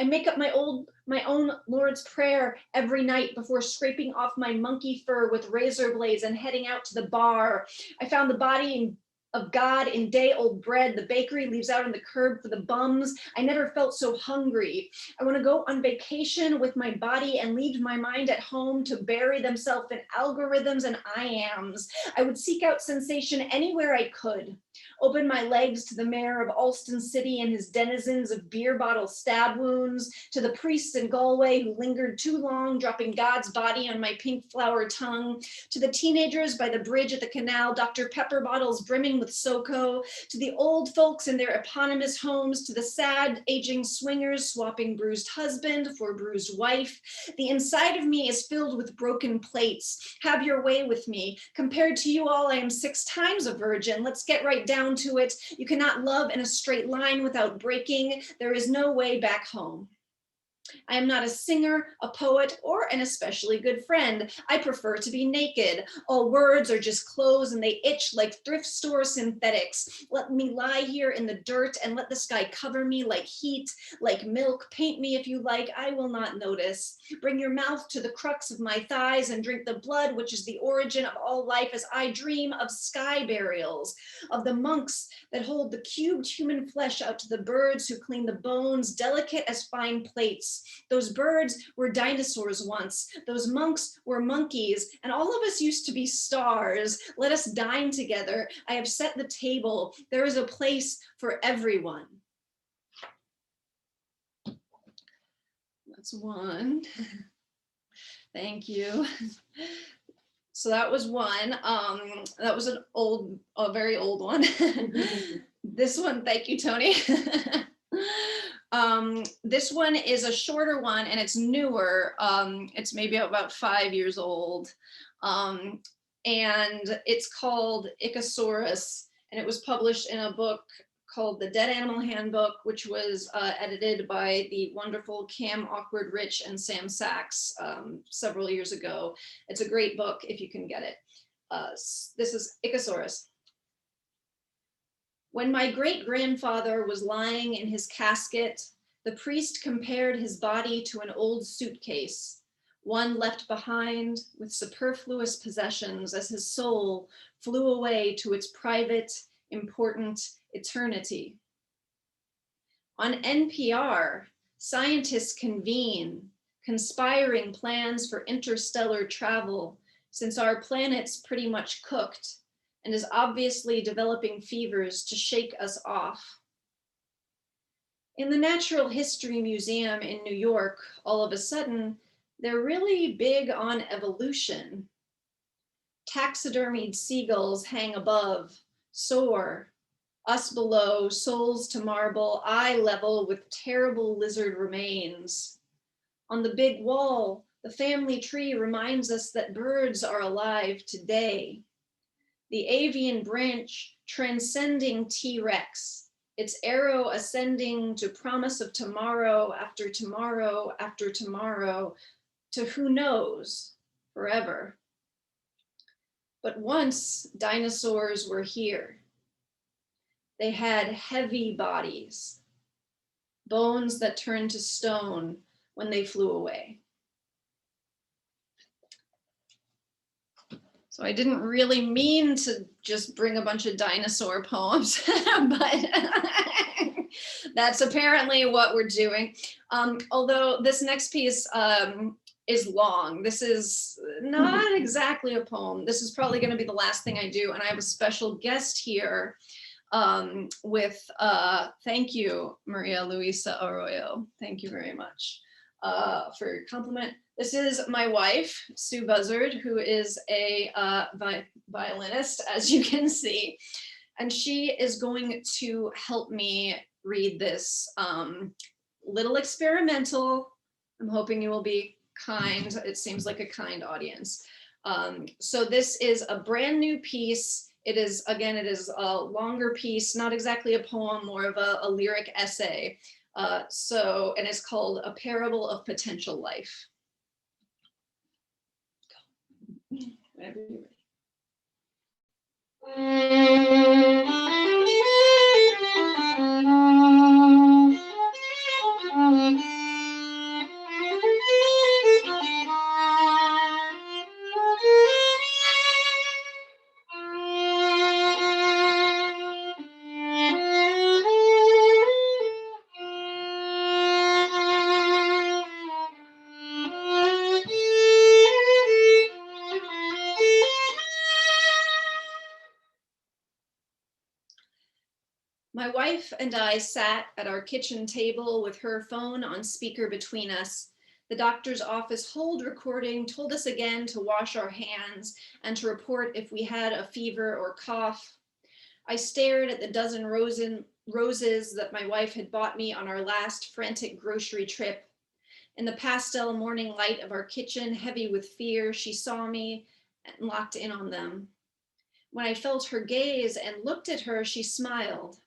I make up my own Lord's Prayer every night before scraping off my monkey fur with razor blades and heading out to the bar. I found the body of God in day-old bread the bakery leaves out on the curb for the bums. I never felt so hungry. I want to go on vacation with my body and leave my mind at home to bury themselves in algorithms and I-ams. I would seek out sensation anywhere I could. Open my legs to the mayor of Alston City and his denizens of beer bottle stab wounds, to the priests in Galway who lingered too long, dropping God's body on my pink flower tongue, to the teenagers by the bridge at the canal, Dr. Pepper bottles brimming with SoCo, to the old folks in their eponymous homes, to the sad aging swingers swapping bruised husband for bruised wife. The inside of me is filled with broken plates. Have your way with me. Compared to you all, I am 6 times a virgin. Let's get right down to it. You cannot love in a straight line without breaking. There is no way back home. I am not a singer, a poet, or an especially good friend. I prefer to be naked. All words are just clothes and they itch like thrift store synthetics. Let me lie here in the dirt and let the sky cover me like heat, like milk. Paint me if you like, I will not notice. Bring your mouth to the crux of my thighs and drink the blood, which is the origin of all life, as I dream of sky burials, of the monks that hold the cubed human flesh out to the birds who clean the bones, delicate as fine plates. Those birds were dinosaurs once. Those monks were monkeys, and all of us used to be stars. Let us dine together. I have set the table. There is a place for everyone. That's one. Thank you. So that was one. That was a very old one. This one, thank you, Toni. This one is a shorter one and it's newer. It's maybe about 5 years old. And it's called Ichthyosaurus, and it was published in a book called The Dead Animal Handbook, which was edited by the wonderful Cam Awkward Rich and Sam Sachs several years ago. It's a great book if you can get it. This is Ichthyosaurus. When my great-grandfather was lying in his casket, the priest compared his body to an old suitcase, one left behind with superfluous possessions as his soul flew away to its private, important eternity. On NPR, scientists convene, conspiring plans for interstellar travel, since our planet's pretty much cooked and is obviously developing fevers to shake us off. In the Natural History Museum in New York, all of a sudden, they're really big on evolution. Taxidermied seagulls hang above, soar, us below, souls to marble, eye level with terrible lizard remains. On the big wall, the family tree reminds us that birds are alive today. The avian branch transcending T-Rex, its arrow ascending to promise of tomorrow after tomorrow after tomorrow, to who knows, forever. But once dinosaurs were here. They had heavy bodies, bones that turned to stone when they flew away. So I didn't really mean to just bring a bunch of dinosaur poems, but that's apparently what we're doing. Although this next piece is long. This is not exactly a poem. This is probably going to be the last thing I do. And I have a special guest here with, thank you, Maria Luisa Arroyo. Thank you very much for your compliment. This is my wife, Sue Buzzard, who is a violinist, as you can see. And she is going to help me read this little experimental. I'm hoping you will be kind. It seems like a kind audience. So this is a brand new piece. It is, again, it is a longer piece, not exactly a poem, more of a lyric essay. And it's called A Parable of Potential Life. Whenever you're ready. My wife and I sat at our kitchen table with her phone on speaker between us. The doctor's office hold recording told us again to wash our hands and to report if we had a fever or cough. I stared at the dozen roses that my wife had bought me on our last frantic grocery trip. In the pastel morning light of our kitchen, heavy with fear, she saw me and locked in on them. When I felt her gaze and looked at her, she smiled.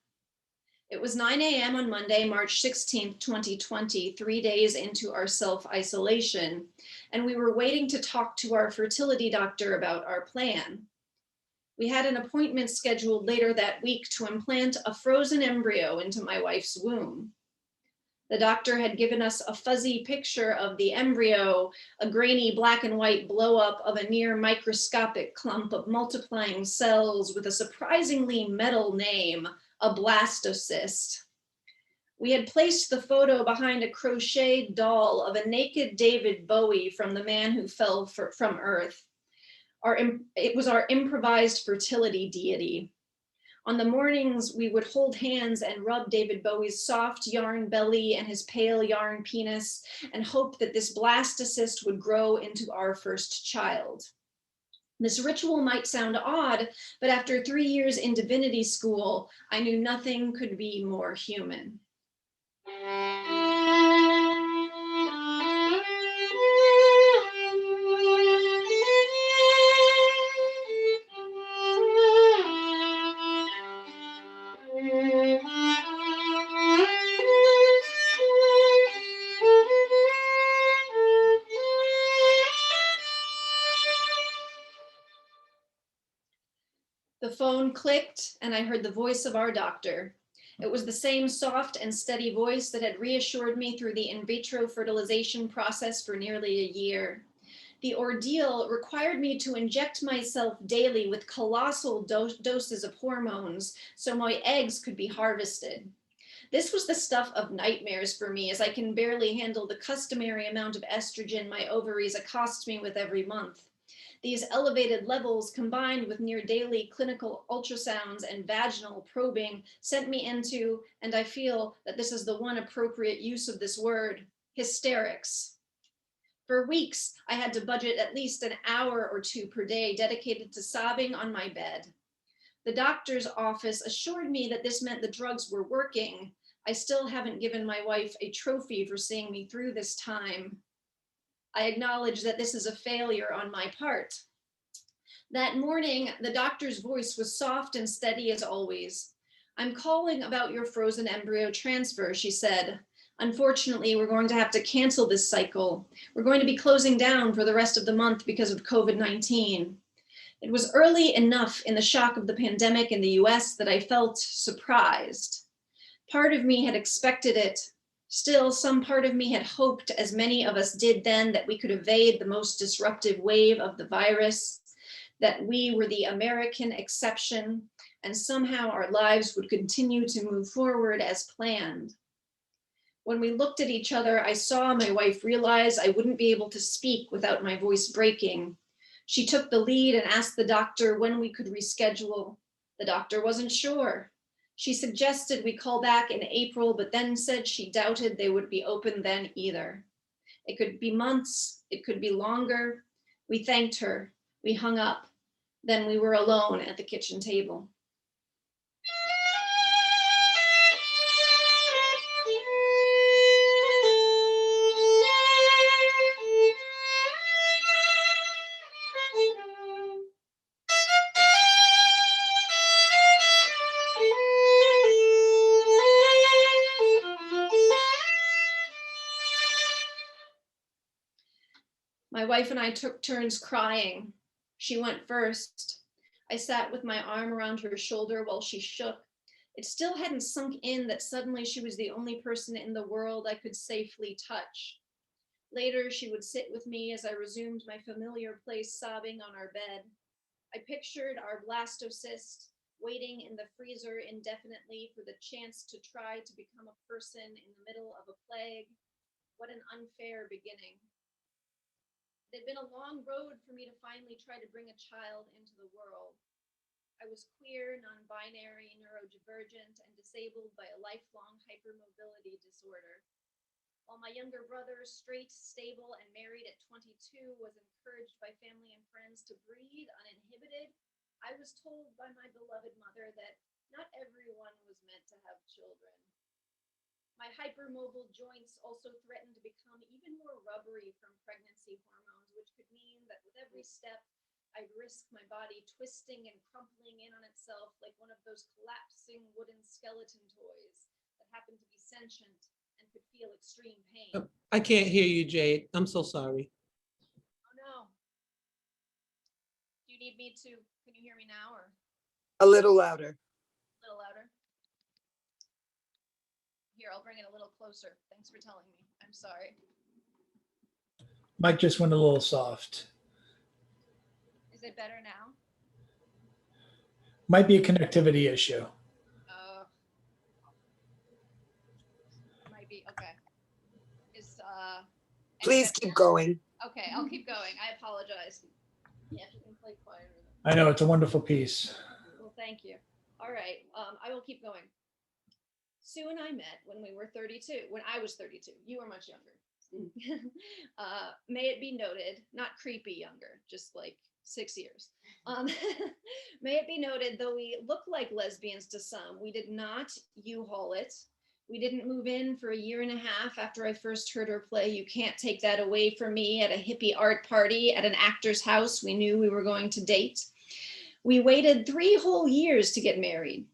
It was 9 a.m. on Monday, March 16th, 2020, 3 days into our self-isolation, and we were waiting to talk to our fertility doctor about our plan. We had an appointment scheduled later that week to implant a frozen embryo into my wife's womb. The doctor had given us a fuzzy picture of the embryo, a grainy black and white blow up of a near microscopic clump of multiplying cells with a surprisingly metal name, a blastocyst. We had placed the photo behind a crocheted doll of a naked David Bowie from The Man Who Fell from Earth. It was our improvised fertility deity. On the mornings, we would hold hands and rub David Bowie's soft yarn belly and his pale yarn penis and hope that this blastocyst would grow into our first child. This ritual might sound odd, but after 3 years in divinity school, I knew nothing could be more human. The phone clicked and I heard the voice of our doctor. It was the same soft and steady voice that had reassured me through the in vitro fertilization process for nearly a year. The ordeal required me to inject myself daily with colossal doses of hormones so my eggs could be harvested. This was the stuff of nightmares for me, as I can barely handle the customary amount of estrogen my ovaries accost me with every month. These elevated levels, combined with near daily clinical ultrasounds and vaginal probing, sent me into, and I feel that this is the one appropriate use of this word, hysterics. For weeks, I had to budget at least an hour or two per day dedicated to sobbing on my bed. The doctor's office assured me that this meant the drugs were working. I still haven't given my wife a trophy for seeing me through this time. I acknowledge that this is a failure on my part. That morning, the doctor's voice was soft and steady as always. "I'm calling about your frozen embryo transfer," she said. "Unfortunately, we're going to have to cancel this cycle. We're going to be closing down for the rest of the month because of COVID-19. It was early enough in the shock of the pandemic in the US that I felt surprised. Part of me had expected it. Still, some part of me had hoped, as many of us did then, that we could evade the most disruptive wave of the virus. that we were the American exception, and somehow our lives would continue to move forward as planned. When we looked at each other, I saw my wife realize I wouldn't be able to speak without my voice breaking. She took the lead and asked the doctor when we could reschedule. The doctor wasn't sure. She suggested we call back in April, but then said she doubted they would be open then either. It could be months, it could be longer. We thanked her, we hung up. Then we were alone at the kitchen table. My wife and I took turns crying. She went first. I sat with my arm around her shoulder while she shook. It still hadn't sunk in that suddenly she was the only person in the world I could safely touch. Later, she would sit with me as I resumed my familiar place sobbing on our bed. I pictured our blastocyst waiting in the freezer indefinitely for the chance to try to become a person in the middle of a plague. What an unfair beginning. It had been a long road for me to finally try to bring a child into the world. I was queer, non-binary, neurodivergent, and disabled by a lifelong hypermobility disorder. While my younger brother, straight, stable, and married at 22, was encouraged by family and friends to breathe uninhibited, I was told by my beloved mother that not everyone was meant to have children. My hypermobile joints also threatened to become even more rubbery from pregnancy hormones, which could mean that with every step, I'd risk my body twisting and crumpling in on itself like one of those collapsing wooden skeleton toys that happened to be sentient and could feel extreme pain. I can't hear you, Jade. I'm so sorry. Oh no. Do you need me to, can you hear me now or? A little louder. A little louder? Here, I'll bring it a little closer. Thanks for telling me. I'm sorry. Mike just went a little soft. Is it better now? Might be a connectivity issue. Might be, okay. Is, Please keep going. okay, I'll keep going. I apologize. Yeah, if you can play quieter. I know, it's a wonderful piece. Well, thank you. All right, I will keep going. Sue and I met when we were 32, when I was 32. You were much younger. May it be noted, not creepy younger, just like 6 years. May it be noted, though we look like lesbians to some, we did not U-Haul it. We didn't move in for a year and a half after I first heard her play You Can't Take That Away From Me at a hippie art party at an actor's house we knew we were going to date. We waited 3 whole years to get married.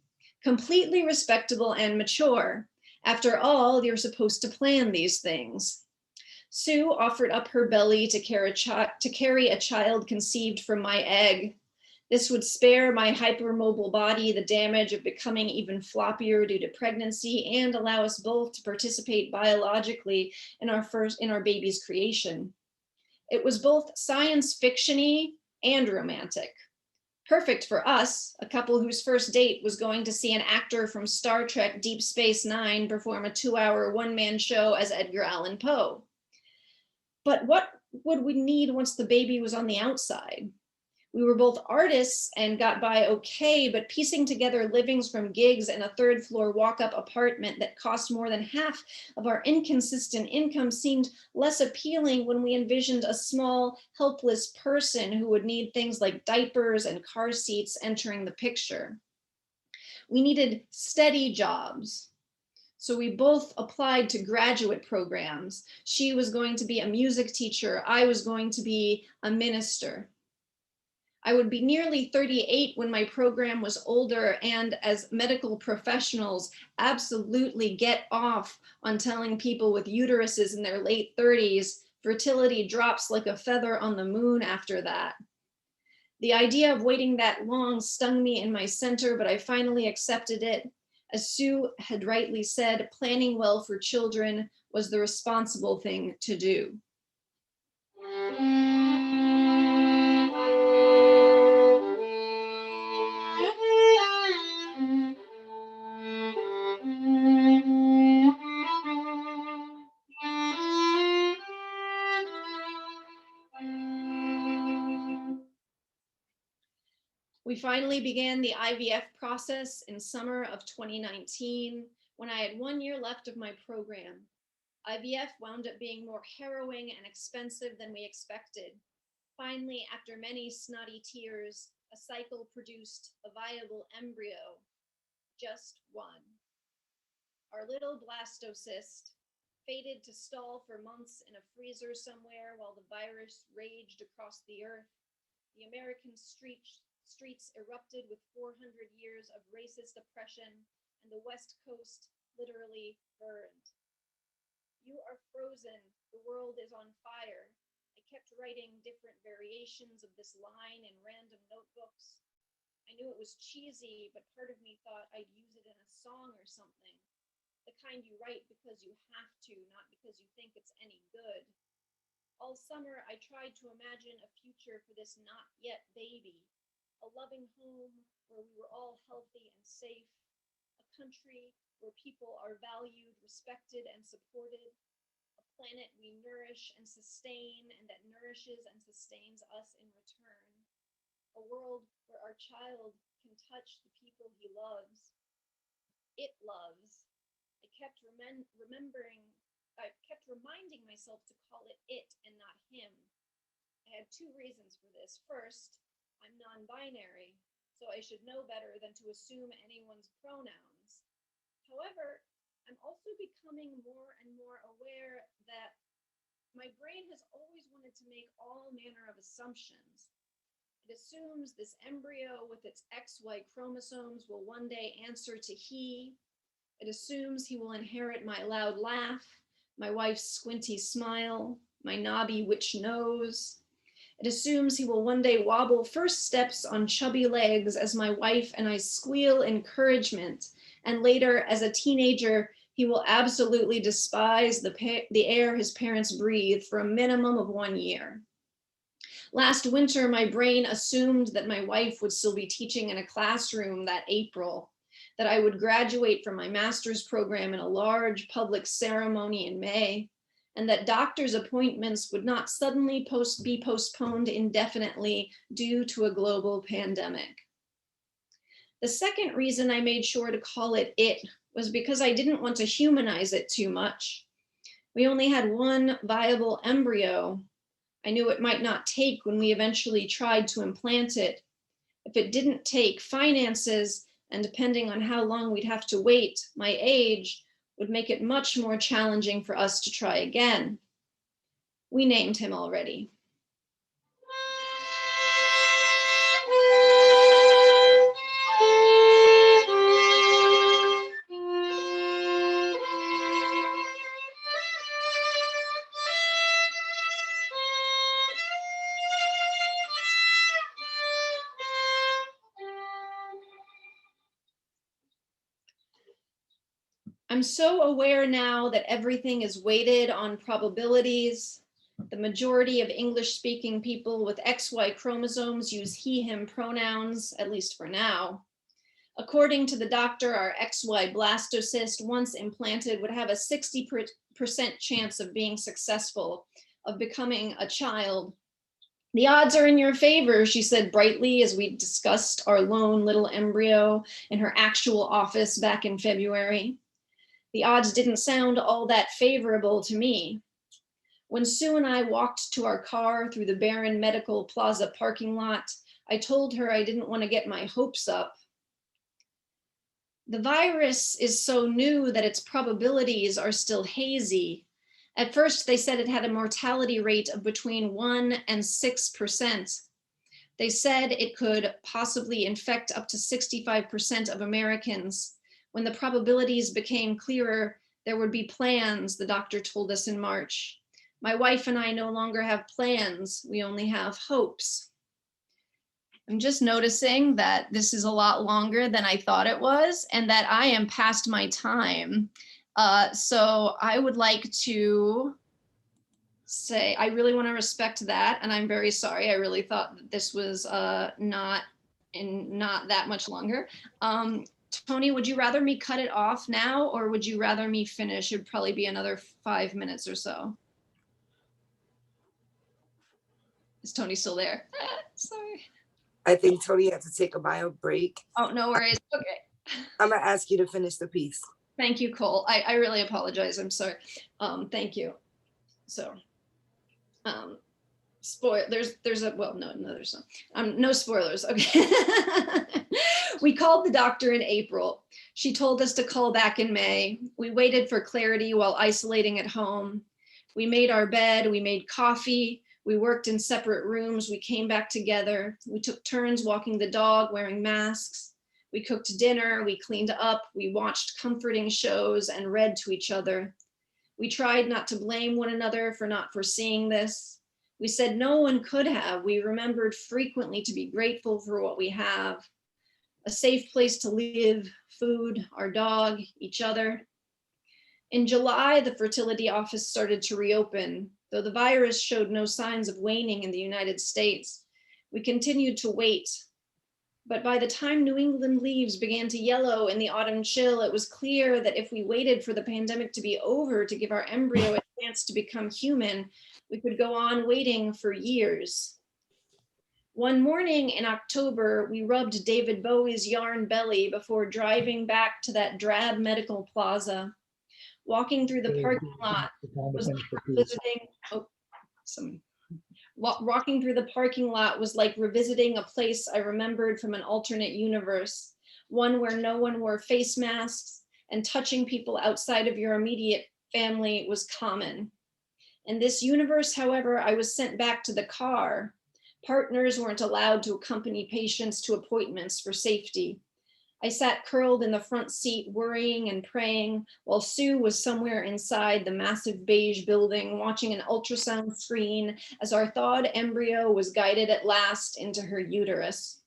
Completely respectable and mature. After all, you're supposed to plan these things. Sue offered up her belly to carry a child conceived from my egg. This would spare my hypermobile body the damage of becoming even floppier due to pregnancy and allow us both to participate biologically in our baby's creation. It was both science fiction-y and romantic. Perfect for us, a couple whose first date was going to see an actor from Star Trek Deep Space Nine perform a 2-hour one-man show as Edgar Allan Poe. But what would we need once the baby was on the outside? We were both artists and got by okay, but piecing together livings from gigs and a 3rd floor walk-up apartment that cost more than half of our inconsistent income seemed less appealing when we envisioned a small, helpless person who would need things like diapers and car seats entering the picture. We needed steady jobs. So we both applied to graduate programs. She was going to be a music teacher. I was going to be a minister. I would be nearly 38 when my program was older, and as medical professionals, absolutely get off on telling people with uteruses in their late 30s, fertility drops like a feather on the moon after that. The idea of waiting that long stung me in my center, but I finally accepted it. As Sue had rightly said, planning well for children was the responsible thing to do. We finally began the IVF process in summer of 2019 when I had 1 year left of my program. IVF wound up being more harrowing and expensive than we expected. Finally, after many snotty tears, a cycle produced a viable embryo, just one. Our little blastocyst fated to stall for months in a freezer somewhere while the virus raged across the earth. The American streets erupted with 400 years of racist oppression, and the West Coast literally burned. You are frozen, the world is on fire. I kept writing different variations of this line in random notebooks. I knew it was cheesy, but part of me thought I'd use it in a song or something. The kind you write because you have to, not because you think it's any good. All summer, I tried to imagine a future for this not yet baby, a loving home where we were all healthy and safe, a country where people are valued, respected, and supported, a planet we nourish and sustain and that nourishes and sustains us in return, a world where our child can touch the people he loves. It loves. I kept reminding myself to call it it and not him. I had two reasons for this. First, I'm non-binary, so I should know better than to assume anyone's pronouns. However, I'm also becoming more and more aware that my brain has always wanted to make all manner of assumptions. It assumes this embryo with its XY chromosomes will one day answer to he. It assumes he will inherit my loud laugh, my wife's squinty smile, my knobby witch nose. It assumes he will one day wobble first steps on chubby legs as my wife and I squeal encouragement, and later, as a teenager, he will absolutely despise the air his parents breathe for a minimum of 1 year. Last winter, my brain assumed that my wife would still be teaching in a classroom that April, that I would graduate from my master's program in a large public ceremony in May, and that doctor's appointments would not suddenly be postponed indefinitely due to a global pandemic. The second reason I made sure to call it was because I didn't want to humanize it too much. We only had one viable embryo. I knew it might not take when we eventually tried to implant it. If it didn't take, finances, and depending on how long we'd have to wait, my age would make it much more challenging for us to try again. We named him already. I'm so aware now that everything is weighted on probabilities. The majority of English-speaking people with XY chromosomes use he, him pronouns, at least for now. According to the doctor, our XY blastocyst, once implanted, would have a 60% chance of being successful, of becoming a child. The odds are in your favor, she said brightly as we discussed our lone little embryo in her actual office back in February. The odds didn't sound all that favorable to me. When Sue and I walked to our car through the Barron Medical Plaza parking lot, I told her I didn't want to get my hopes up. The virus is so new that its probabilities are still hazy. At first, they said it had a mortality rate of between 1% and 6%. They said it could possibly infect up to 65% of Americans. When the probabilities became clearer, there would be plans, the doctor told us in March. My wife and I no longer have plans, we only have hopes. I'm just noticing that this is a lot longer than I thought it was and that I am past my time. So I would like to say, I really want to respect that, and I'm very sorry. I really thought that this was not that much longer. Toni, would you rather me cut it off now or would you rather me finish? It'd probably be another 5 minutes or so. Is Toni still there? Sorry. I think Toni had to take a bio break. Oh, no worries. Okay. I'm gonna ask you to finish the piece. Thank you, Cole. I really apologize. I'm sorry. Thank you. So, spoil. There's a well, no, there's not. No spoilers. Okay. We called the doctor in April. She told us to call back in May. We waited for clarity while isolating at home. We made our bed. We made coffee. We worked in separate rooms. We came back together. We took turns walking the dog, wearing masks. We cooked dinner. We cleaned up. We watched comforting shows and read to each other. We tried not to blame one another for not foreseeing this. We said no one could have. We remembered frequently to be grateful for what we have. A safe place to live, food, our dog, each other. In July, the fertility office started to reopen. Though the virus showed no signs of waning in the United States, we continued to wait. But by the time New England leaves began to yellow in the autumn chill, it was clear that if we waited for the pandemic to be over to give our embryo a chance to become human, we could go on waiting for years. One morning in October, we rubbed David Bowie's yarn belly before driving back to that drab medical plaza. Walking through the parking lot was like revisiting, walking through the parking lot was like revisiting a place I remembered from an alternate universe, one where no one wore face masks and touching people outside of your immediate family was common. In this universe, however, I was sent back to the car. Partners weren't allowed to accompany patients to appointments for safety. I sat curled in the front seat, worrying and praying, while Sue was somewhere inside the massive beige building, watching an ultrasound screen as our thawed embryo was guided at last into her uterus.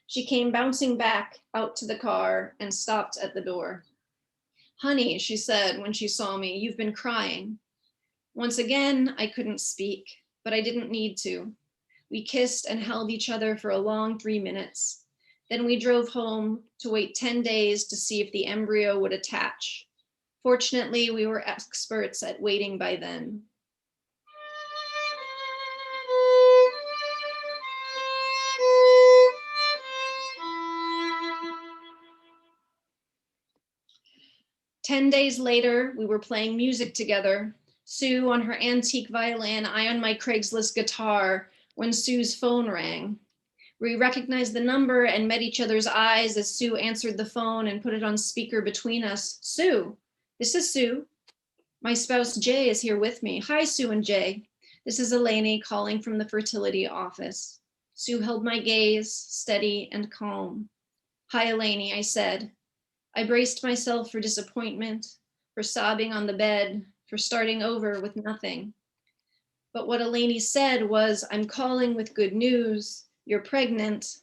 She came bouncing back out to the car and stopped at the door. "Honey," she said when she saw me, "you've been crying." Once again, I couldn't speak, but I didn't need to. We kissed and held each other for a long 3 minutes. Then we drove home to wait 10 days to see if the embryo would attach. Fortunately, we were experts at waiting by then. "10 days later, we were playing music together. Sue on her antique violin, I on my Craigslist guitar, when Sue's phone rang. We recognized the number and met each other's eyes as Sue answered the phone and put it on speaker between us. "Sue, this is Sue. My spouse Jay is here with me. Hi, Sue and Jay. This is Eleni calling from the fertility office." Sue held my gaze, steady and calm. "Hi, Eleni," I said. I braced myself for disappointment, for sobbing on the bed, for starting over with nothing. But what Eleni said was, "I'm calling with good news. You're pregnant."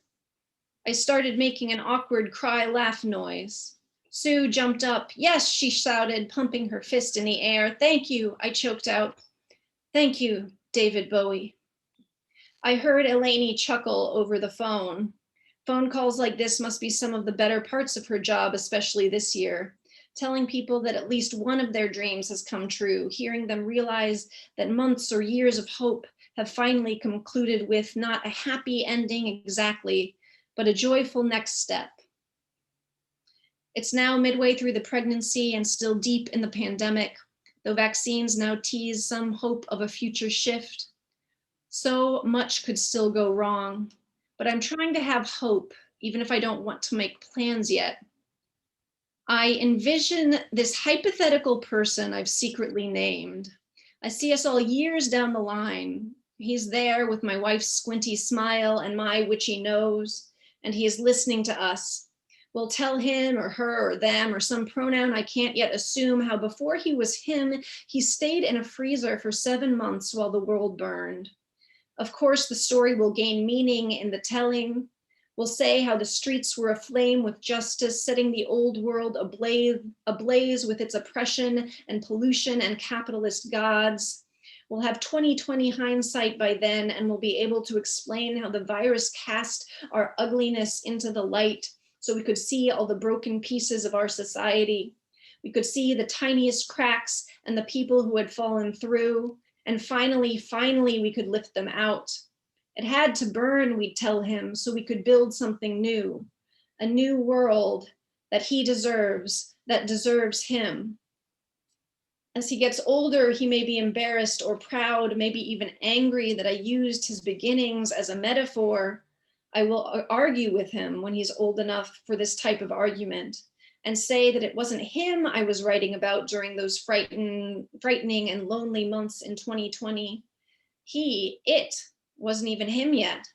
I started making an awkward cry-laugh noise. Sue jumped up. "Yes," she shouted, pumping her fist in the air. "Thank you," I choked out. "Thank you, David Bowie." I heard Eleni chuckle over the phone. Phone calls like this must be some of the better parts of her job, especially this year. Telling people that at least one of their dreams has come true, hearing them realize that months or years of hope have finally concluded with not a happy ending exactly, but a joyful next step. It's now midway through the pregnancy and still deep in the pandemic, though vaccines now tease some hope of a future shift. So much could still go wrong, but I'm trying to have hope, even if I don't want to make plans yet. I envision this hypothetical person I've secretly named. I see us all years down the line. He's there with my wife's squinty smile and my witchy nose, and he is listening to us. We'll tell him or her or them or some pronoun I can't yet assume how before he was him, he stayed in a freezer for 7 months while the world burned. Of course, the story will gain meaning in the telling. We'll say how the streets were aflame with justice, setting the old world ablaze with its oppression and pollution and capitalist gods. We'll have 20/20 hindsight by then, and we'll be able to explain how the virus cast our ugliness into the light so we could see all the broken pieces of our society. We could see the tiniest cracks and the people who had fallen through. And finally, we could lift them out. It had to burn, we'd tell him, so we could build something new, a new world that he deserves, that deserves him. As he gets older, he may be embarrassed or proud, maybe even angry that I used his beginnings as a metaphor. I will argue with him when he's old enough for this type of argument and say that it wasn't him I was writing about during those frightening and lonely months in 2020. It wasn't even him yet.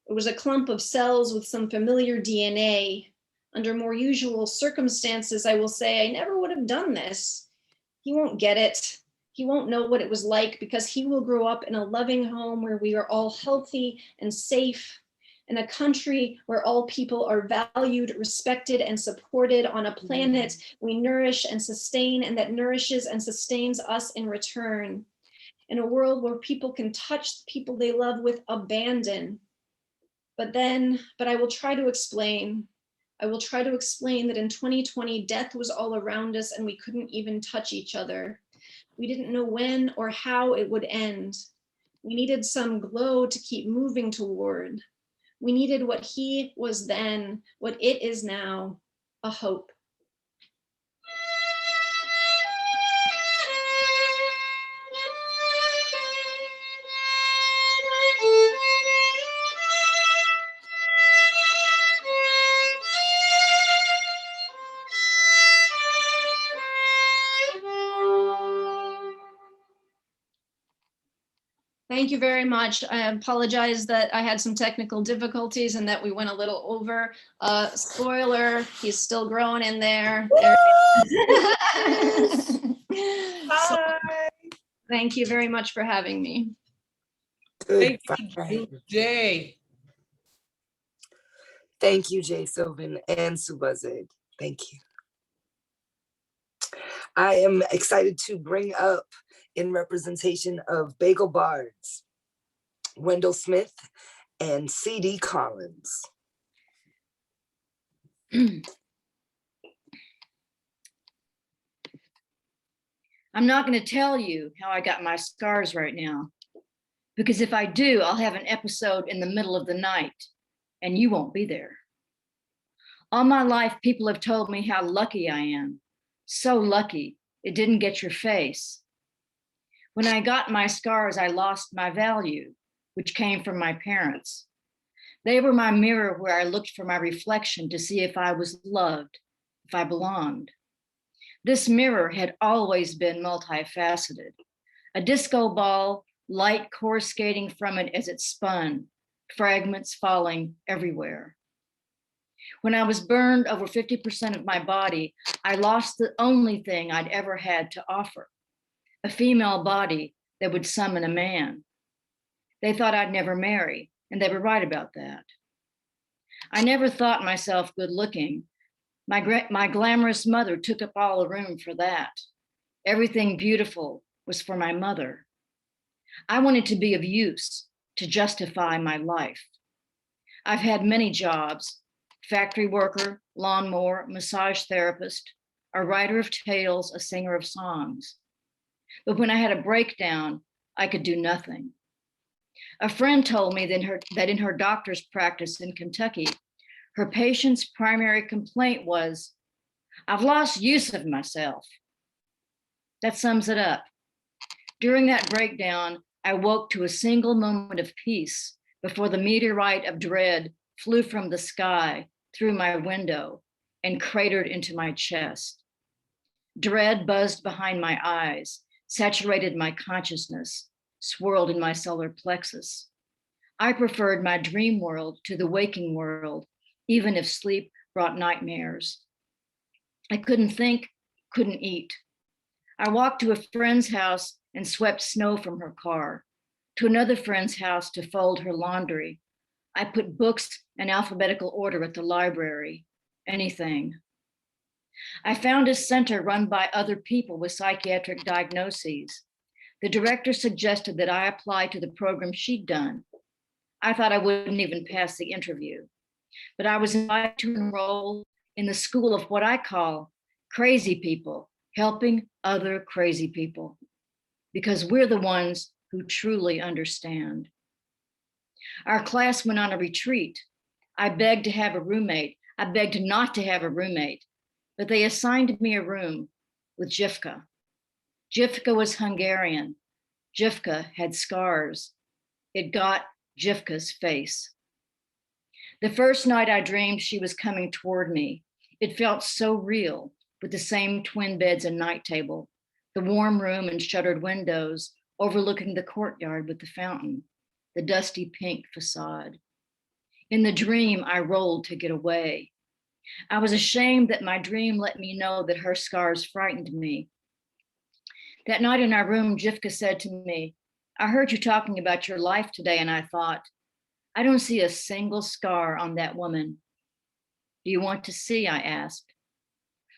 It was a clump of cells with some familiar DNA. Under more usual circumstances, I will say I never would have done this. He won't get it. He won't know what it was like because he will grow up in a loving home where we are all healthy and safe, in a country where all people are valued, respected, and supported, on a planet we nourish and sustain and that nourishes and sustains us in return. In a world where people can touch the people they love with abandon. But I will try to explain. I will try to explain that in 2020, death was all around us and we couldn't even touch each other. We didn't know when or how it would end. We needed some glow to keep moving toward. We needed what he was then, what it is now, a hope. Thank you very much. I apologize that I had some technical difficulties and that we went a little over. Spoiler, he's still growing in there. So, thank you very much for having me. Good. Thank you, Jay. Thank you, Jay Sylvan and Subazid. Thank you. I am excited to bring up, in representation of Bagel Bards, Wendell Smith and C.D. Collins. I'm not going to tell you how I got my scars right now, because if I do, I'll have an episode in the middle of the night and you won't be there. All my life, people have told me how lucky I am. So lucky it didn't get your face. When I got my scars, I lost my value, which came from my parents. They were my mirror where I looked for my reflection to see if I was loved, if I belonged. This mirror had always been multifaceted. A disco ball, light coruscating from it as it spun, fragments falling everywhere. When I was burned over 50% of my body, I lost the only thing I'd ever had to offer. A female body that would summon a man. They thought I'd never marry, and they were right about that. I never thought myself good looking. My glamorous mother took up all the room for that. Everything beautiful was for my mother. I wanted to be of use, to justify my life. I've had many jobs: factory worker, lawnmower, massage therapist, a writer of tales, a singer of songs. But when I had a breakdown, I could do nothing. A friend told me that in her doctor's practice in Kentucky, her patient's primary complaint was, "I've lost use of myself." That sums it up. During that breakdown, I woke to a single moment of peace before the meteorite of dread flew from the sky through my window and cratered into my chest. Dread buzzed behind my eyes, saturated my consciousness, swirled in my solar plexus. I preferred my dream world to the waking world, even if sleep brought nightmares. I couldn't think, couldn't eat. I walked to a friend's house and swept snow from her car, to another friend's house to fold her laundry. I put books in alphabetical order at the library, anything. I found a center run by other people with psychiatric diagnoses. The director suggested that I apply to the program she'd done. I thought I wouldn't even pass the interview, but I was invited to enroll in the school of what I call crazy people, helping other crazy people, because we're the ones who truly understand. Our class went on a retreat. I begged to have a roommate. I begged not to have a roommate, but they assigned me a room with Jivka. Jivka was Hungarian. Jivka had scars. It got Jivka's face. The first night I dreamed she was coming toward me. It felt so real, with the same twin beds and night table, the warm room and shuttered windows overlooking the courtyard with the fountain, the dusty pink facade. In the dream, I rolled to get away. I was ashamed that my dream let me know that her scars frightened me. That night in our room, Jivka said to me, I heard you talking about your life today, and I thought, I don't see a single scar on that woman. Do you want to see? I asked.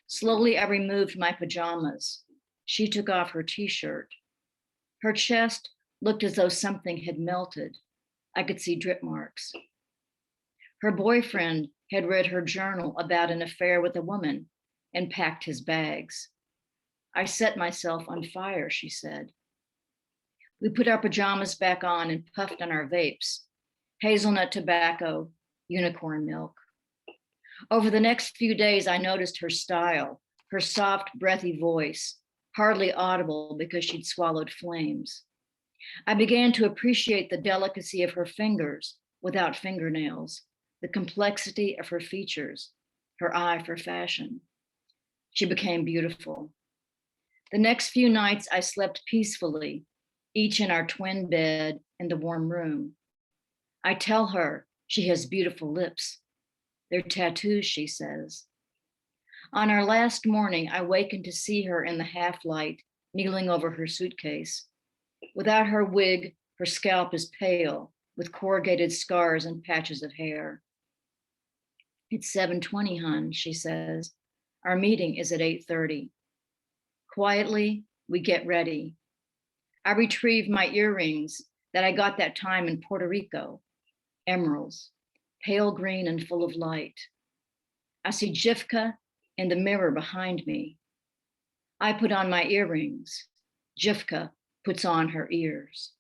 Slowly, I removed my pajamas. She took off her t-shirt. Her chest looked as though something had melted. I could see drip marks. Her boyfriend had read her journal about an affair with a woman and packed his bags. I set myself on fire, she said. We put our pajamas back on and puffed on our vapes, hazelnut tobacco, unicorn milk. Over the next few days, I noticed her style, her soft, breathy voice, hardly audible because she'd swallowed flames. I began to appreciate the delicacy of her fingers without fingernails, the complexity of her features, her eye for fashion. She became beautiful. The next few nights I slept peacefully, each in our twin bed in the warm room. I tell her she has beautiful lips. They're tattoos, she says. On our last morning, I wakened to see her in the half light, kneeling over her suitcase. Without her wig, her scalp is pale, with corrugated scars and patches of hair. It's 7:20, hon, she says. Our meeting is at 8:30. Quietly, we get ready. I retrieve my earrings that I got that time in Puerto Rico, emeralds, pale green and full of light. I see Jivka in the mirror behind me. I put on my earrings. Jivka puts on her ears.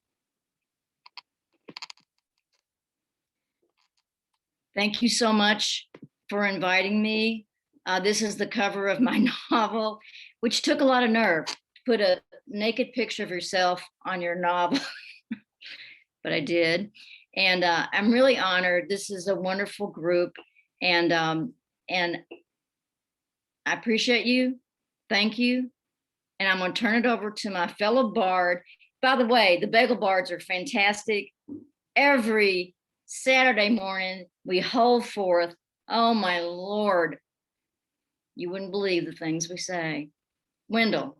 Thank you so much for inviting me. This is the cover of my novel, which took a lot of nerve to put a naked picture of yourself on your novel, but I did. And I'm really honored. This is a wonderful group, and I appreciate you. Thank you. And I'm gonna turn it over to my fellow bard. By the way, the Bagel Bards are fantastic. Every Saturday morning, we hold forth. Oh my Lord. You wouldn't believe the things we say. Wendell.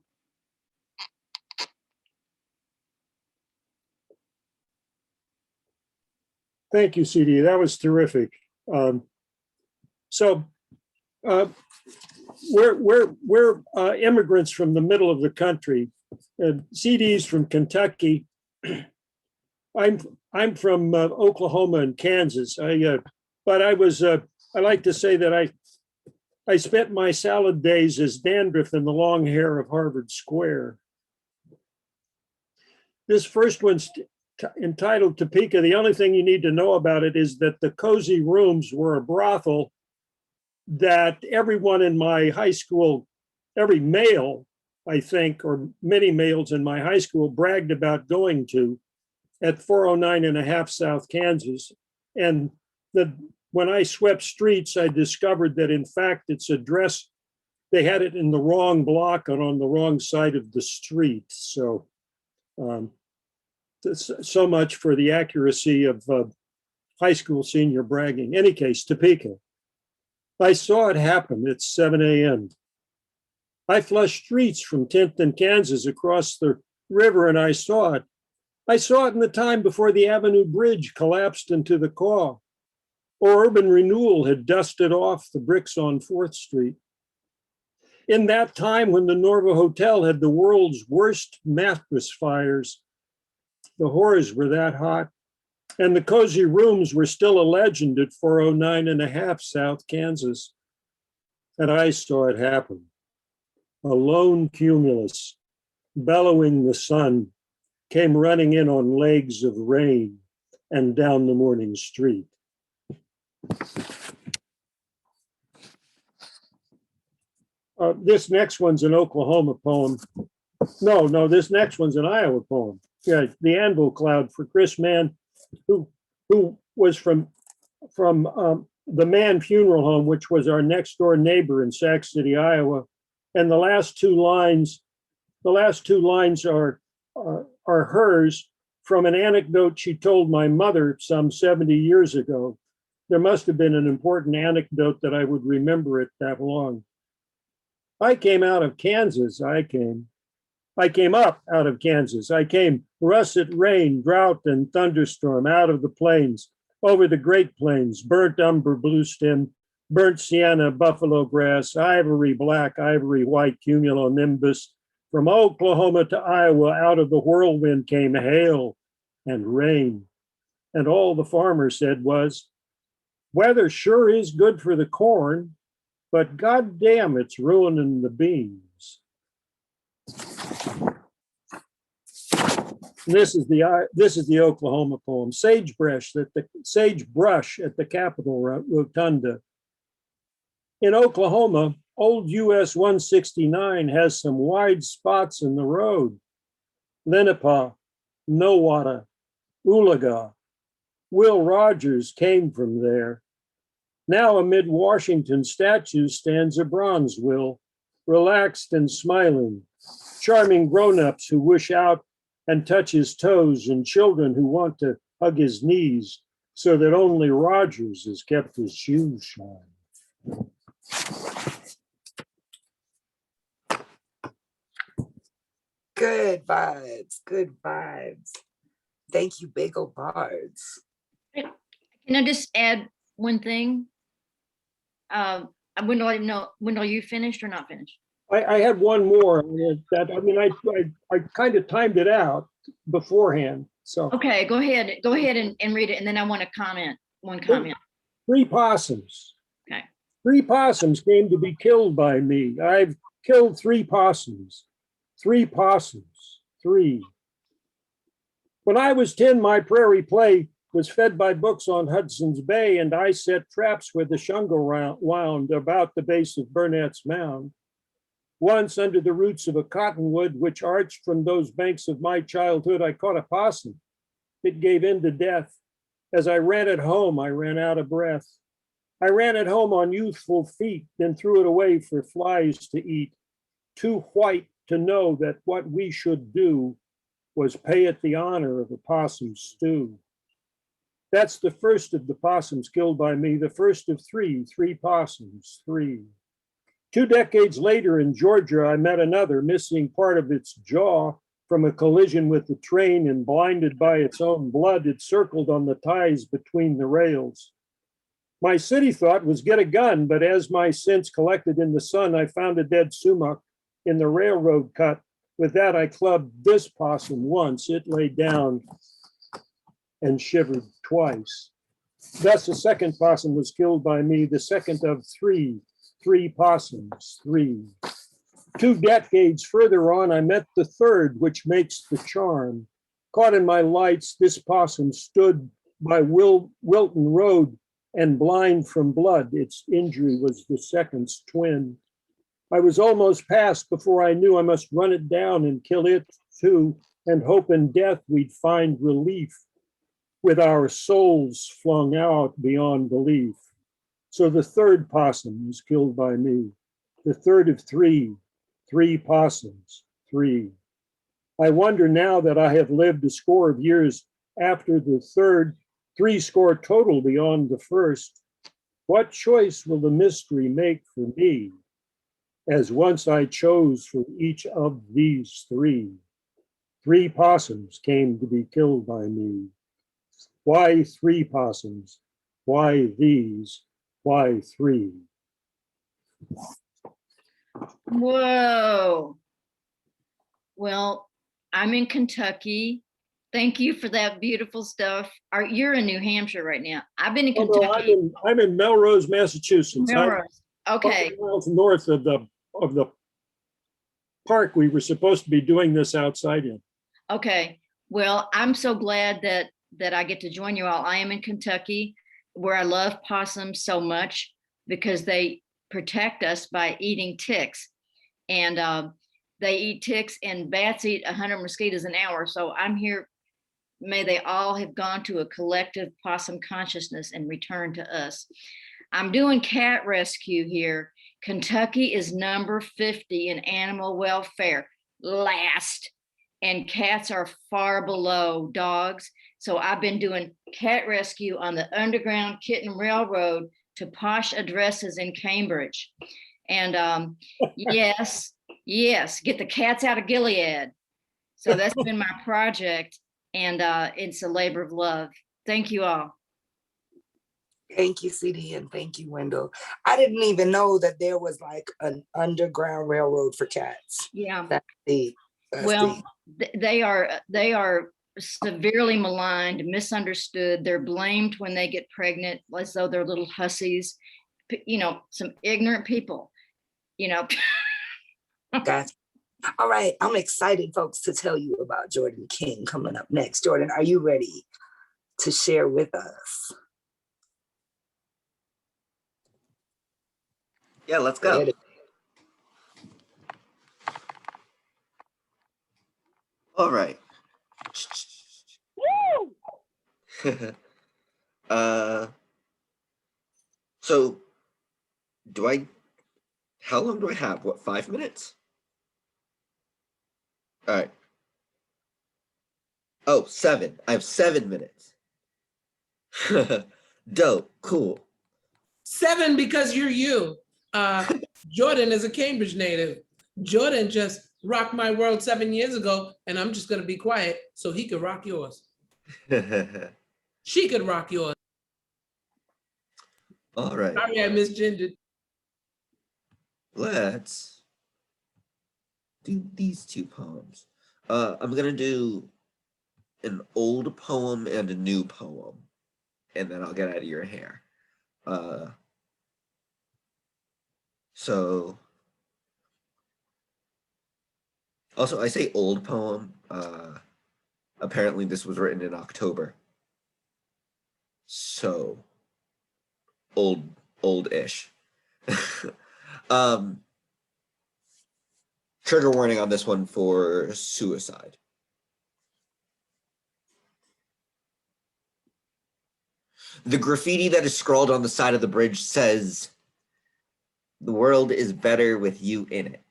Thank you, CD. That was terrific. We're immigrants from the middle of the country. CD's from Kentucky. I'm from Oklahoma and Kansas. I like to say that I spent my salad days as dandruff in the long hair of Harvard Square. This first one's entitled Topeka. The only thing you need to know about it is that the cozy rooms were a brothel that everyone in my high school, every male, I think, or many males in my high school bragged about going to at 409 and a half South Kansas. And when I swept streets, I discovered that in fact it's addressed, they had it in the wrong block and on the wrong side of the street. So so much for the accuracy of high school senior bragging. Any case, Topeka. I saw it happen at 7 a.m. I flushed streets from 10th and Kansas across the river and I saw it. I saw it in the time before the Avenue Bridge collapsed into the Kaw, or urban renewal had dusted off the bricks on 4th Street. In that time when the Norva Hotel had the world's worst mattress fires, the whores were that hot, and the cozy rooms were still a legend at 409 and a half South Kansas. And I saw it happen. A lone cumulus, bellowing the sun, came running in on legs of rain, and down the morning street. This next one's an Oklahoma poem. No, this next one's an Iowa poem. Yeah, The Anvil Cloud for Chris Mann, who was from the Mann Funeral Home, which was our next door neighbor in Sac City, Iowa. And the last two lines are hers from an anecdote she told my mother some 70 years ago. There must have been an important anecdote that I would remember it that long. I came out of Kansas. I came up out of Kansas. I came russet rain, drought, and thunderstorm out of the plains, over the Great Plains, burnt umber, blue stem, burnt sienna, buffalo grass, ivory black, ivory white, cumulonimbus. From Oklahoma to Iowa, out of the whirlwind came hail and rain. And all the farmer said was, weather sure is good for the corn, but goddamn, it's ruining the beans. This is the Oklahoma poem, Sagebrush at the Capitol Rotunda. In Oklahoma, old US 169 has some wide spots in the road. Lenape, Nowata, Oolaga. Will Rogers came from there. Now amid Washington statues stands a bronze Will, relaxed and smiling, charming grown-ups who wish out and touch his toes, and children who want to hug his knees, so that only Rogers has kept his shoes shine. Good vibes, good vibes. Thank you, Bagel Bards. Can I just add one thing? When are you finished or not finished? I had one more. I kind of timed it out beforehand. So Okay, go ahead and read it, and then I want to comment. One comment. 3 possums. Okay. 3 possums came to be killed by me. I've killed 3 possums. 3 possums. 3. When I was 10, my prairie play was fed by books on Hudson's Bay, and I set traps where the shingle wound about the base of Burnett's Mound. Once, under the roots of a cottonwood which arched from those banks of my childhood, I caught a possum. It gave in to death. As I ran it home, I ran out of breath. I ran it home on youthful feet, then threw it away for flies to eat. Too white to know that what we should do was pay it the honor of a possum stew. That's the first of the possums killed by me, the first of 3 possums, 3. 2 decades later in Georgia, I met another missing part of its jaw from a collision with the train, and blinded by its own blood, it circled on the ties between the rails. My city thought was get a gun, but as my sense collected in the sun, I found a dead sumac in the railroad cut. With that, I clubbed this possum once. It lay down and shivered twice. Thus, the second possum was killed by me, the second of 3 possums, 3. 2 decades further on, I met the third, which makes the charm. Caught in my lights, this possum stood by Wilton Road and blind from blood. Its injury was the second's twin. I was almost past before I knew I must run it down and kill it too, and hope in death we'd find relief with our souls flung out beyond belief. So the third possum was killed by me, the third of 3 possums, 3. I wonder now that I have lived a score of years after the third, 3 score total beyond the first, what choice will the mystery make for me, as once I chose for each of these 3? 3 possums came to be killed by me. Why 3 possums? Why these? Why 3? Whoa. Well, I'm in Kentucky. Thank you for that beautiful stuff. You're in New Hampshire right now. I've been in Kentucky. No, I'm in Melrose, Massachusetts. Melrose. Okay. Miles north of the park we were supposed to be doing this outside in. Okay. Well, I'm so glad that that I get to join you all. I am in Kentucky, where I love possums so much because they protect us by eating ticks. And they eat ticks, and bats eat 100 mosquitoes an hour. So I'm here. May they all have gone to a collective possum consciousness and return to us. I'm doing cat rescue here. Kentucky is number 50 in animal welfare, last, and cats are far below dogs. So I've been doing cat rescue on the Underground Kitten Railroad to posh addresses in Cambridge. And yes, get the cats out of Gilead. So that's been my project, and it's a labor of love. Thank you all. Thank you, CD, and thank you, Wendell. I didn't even know that there was like an underground railroad for cats. Yeah. That's deep. Well, they are severely maligned, misunderstood. They're blamed when they get pregnant, as though they're little hussies. You know, some ignorant people. You know. Gotcha. All right, I'm excited, folks, to tell you about Jordan King coming up next. Jordan, are you ready to share with us? Yeah, let's go. All right. So how long do I have? What, 5 minutes? All right. Oh, 7. I have 7 minutes. Dope. Cool. 7 because you're you. Jordan is a Cambridge native. Jordan just rocked my world 7 years ago, and I'm just gonna be quiet so he could rock yours. She could rock yours. All right. Sorry, I misgendered. Let's do these 2 poems. I'm gonna do an old poem and a new poem, and then I'll get out of your hair. So also, I say old poem. Apparently this was written in October. So old-ish. Trigger warning on this one for suicide. The graffiti that is scrawled on the side of the bridge says, "The world is better with you in it."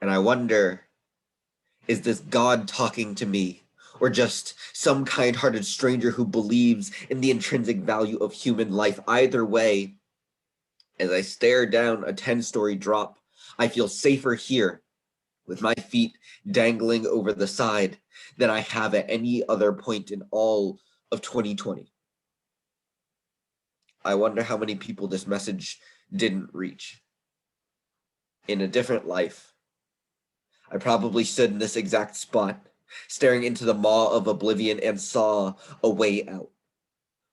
And I wonder, is this God talking to me, or just some kind-hearted stranger who believes in the intrinsic value of human life? Either way, as I stare down a 10-story drop, I feel safer here, with my feet dangling over the side, than I have at any other point in all of 2020. I wonder how many people this message didn't reach. In a different life, I probably stood in this exact spot, staring into the maw of oblivion, and saw a way out.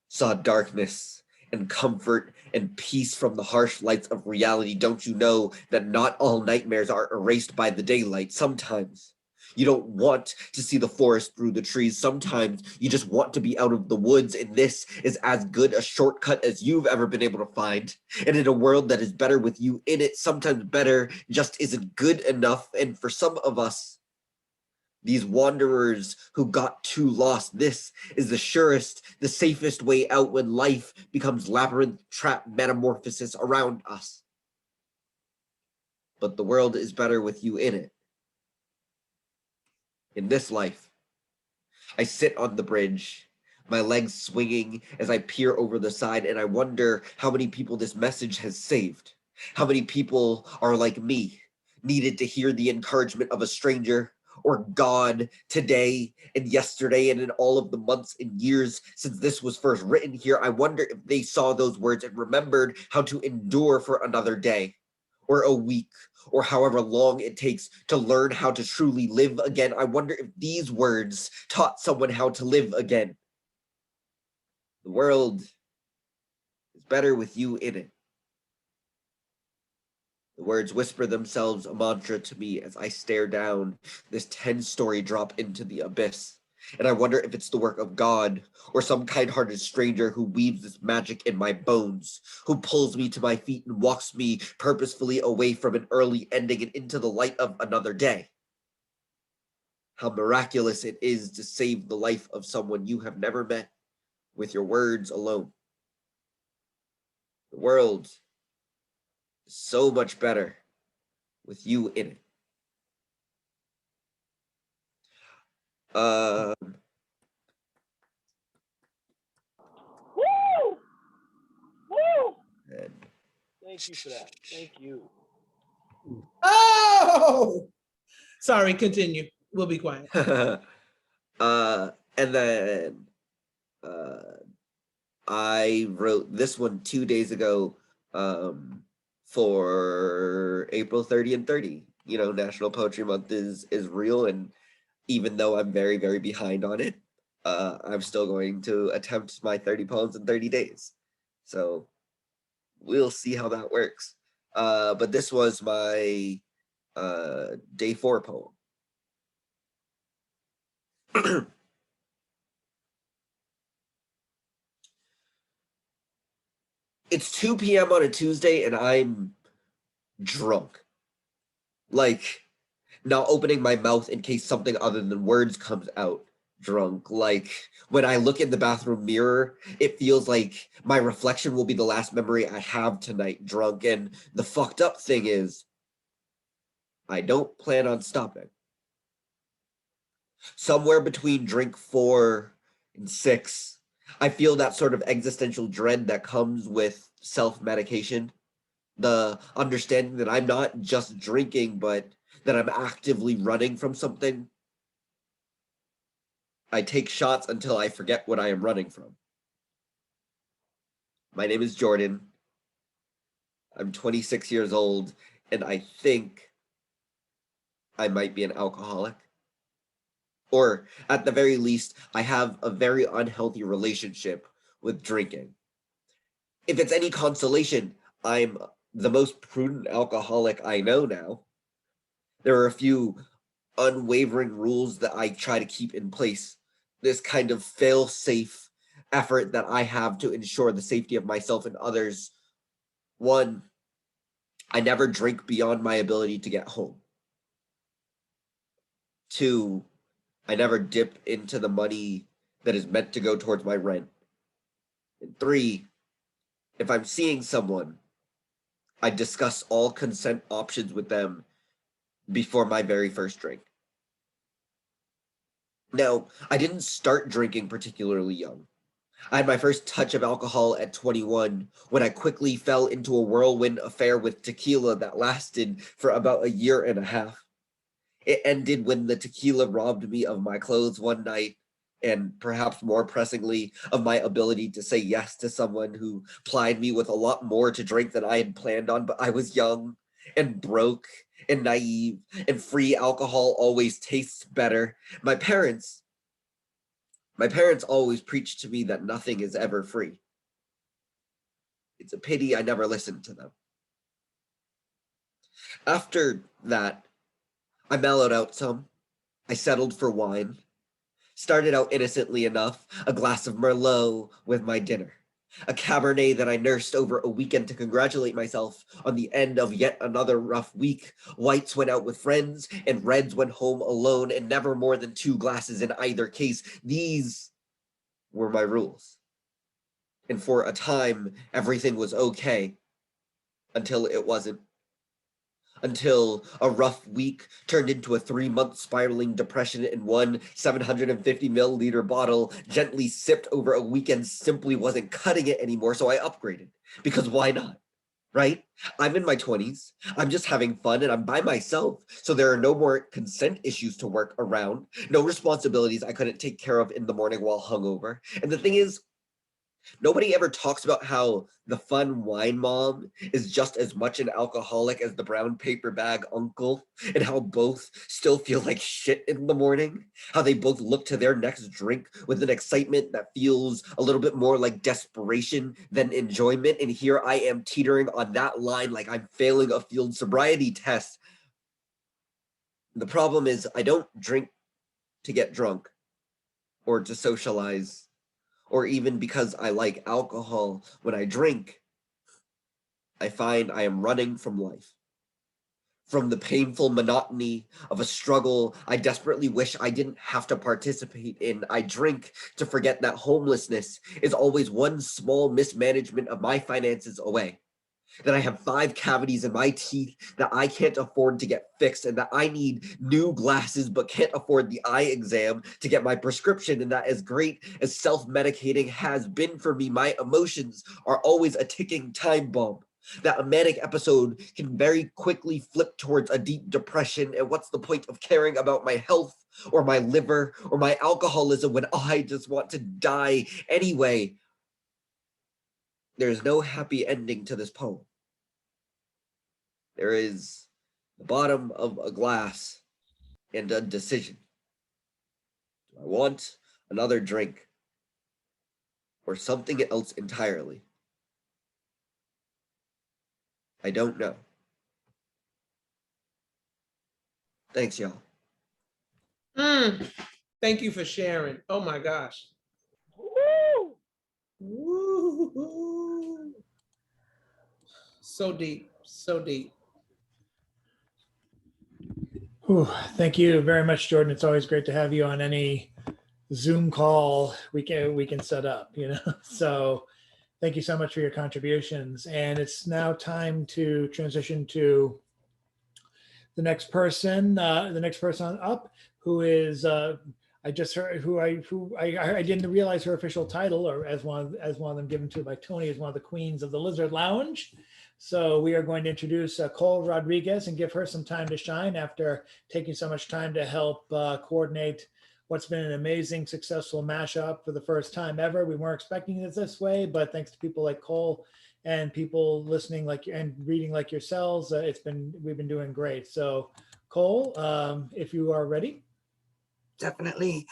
Saw darkness and comfort and peace from the harsh lights of reality. Don't you know that not all nightmares are erased by the daylight? Sometimes you don't want to see the forest through the trees. Sometimes you just want to be out of the woods, and this is as good a shortcut as you've ever been able to find. And in a world that is better with you in it, sometimes better just isn't good enough. And for some of us, these wanderers who got too lost, this is the surest, the safest way out when life becomes labyrinth, trap, metamorphosis around us. But the world is better with you in it. In this life, I sit on the bridge, my legs swinging as I peer over the side, and I wonder how many people this message has saved. How many people are like me, needed to hear the encouragement of a stranger or God today and yesterday and in all of the months and years since this was first written here. I wonder if they saw those words and remembered how to endure for another day or a week or however long it takes to learn how to truly live again. I wonder if these words taught someone how to live again. The world is better with you in it. The words whisper themselves a mantra to me as I stare down this 10-story drop into the abyss. and I wonder if it's the work of God or some kind-hearted stranger who weaves this magic in my bones, who pulls me to my feet and walks me purposefully away from an early ending and into the light of another day. How miraculous it is to save the life of someone you have never met with your words alone. The world is so much better with you in it. Woo! Woo! Thank you for that. Thank you. Oh! Sorry, continue. We'll be quiet. And then I wrote this one 2 days ago for April 30 and 30. You know, National Poetry Month is real, and even though I'm very, very behind on it, I'm still going to attempt my 30 poems in 30 days. So we'll see how that works. But this was my day 4 poem. It's 2 p.m. on a Tuesday and I'm drunk. Like, not opening my mouth in case something other than words comes out. Drunk. Like, when I look in the bathroom mirror, it feels like my reflection will be the last memory I have tonight. Drunk. And the fucked up thing is, I don't plan on stopping. Somewhere between drink 4 and 6, I feel that sort of existential dread that comes with self-medication. The understanding that I'm not just drinking, but that I'm actively running from something. I take shots until I forget what I am running from. My name is Jordan. I'm 26 years old, and I think I might be an alcoholic. Or at the very least, I have a very unhealthy relationship with drinking. If it's any consolation, I'm the most prudent alcoholic I know now. There are a few unwavering rules that I try to keep in place. This kind of fail-safe effort that I have to ensure the safety of myself and others. 1, I never drink beyond my ability to get home. 2, I never dip into the money that is meant to go towards my rent. And 3, if I'm seeing someone, I discuss all consent options with them before my very first drink. Now, I didn't start drinking particularly young. I had my first touch of alcohol at 21 when I quickly fell into a whirlwind affair with tequila that lasted for about a year and a half. It ended when the tequila robbed me of my clothes one night, and perhaps more pressingly, of my ability to say yes to someone who plied me with a lot more to drink than I had planned on, but I was young and broke and naive, and free alcohol always tastes better. My parents always preached to me that nothing is ever free. It's a pity I never listened to them. After that, I mellowed out some. I settled for wine. Started out innocently enough, a glass of Merlot with my dinner. A Cabernet that I nursed over a weekend to congratulate myself on the end of yet another rough week. Whites went out with friends, and reds went home alone, and never more than 2 glasses in either case. These were my rules. And for a time, everything was okay, until it wasn't. Until a rough week turned into a 3-month spiraling depression, and one 750 milliliter bottle gently sipped over a weekend simply wasn't cutting it anymore, so I upgraded. Because why not? Right? I'm in my 20s, I'm just having fun, and I'm by myself, so there are no more consent issues to work around, no responsibilities I couldn't take care of in the morning while hungover. And the thing is, nobody ever talks about how the fun wine mom is just as much an alcoholic as the brown paper bag uncle, and how both still feel like shit in the morning, how they both look to their next drink with an excitement that feels a little bit more like desperation than enjoyment. And here I am teetering on that line like I'm failing a field sobriety test. The problem is I don't drink to get drunk. or to socialize, or even because I like alcohol when I drink, I find I am running from life. From the painful monotony of a struggle I desperately wish I didn't have to participate in, I drink to forget that homelessness is always one small mismanagement of my finances away. That I have 5 cavities in my teeth that I can't afford to get fixed, and that I need new glasses but can't afford the eye exam to get my prescription, and that as great as self-medicating has been for me, my emotions are always a ticking time bomb. That a manic episode can very quickly flip towards a deep depression, and what's the point of caring about my health or my liver or my alcoholism when I just want to die anyway? There's no happy ending to this poem. There is the bottom of a glass and a decision. Do I want another drink or something else entirely? I don't know. Thanks, y'all. Thank you for sharing. Oh my gosh. Woo! So deep, so deep. Whew, thank you very much, Jordan. It's always great to have you on any Zoom call we can set up, you know. So thank you so much for your contributions. And it's now time to transition to the next person up, who is I just heard who I didn't realize her official title, or as one of them given to by Toni, is one of the queens of the Lizard Lounge. So we are going to introduce Cole Rodriguez and give her some time to shine after taking so much time to help coordinate what's been an amazing, successful mashup for the first time ever. We weren't expecting it this way, but thanks to people like Cole and people listening and reading like yourselves, we've been doing great. So Cole, if you are ready. Definitely.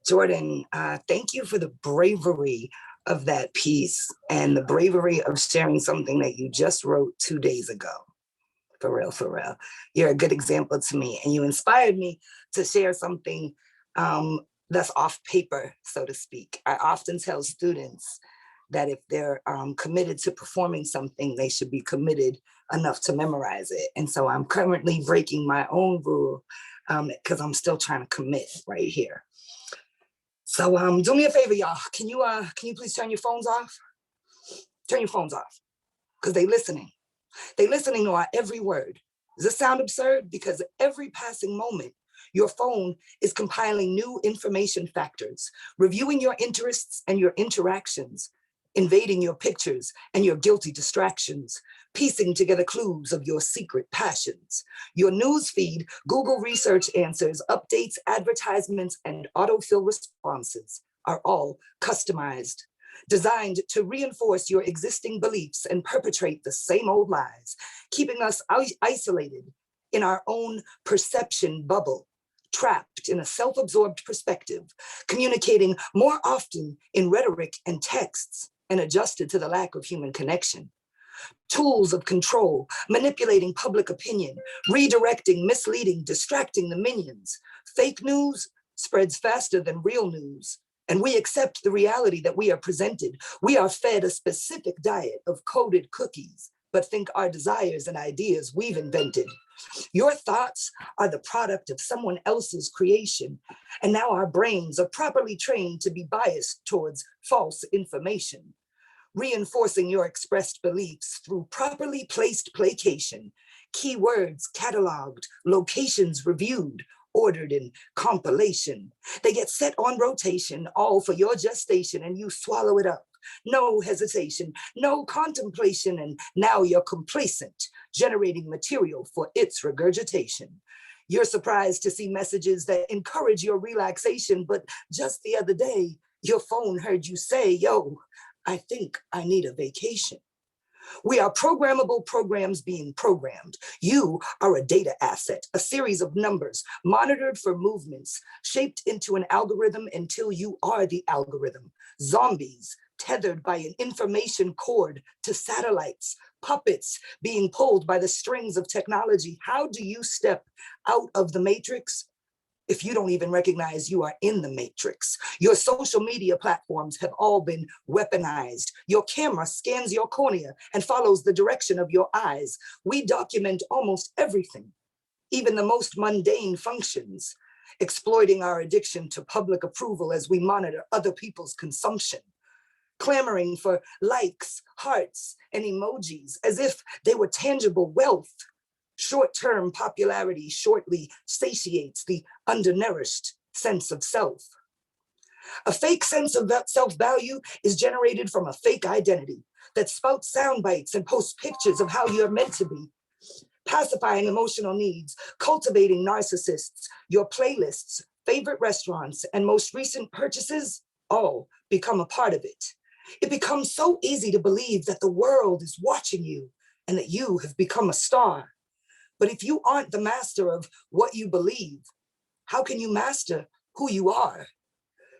Jordan, thank you for the bravery of that piece and the bravery of sharing something that you just wrote 2 days ago. For real, for real. You're a good example to me, and you inspired me to share something that's off paper, so to speak. I often tell students that if they're committed to performing something, they should be committed enough to memorize it. And so I'm currently breaking my own rule because I'm still trying to commit right here. So do me a favor, y'all. Can you please turn your phones off? Turn your phones off, because they listening. They listening to our every word. Does this sound absurd? Because every passing moment, your phone is compiling new information factors, reviewing your interests and your interactions, invading your pictures and your guilty distractions, piecing together clues of your secret passions. Your news feed, Google research answers, updates, advertisements, and autofill responses are all customized, designed to reinforce your existing beliefs and perpetrate the same old lies, keeping us isolated in our own perception bubble, trapped in a self-absorbed perspective, communicating more often in rhetoric and texts, and adjusted to the lack of human connection. Tools of control, manipulating public opinion, redirecting, misleading, distracting the minions. Fake news spreads faster than real news, and we accept the reality that we are presented. We are fed a specific diet of coded cookies, but think our desires and ideas we've invented. Your thoughts are the product of someone else's creation, and now our brains are properly trained to be biased towards false information, reinforcing your expressed beliefs through properly placed placation, keywords cataloged, locations reviewed, ordered in compilation. They get set on rotation, all for your gestation, and you swallow it up. No hesitation, no contemplation, and now you're complacent, generating material for its regurgitation. You're surprised to see messages that encourage your relaxation, but just the other day, your phone heard you say, yo, I think I need a vacation. We are programmable programs being programmed. You are a data asset, a series of numbers monitored for movements, shaped into an algorithm until you are the algorithm. Zombies tethered by an information cord to satellites, puppets being pulled by the strings of technology. How do you step out of the matrix? if you don't even recognize you are in the matrix. Your social media platforms have all been weaponized. Your camera scans your cornea and follows the direction of your eyes. We document almost everything, even the most mundane functions, exploiting our addiction to public approval as we monitor other people's consumption, clamoring for likes, hearts, and emojis as if they were tangible wealth. Short-term popularity shortly satiates the undernourished sense of self. A fake sense of self-value is generated from a fake identity that spouts sound bites and posts pictures of how you're meant to be, pacifying emotional needs, cultivating narcissists. Your playlists, favorite restaurants, and most recent purchases all become a part of it. It becomes so easy to believe that the world is watching you and that you have become a star. But if you aren't the master of what you believe, how can you master who you are?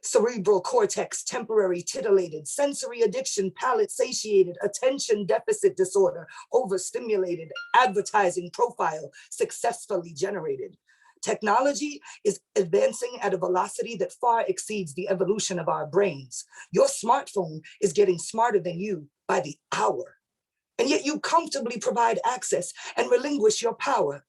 Cerebral cortex, temporary titillated, sensory addiction, palate satiated, attention deficit disorder, overstimulated, advertising profile successfully generated. Technology is advancing at a velocity that far exceeds the evolution of our brains. Your smartphone is getting smarter than you by the hour. And yet you comfortably provide access and relinquish your power.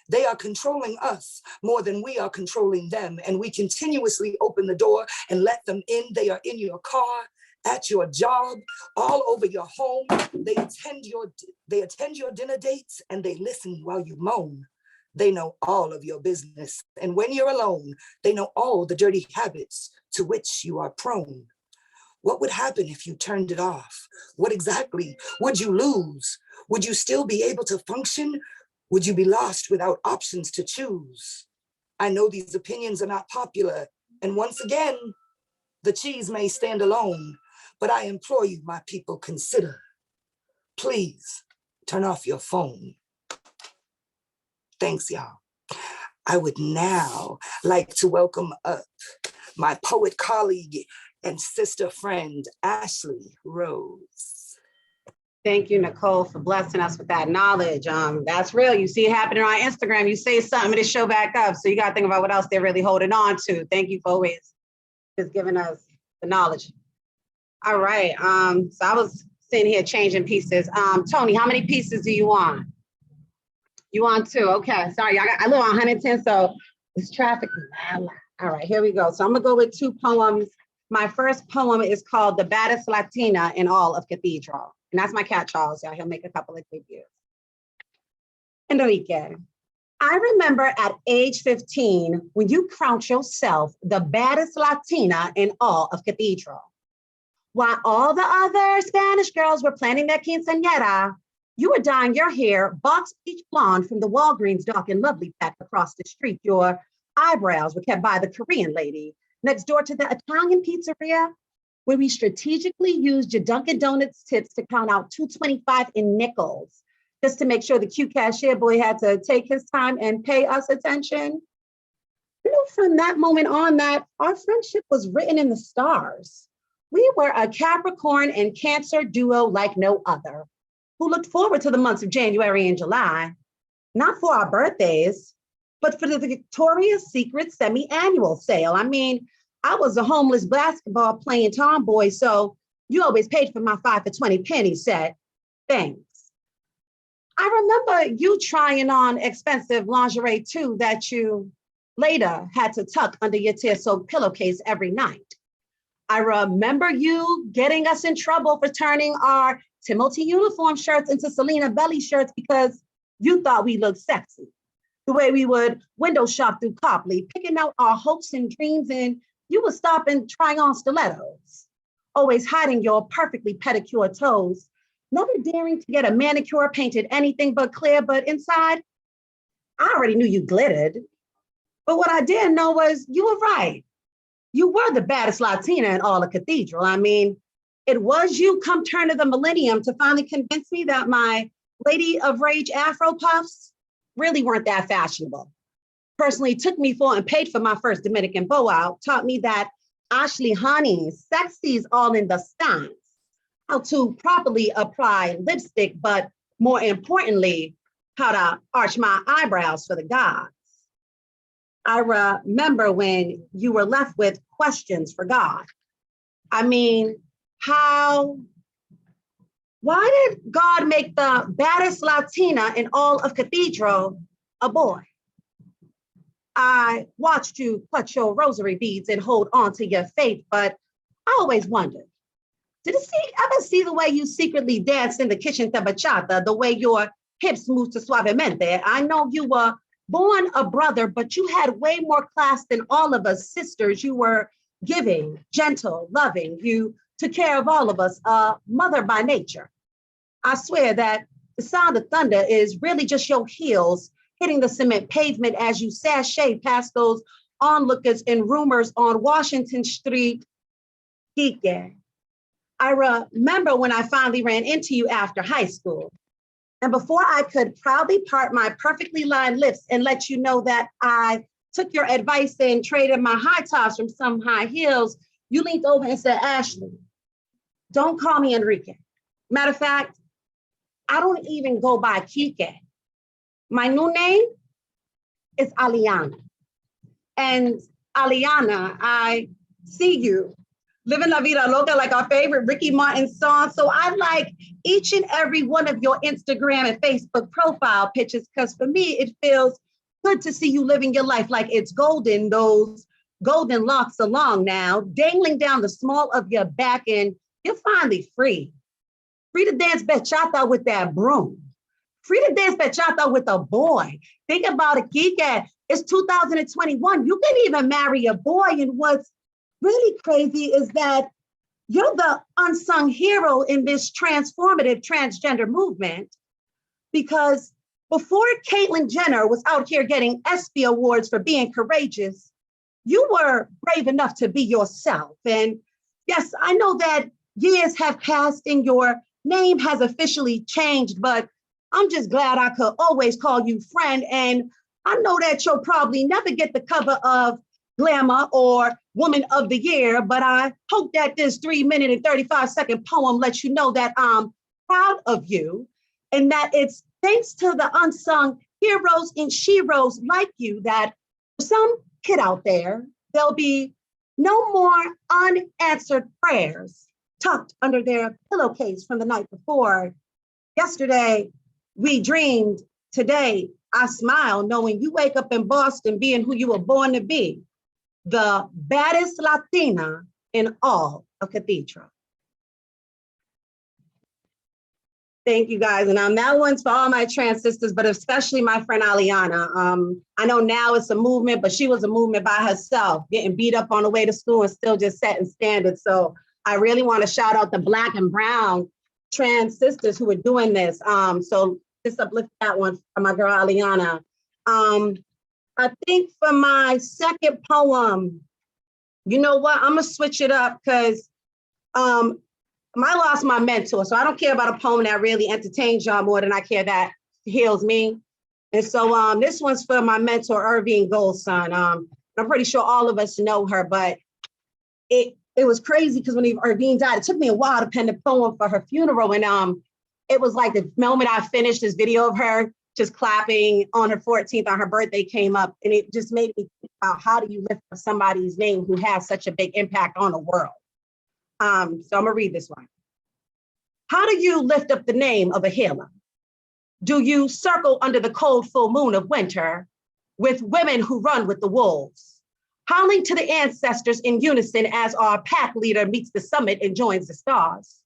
They are controlling us more than we are controlling them. And we continuously open the door and let them in. They are in your car, at your job, all over your home. They attend your dinner dates and they listen while you moan. They know all of your business. And when you're alone, they know all the dirty habits to which you are prone. What would happen if you turned it off? What exactly would you lose? Would you still be able to function? Would you be lost without options to choose? I know these opinions are not popular. And once again, the cheese may stand alone, but I implore you, my people, consider. Please turn off your phone. Thanks, y'all. I would now like to welcome up my poet colleague and sister friend, Ashley Rose. Thank you, Nicole, for blessing us with that knowledge. That's real. You see it happening on Instagram. You say something, and it show back up. So you got to think about what else they're really holding on to. Thank you for always just giving us the knowledge. All right. So I was sitting here changing pieces. Toni, how many pieces do you want? You want 2? Okay. Sorry, I live on 110, so this traffic is loud. All right, here we go. So I'm gonna go with 2 poems. My first poem is called The Baddest Latina in All of Cathedral. And that's my cat, Charles. Y'all, he'll make a couple of debuts. Enrique, I remember at age 15, when you crowned yourself the baddest Latina in all of Cathedral. While all the other Spanish girls were planning their quinceañera, you were dyeing your hair box peach blonde from the Walgreens dark and lovely pack across the street. Your eyebrows were kept by the Korean lady next door to the Italian pizzeria, where we strategically used your Dunkin' Donuts tips to count out $2.25 in nickels, just to make sure the cute cashier boy had to take his time and pay us attention. You know, from that moment on, that our friendship was written in the stars. We were a Capricorn and Cancer duo like no other, who looked forward to the months of January and July, not for our birthdays, but for the Victoria's Secret semi-annual sale. I mean, I was a homeless basketball playing tomboy, so you always paid for my 5 for 20 penny set. Thanks. I remember you trying on expensive lingerie too that you later had to tuck under your tear-soaked pillowcase every night. I remember you getting us in trouble for turning our Timothy uniform shirts into Selena belly shirts because you thought we looked sexy. The way we would window shop through Copley, picking out our hopes and dreams, and you would stop and try on stilettos, always hiding your perfectly pedicured toes, never daring to get a manicure painted anything but clear, but inside, I already knew you glittered. But what I didn't know was you were right. You were the baddest Latina in all the Cathedral. I mean, it was you come turn of the millennium to finally convince me that my Lady of Rage Afro puffs really weren't that fashionable. Personally took me for and paid for my first Dominican bow out, taught me that Ashley honey, sexy's all in the stance, how to properly apply lipstick, but more importantly, how to arch my eyebrows for the gods. I remember when you were left with questions for God. I mean, why did God make the baddest Latina in all of Cathedral a boy? I watched you clutch your rosary beads and hold on to your faith, but I always wondered, did it ever see the way you secretly danced in the kitchen to bachata, the way your hips moved to suavemente? I know you were born a brother, but you had way more class than all of us sisters. You were giving, gentle, loving. You took care of all of us, a mother by nature. I swear that the sound of thunder is really just your heels hitting the cement pavement as you sashay past those onlookers and rumors on Washington Street. Kike. I remember when I finally ran into you after high school. And before I could proudly part my perfectly lined lips and let you know that I took your advice and traded my high tops from some high heels, you leaned over and said, Ashley, don't call me Enrique. Matter of fact, I don't even go by Kike. My new name is Aliana. And Aliana, I see you living La Vida Loca like our favorite Ricky Martin song. So I like each and every one of your Instagram and Facebook profile pictures, because for me, it feels good to see you living your life like it's golden, those golden locks along now, dangling down the small of your back, and you're finally free. Free to dance bachata with that broom. Free to dance bachata with a boy. Think about it, Kike. It's 2021. You can even marry a boy. And what's really crazy is that you're the unsung hero in this transformative transgender movement, because before Caitlyn Jenner was out here getting ESPY awards for being courageous, you were brave enough to be yourself. And yes, I know that years have passed and your name has officially changed, but I'm just glad I could always call you friend. And I know that you'll probably never get the cover of Glamour or Woman of the Year, but I hope that this 3-minute and 35-second poem lets you know that I'm proud of you, and that it's thanks to the unsung heroes and sheroes like you that for some kid out there, there'll be no more unanswered prayers tucked under their pillowcase from the night before. Yesterday, we dreamed. Today, I smile knowing you wake up in Boston being who you were born to be, the baddest Latina in all of Cathedral. Thank you guys. And that one's for all my trans sisters, but especially my friend Aliana. I know now it's a movement, but she was a movement by herself, getting beat up on the way to school and still just setting standards. So I really want to shout out the Black and brown trans sisters who are doing this. So just uplift that one for my girl Aliana. I think for my second poem, you know what? I'm gonna switch it up because I lost my mentor. So I don't care about a poem that really entertains y'all more than I care that heals me. And so this one's for my mentor, Irvine Goldson. I'm pretty sure all of us know her, but it was crazy because when Irvine died, it took me a while to pen the poem for her funeral. And it was like the moment I finished this video of her just clapping on her 14th on her birthday came up, and it just made me think about how do you lift up somebody's name who has such a big impact on the world. So I'm gonna read this one. How do you lift up the name of a healer? Do you circle under the cold full moon of winter with women who run with the wolves, howling to the ancestors in unison as our pack leader meets the summit and joins the stars?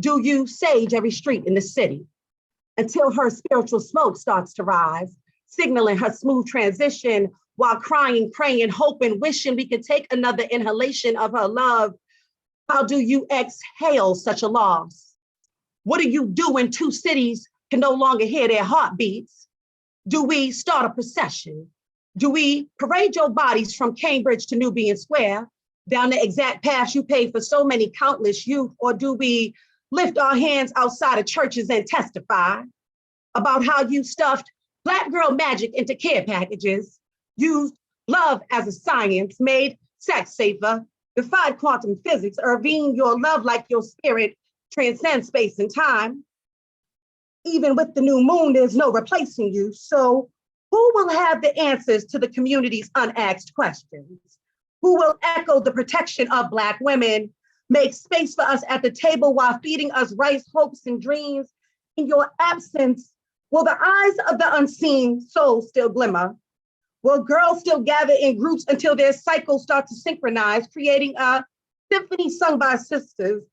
Do you sage every street in the city until her spiritual smoke starts to rise, signaling her smooth transition while crying, praying, hoping, wishing we could take another inhalation of her love? How do you exhale such a loss? What do you do when two cities can no longer hear their heartbeats? Do we start a procession? Do we parade your bodies from Cambridge to Nubian Square, down the exact path you paid for so many countless youth? Or do we lift our hands outside of churches and testify about how you stuffed Black girl magic into care packages, used love as a science, made sex safer, defied quantum physics? Irvine, your love, like your spirit, transcends space and time. Even with the new moon, there's no replacing you. So Who will have the answers to the community's unasked questions? Who will echo the protection of Black women, make space for us at the table while feeding us rice, hopes, and dreams? In your absence, will the eyes of the unseen soul still glimmer? Will girls still gather in groups until their cycles start to synchronize, creating a symphony sung by sisters,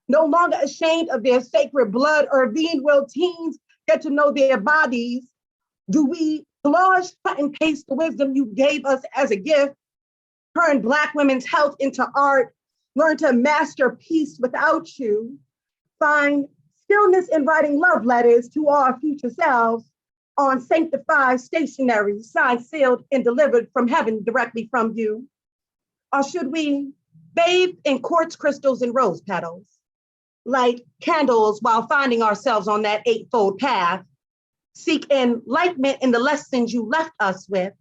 no longer ashamed of their sacred blood? Or will teens get to know their bodies? Do we collage, cut and paste the wisdom you gave us as a gift, turn Black women's health into art, learn to master peace without you, find stillness in writing love letters to our future selves on sanctified stationery, signed, sealed, and delivered from heaven directly from you? Or should we bathe in quartz crystals and rose petals, light candles while finding ourselves on that eightfold path, seek enlightenment in the lessons you left us with,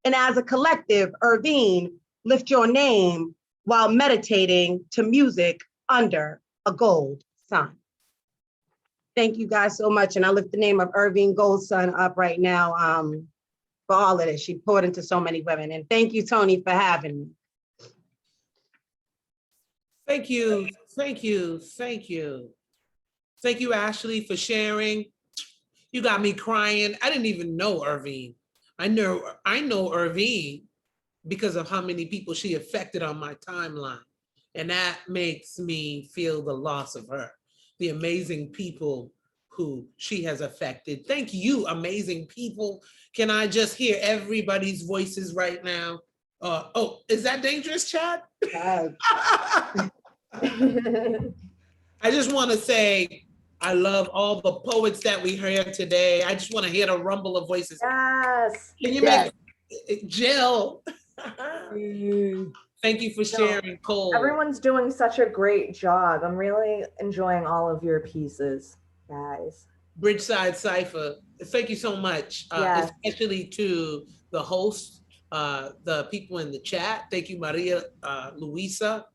and as a collective, Irvine, lift your name while meditating to music under a gold sun? Thank you guys so much. And I lift the name of Irvine Goldson up right now for all of this. She poured into so many women. And thank you, Toni, for having me. Thank you, thank you, thank you. Thank you, Ashley, for sharing. You got me crying. I didn't even know Irvine. I know Irvine because of how many people she affected on my timeline. And that makes me feel the loss of her, the amazing people who she has affected. Thank you, amazing people. Can I just hear everybody's voices right now? Oh, is that dangerous, Chad? I just want to say, I love all the poets that we heard today. I just want to hear the rumble of voices. Yes. Can you make Jill? Thank you for sharing, Cole. Everyone's doing such a great job. I'm really enjoying all of your pieces, guys. Bridgeside Cypher, thank you so much, Yes. especially to the host, the people in the chat. Thank you, Maria Luisa.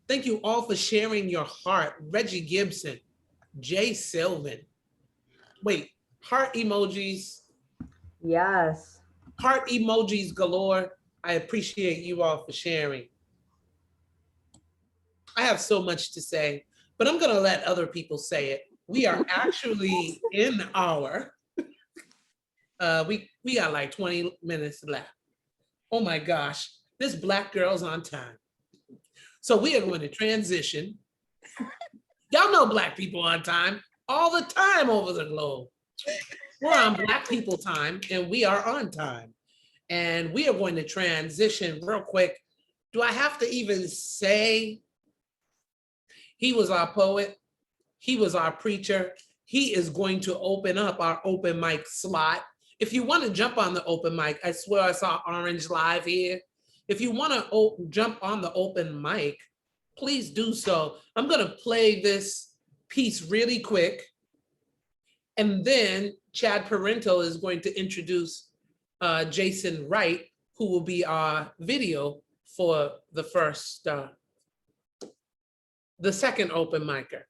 Thank you all for sharing your heart. Reggie Gibson, Jay Sylvan. Wait, heart emojis. Yes. Heart emojis galore. I appreciate you all for sharing. I have so much to say, but I'm gonna let other people say it. We are actually in our, we got like 20 minutes left. Oh my gosh, this Black girl's on time. So we are going to transition. Y'all know Black people on time all the time over the globe. We're on Black people time and we are on time. And we are going to transition real quick. Do I have to even say he was our poet? He was our preacher. He is going to open up our open mic slot. If you want to jump on the open mic, I swear I saw Orange live here. If you want to jump on the open mic, please do so. I'm going to play this piece really quick. And then Chad Parental is going to introduce Jason Wright, who will be our video for the second open micer.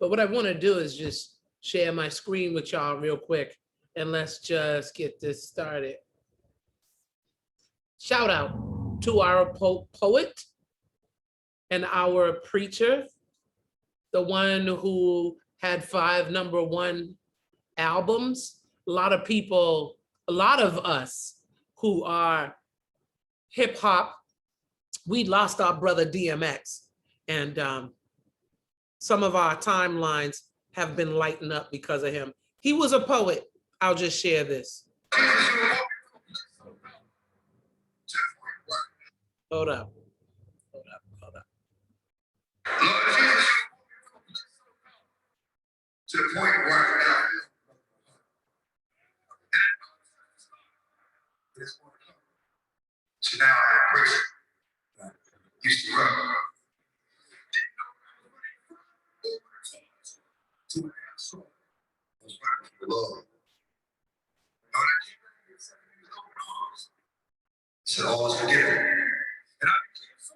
But what I want to do is just share my screen with y'all real quick, and let's just get this started. Shout out to our poet and our preacher, the one who had 5 #1 albums. A lot of people, a lot of us who are hip hop, we lost our brother DMX, and some of our timelines have been lightened up because of him. He was a poet. I'll just share this. Hold up. To the point where I forgot this. So now I embrace it. Used to run. So always forgive it. And I became so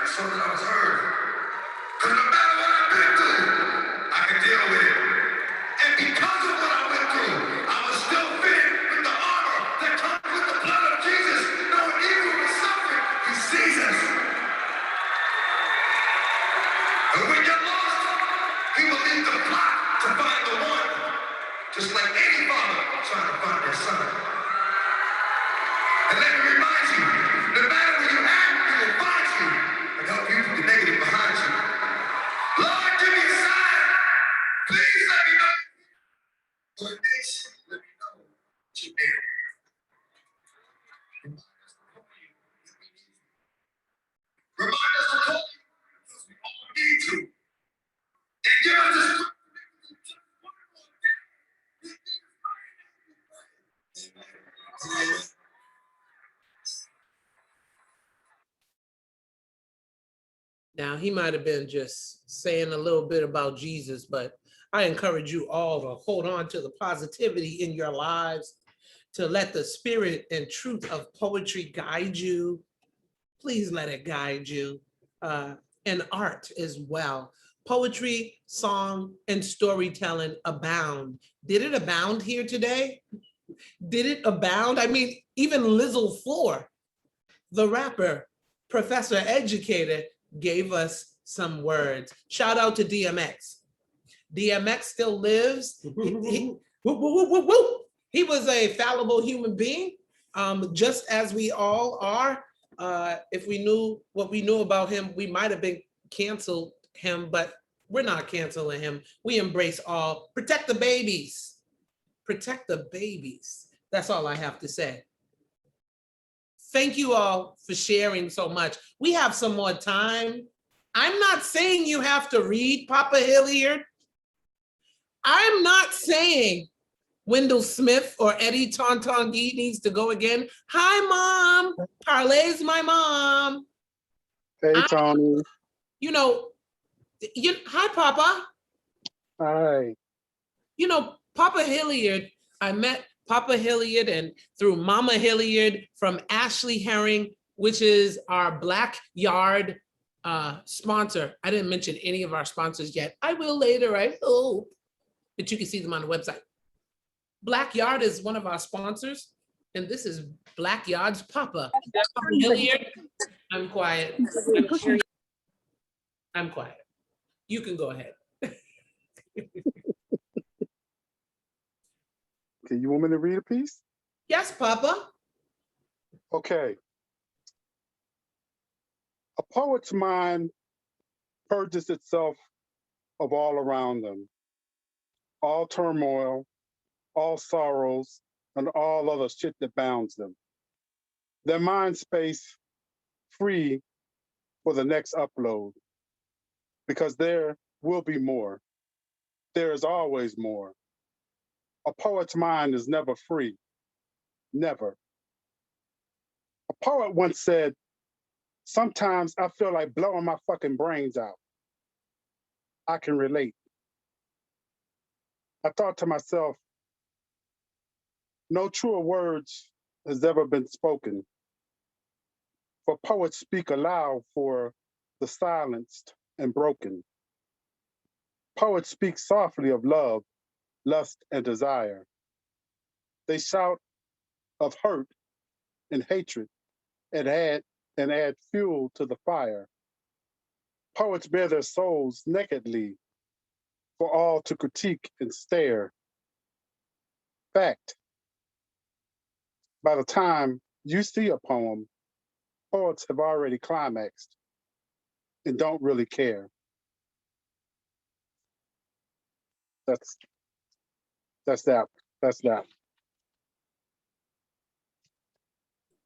I saw that I was heard. Because no matter what I've been through, I can deal with it. Remind us of hope because we all need to. And give us this. Now, he might have been just saying a little bit about Jesus, but I encourage you all to hold on to the positivity in your lives, to let the spirit and truth of poetry guide you. Please let it guide you. And art as well. Poetry, song, and storytelling abound. Did it abound here today? Did it abound? I mean, even Lizzle Floor, the rapper, professor, educator, gave us some words. Shout out to DMX. DMX still lives. He was a fallible human being, just as we all are. If we knew what we knew about him, we might have been canceled him, but we're not canceling him. We embrace all. Protect the babies. Protect the babies. That's all I have to say. Thank you all for sharing so much. We have some more time. I'm not saying you have to read Papa Hilliard. I'm not saying Wendell Smith or Eddie Tontongi needs to go again. Hi, Mom. Parlay's my mom. Hey, Toni. Hi, Papa. Hi. Papa Hilliard, I met Papa Hilliard and through Mama Hilliard from Ashley Herring, which is our Black Yard sponsor. I didn't mention any of our sponsors yet. I will later, I hope, but you can see them on the website. Black Yard is one of our sponsors, and this is Black Yard's Papa. Papa Hilliard, I'm quiet. I'm quiet. You can go ahead. Okay, you want me to read a piece? Yes, Papa. Okay. A poet's mind purges itself of all around them, all turmoil, all sorrows, and all other shit that bounds them. Their mind space free for the next upload, because there will be more. There is always more. A poet's mind is never free, never. A poet once said, sometimes I feel like blowing my fucking brains out. I can relate. I thought to myself, no truer words has ever been spoken. For poets speak aloud for the silenced and broken. Poets speak softly of love, lust, and desire. They shout of hurt and hatred and add fuel to the fire. Poets bare their souls nakedly for all to critique and stare. Fact, by the time you see a poem, poets have already climaxed and don't really care. That's that.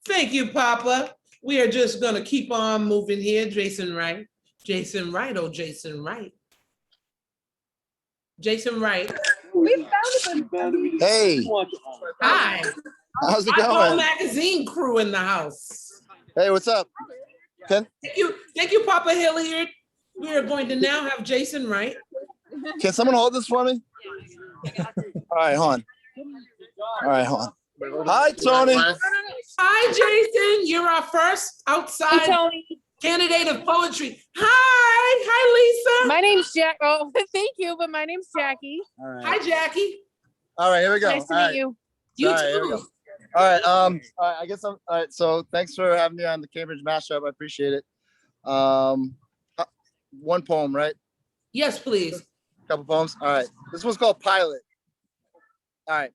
Thank you, Papa. We are just going to keep on moving here. Jason Wright. Jason Wright, oh, Jason Wright. Jason Wright. We found it. Hey. Hi. How's it Our whole going? magazine crew in the house. Hey, what's up? Can Thank you, Papa Hilliard. We are going to now have Jason Wright. someone hold this for me? All right, hold on. All right, hold on. Hi, Toni. Hi, Jason. You're our first outside candidate of poetry. Hi, Lisa. My name's Jack. Oh, thank you, but my name's Jackie. All right. Hi, Jackie. All right, here we go. Nice to meet you. You All right, here we too. go. All right, all right, I guess all right, so thanks for having me on the Cambridge MashUP. I appreciate it. One poem, right? Yes, please. A couple poems. All right. This one's called Pilot. All right.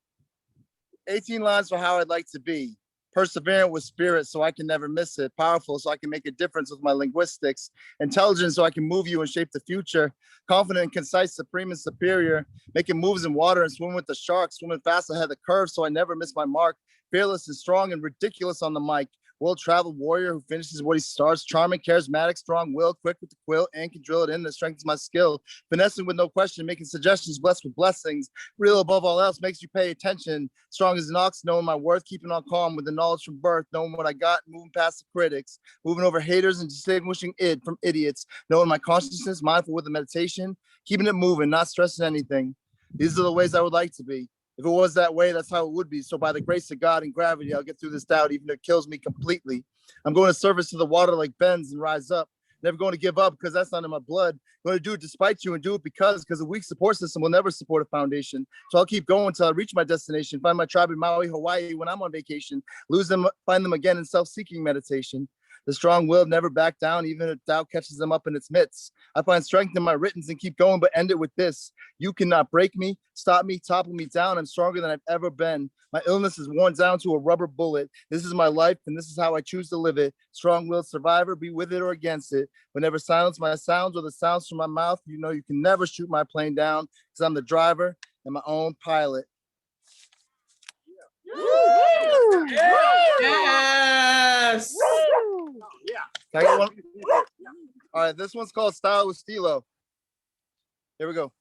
18 lines for how I'd like to be. Perseverant with spirit so I can never miss it. Powerful so I can make a difference with my linguistics. Intelligent so I can move you and shape the future. Confident and concise, supreme and superior. Making moves in water and swimming with the sharks. Swimming fast ahead of the curve so I never miss my mark. fearless and strong and ridiculous on the mic. World-traveled warrior who finishes what he starts. Charming, charismatic, strong-willed, quick with the quill, and can drill it in that strengthens my skill. Finessing with no question, making suggestions, blessed with blessings. Real above all else, makes you pay attention. Strong as an ox, knowing my worth, keeping on calm with the knowledge from birth, knowing what I got, moving past the critics, moving over haters and distinguishing id from idiots, knowing my consciousness, mindful with the meditation, keeping it moving, not stressing anything. These are the ways I would like to be. If it was that way, that's how it would be. So by the grace of God and gravity, I'll get through this doubt, even if it kills me completely. I'm going to service to the water like bends and rise up. Never going to give up because that's not in my blood. I'm going to do it despite you and do it because a weak support system will never support a foundation. So I'll keep going until I reach my destination, find my tribe in Maui, Hawaii when I'm on vacation, lose them, find them again in self-seeking meditation. The strong will never back down, even if doubt catches them up in its midst. I find strength in my writtens and keep going, but end it with this. You cannot break me, stop me, topple me down. I'm stronger than I've ever been. My illness is worn down to a rubber bullet. This is my life, and this is how I choose to live it. Strong-willed survivor, be with it or against it. Whenever silence my sounds or the sounds from my mouth, you know you can never shoot my plane down because I'm the driver and my own pilot. Yes. Can I get one? All right, this one's called Style with Stilo. Here we go.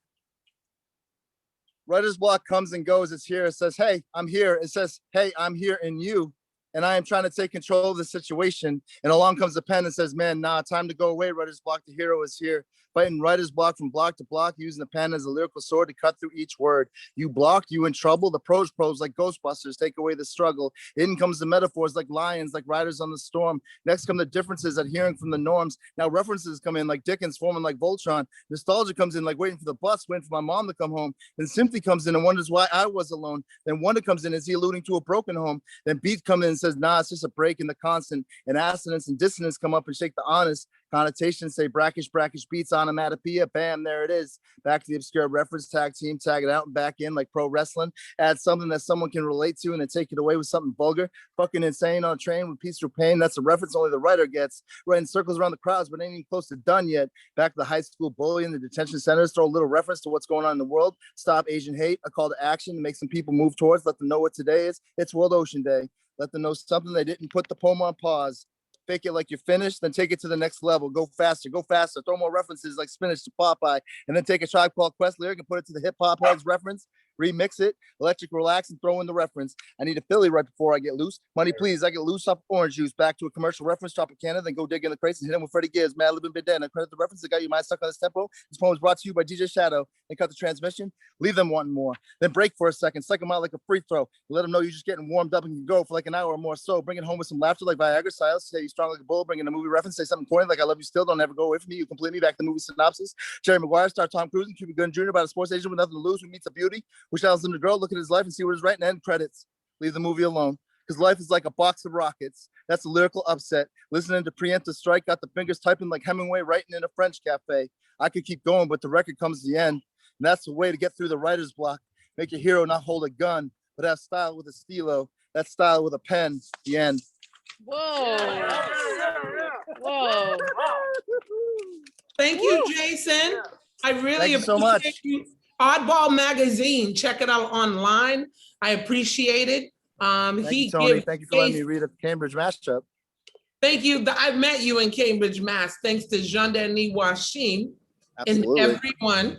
Writer's block comes and goes. It's here. It says, hey, I'm here. It says, hey, I'm here in you. And I am trying to take control of the situation. And along comes the pen and says, man, nah, time to go away. Writer's block, the hero is here. Fighting writer's block from block to block, using the pen as a lyrical sword to cut through each word. You blocked, you in trouble. The pros like Ghostbusters, take away the struggle. In comes the metaphors like lions, like riders on the storm. Next come the differences, adhering from the norms. Now references come in like Dickens, forming like Voltron. Nostalgia comes in like waiting for the bus, waiting for my mom to come home. Then sympathy comes in and wonders why I was alone. Then wonder comes in, is he alluding to a broken home? Then beat comes in and says, nah, it's just a break in the constant. And assonance and dissonance come up and shake the honest. Connotations say brackish beats, onomatopoeia, bam, there it is. Back to the obscure reference, tag team, tag it out and back in like pro wrestling. Add something that someone can relate to and then take it away with something vulgar. Fucking insane on a train with peace through pain. That's a reference only the writer gets. Writing circles around the crowds, but ain't even close to done yet. Back to the high school bully in the detention centers, throw a little reference to what's going on in the world. Stop Asian hate, a call to action to make some people move towards, let them know what today is. It's World Ocean Day. Let them know something they didn't put the poem on pause. Fake it like you're finished, then take it to the next level. Go faster, throw more references like spinach to Popeye, and then take a Tribe Called Quest lyric and put it to the hip hop heads reference. Remix it, electric relax, and throw in the reference. I need a Philly right before I get loose. Money, please, I get loose off orange juice. Back to a commercial reference, Tropicana, then go dig in the crates and hit him with Freddie Gibbs. Mad Living Bandana. Credit the reference that got you mind stuck on this tempo. This poem is brought to you by DJ Shadow. Then cut the transmission, leave them wanting more. Then break for a second, psych them out like a free throw. Let them know you're just getting warmed up and can go for like an hour or more. So bring it home with some laughter like Viagra. Silas, say you strong like a bull. Bring in a movie reference, say something corny like I love you still. Don't ever go away from me. You complete me. Back to the movie synopsis. Jerry Maguire, star Tom Cruise, and Cuba Gooding Jr. about a sports agent with nothing to lose who meets a beauty, which tells him the girl. Look at his life and see what is right, and end credits. Leave the movie alone. Because life is like a box of rockets. That's a lyrical upset. Listening to Preemptive Strike, got the fingers typing like Hemingway writing in a French cafe. I could keep going, but the record comes to the end. And that's the way to get through the writer's block. Make your hero not hold a gun, but have style with a stilo. That's style with a pen. The end. Whoa. Whoa. Thank you, Jason. I really Thank you so much. appreciate you. Oddball Magazine, check it out online. I appreciate it. Thank you, Tony. Thank you for letting me read at the Cambridge MashUP. Thank you. I met you in Cambridge, Mass. Thanks to Jean-Denis Washim and everyone.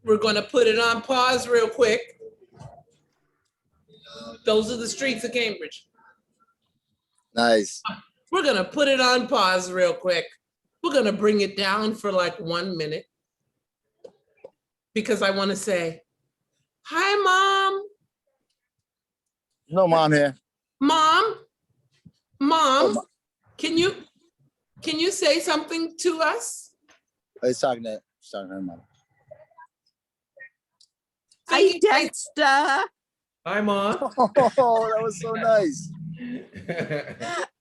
We're going to put it on pause real quick. Those are the streets of Cambridge. Nice. We're going to put it on pause real quick. We're going to bring it down for like 1 minute because I want to say, hi, Mom. No mom here. Mom, can you say something to us? Oh, he's talking to her mom. Hi, Dexter. Hi, Mom. Oh, that was so nice.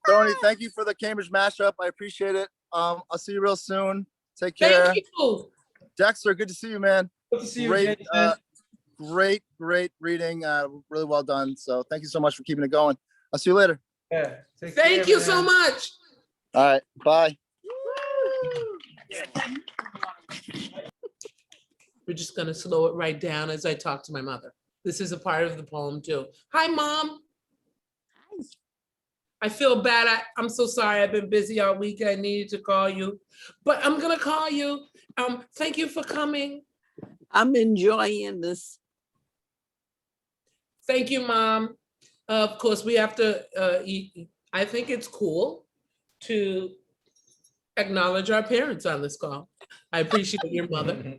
Tony, thank you for the Cambridge MashUp. I appreciate it. I'll see you real soon. Take care. Thank you. Dexter, good to see you, man. Good to see you, great, Jason. great reading. Really well done. So thank you so much for keeping it going. I'll see you later. Yeah. Thank you so much. All right. Bye. We're just going to slow it right down as I talk to my mother. This is a part of the poem too. Hi, Mom. I feel bad. I'm so sorry. I've been busy all week. I needed to call you, but I'm gonna call you. Thank you for coming. I'm enjoying this. Thank you, Mom. Of course, we have to, I think it's cool to acknowledge our parents on this call. I appreciate your mother.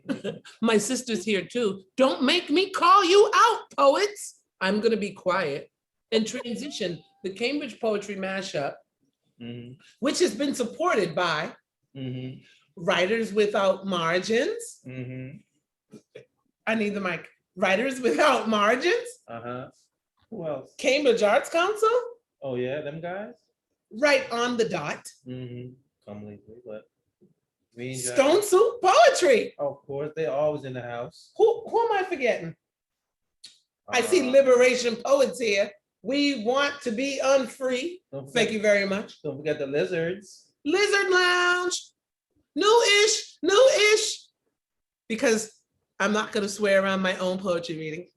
My sister's here too. Don't make me call you out, poets. I'm gonna be quiet and transition the Cambridge Poetry Mashup, which has been supported by Writers Without Margins. I need the mic. Writers Without Margins. Who else? Cambridge Arts Council. Oh yeah, them guys. Right on the dot. Come lately, but we enjoy. Stone Soup Poetry. Of course, they always in the house. Who am I forgetting? I see Liberation Poets here. We want to be unfree. Thank you very much. Don't forget the Lizards. Lizard Lounge. New-ish. Because I'm not going to swear around my own poetry reading.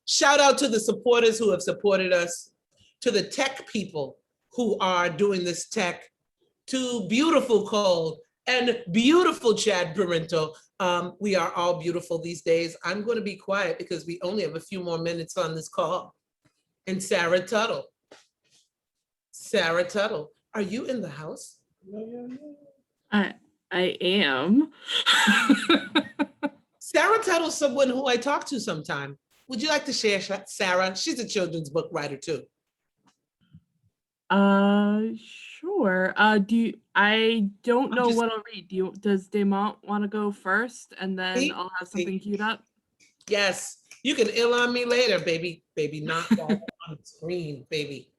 Shout out to the supporters who have supported us, to the tech people who are doing this tech, to beautiful Cole and beautiful Chad Parento. We are all beautiful these days. I'm going to be quiet because we only have a few more minutes on this call. And Sarah Tuttle. Sarah Tuttle, are you in the house? I am. Sarah Tuttle's someone who I talk to sometime. Would you like to share, Sarah? She's a children's book writer too. Sure. I don't know what I'll read. Does Demont want to go first and then I'll have something queued up? Yes, you can ill on me later, baby. Baby, not on the screen, baby.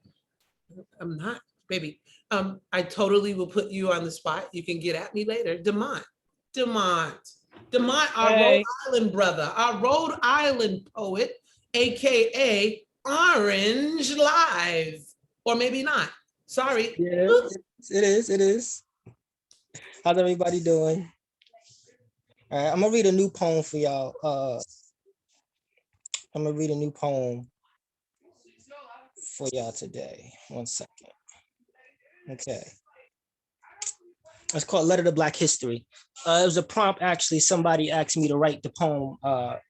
I'm not, baby. I totally will put you on the spot. You can get at me later. Demont, our Rhode Island brother, our Rhode Island poet, AKA Orange Live, or maybe not. Sorry. Yeah, it is. How's everybody doing? All right, I'm gonna read a new poem for y'all. I'm gonna read a new poem for y'all today. 1 second. Okay. It's called Letter to Black History. It was a prompt, actually. Somebody asked me to write the poem,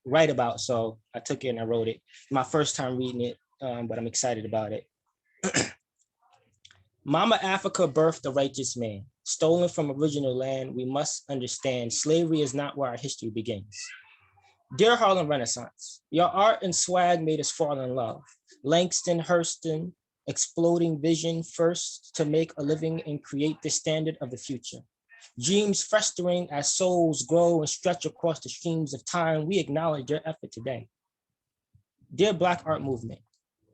write about, so I took it and I wrote it. My first time reading it, but I'm excited about it. Mama Africa birthed a righteous man. Stolen from original land, we must understand slavery is not where our history begins. Dear Harlem Renaissance, your art and swag made us fall in love. Langston Huston, exploding vision first to make a living and create the standard of the future. Dreams festering as souls grow and stretch across the streams of time, we acknowledge your effort today. Dear Black Art Movement,